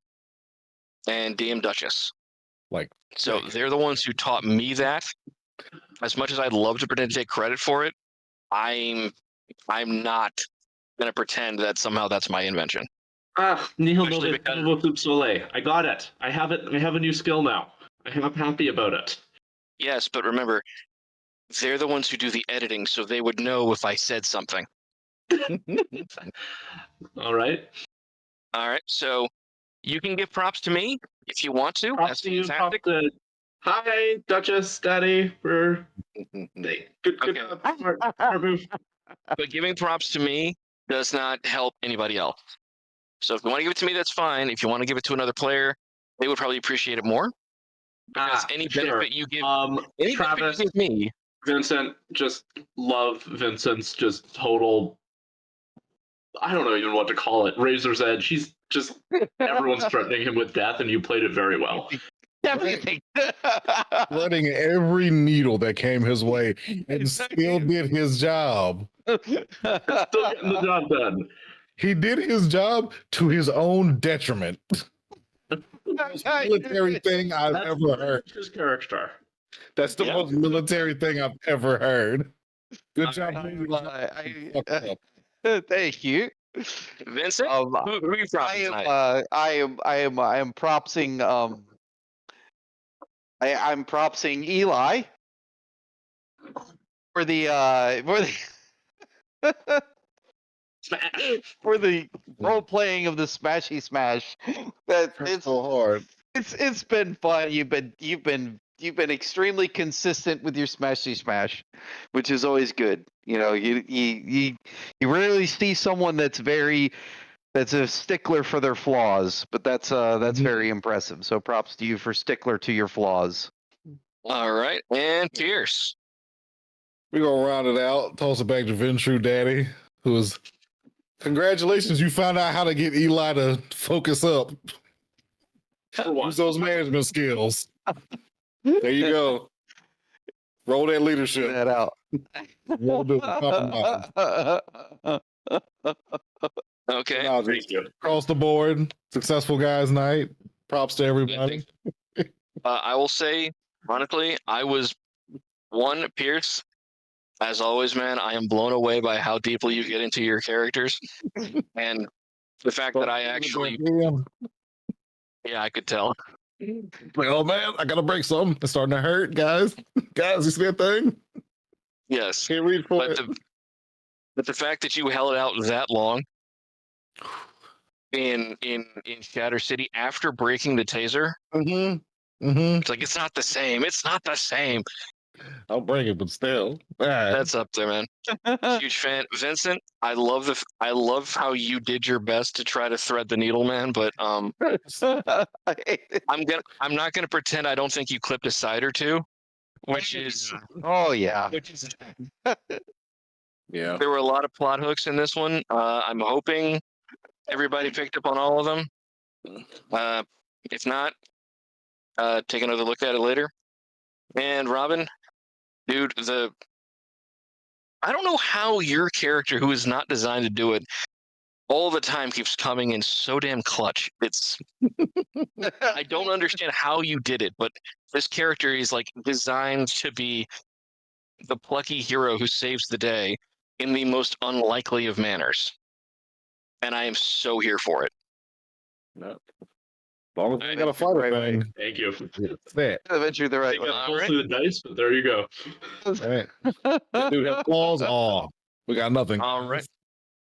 and DM Duchess. Like, so they're the ones who taught me that. as much as I'd love to pretend to take credit for it, I'm not gonna pretend that somehow that's my invention. Nihil Especially Novid, because- Novo Soleil. I got it. I have it. I have a new skill now. I'm happy about it. Yes, but remember, they're the ones who do the editing, so they would know if I said something. All right. All right, so you can give props to me if you want to. Props That's to you. fantastic. Props to hi, Duchess, Daddy, for good Okay. smart move. But giving props to me does not help anybody else. So if you want to give it to me, that's fine. If you want to give it to another player, they would probably appreciate it more. Because any benefit you give, any Travis, benefit you give me, Vincent, just love Vincent's just total. I don't know even what to call it. Razor's edge. He's just everyone's threatening him with death, and you played it very well. Everything. Threading every needle that came his way and still did his job. Still getting the job done. He did his job to his own detriment. Most military thing I've ever heard. His character. That's the Yeah. most military thing I've ever heard. Good job. Thank you. Vincent, who are you propping tonight? I am propsing I'm propsing Eli for the Smash. for the role playing of the Smashy Smash. That It's so hard. it's been fun. You've been extremely consistent with your Smashy Smash, which is always good. You know, you rarely see someone that's a stickler for their flaws, but that's very impressive. So props to you for stickler to your flaws. All right, and Pierce. We're gonna round it out. Toss it back to Ventru Daddy, who is congratulations, you found out how to get Eli to focus up. For one. Use those management skills. There you go. Roll that leadership. That out. We'll do it. Compromise. Okay. Now, Thank you. across the board, successful guys' night. Props to everybody. I will say, honestly, I was Pierce. As always, man, I am blown away by how deeply you get into your characters, and the fact that I actually, yeah, I could tell. Like, oh man, I gotta break something. It's starting to hurt, guys. Guys, you see that thing? Yes, Can't read for but it. but the fact that you held out that long in Shatter City after breaking the taser, it's like it's not the same. It's not the same. I'll break it, but still. That's up there, man. Huge fan, Vincent. I love how you did your best to try to thread the needle, man. But I'm not gonna pretend I don't think you clipped a side or two, which is Oh yeah. Yeah. there were a lot of plot hooks in this one. I'm hoping everybody picked up on all of them. If not, take another look at it later. And Robin, dude, I don't know how your character, who is not designed to do it, all the time keeps coming in so damn clutch. I don't understand how you did it, but this character is like designed to be the plucky hero who saves the day in the most unlikely of manners. And I am so here for it. No. As long as I we got a fighter right thing. Thank you. That's it. Eventually the right You got All close right. to the dice, but there you go. Right. Dude have claws. Oh, we got nothing. All right.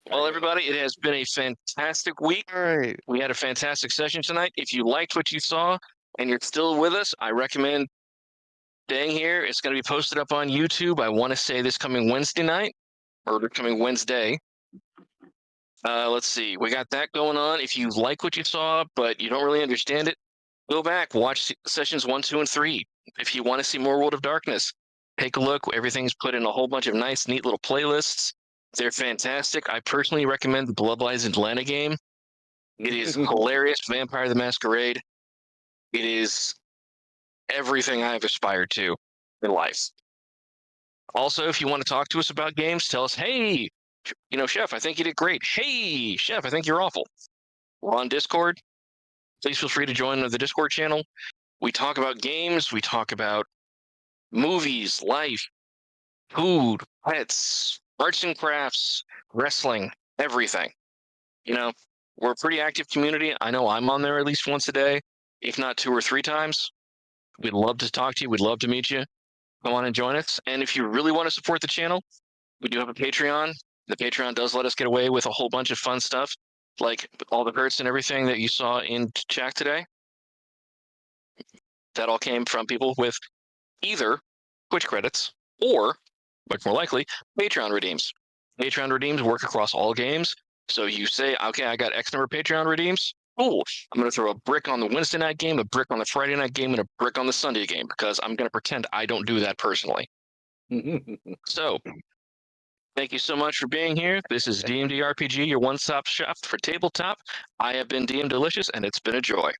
Well, everybody, it has been a fantastic week. All right. We had a fantastic session tonight. If you liked what you saw and you're still with us, I recommend staying here. It's going to be posted up on YouTube. I want to say this coming Wednesday night or coming Wednesday. Let's see. We got that going on. If you like what you saw, but you don't really understand it, go back, watch sessions 1, 2, and 3. If you want to see more World of Darkness, take a look. Everything's put in a whole bunch of nice, neat little playlists. They're fantastic. I personally recommend the Bloodlines Atlanta game. It is hilarious. Vampire the Masquerade. It is everything I've aspired to in life. Also, if you want to talk to us about games, tell us, hey, Chef, I think you did great. Hey, Chef, I think you're awful. We're on Discord. Please feel free to join the Discord channel. We talk about games. We talk about movies, life, food, pets, arts and crafts, wrestling, everything. You know, we're a pretty active community. I know I'm on there at least once a day, if not 2 or 3 times. We'd love to talk to you. We'd love to meet you. Come on and join us. And if you really want to support the channel, we do have a Patreon. The Patreon does let us get away with a whole bunch of fun stuff, like all the hurts and everything that you saw in chat today. That all came from people with either Twitch credits or, much more likely, Patreon redeems. Patreon redeems work across all games. So you say, okay, I got X number of Patreon redeems. Cool. I'm going to throw a brick on the Wednesday night game, a brick on the Friday night game, and a brick on the Sunday game because I'm going to pretend I don't do that personally. So, thank you so much for being here. This is DMD RPG, your one-stop shop for tabletop. I have been DM Delicious, and it's been a joy.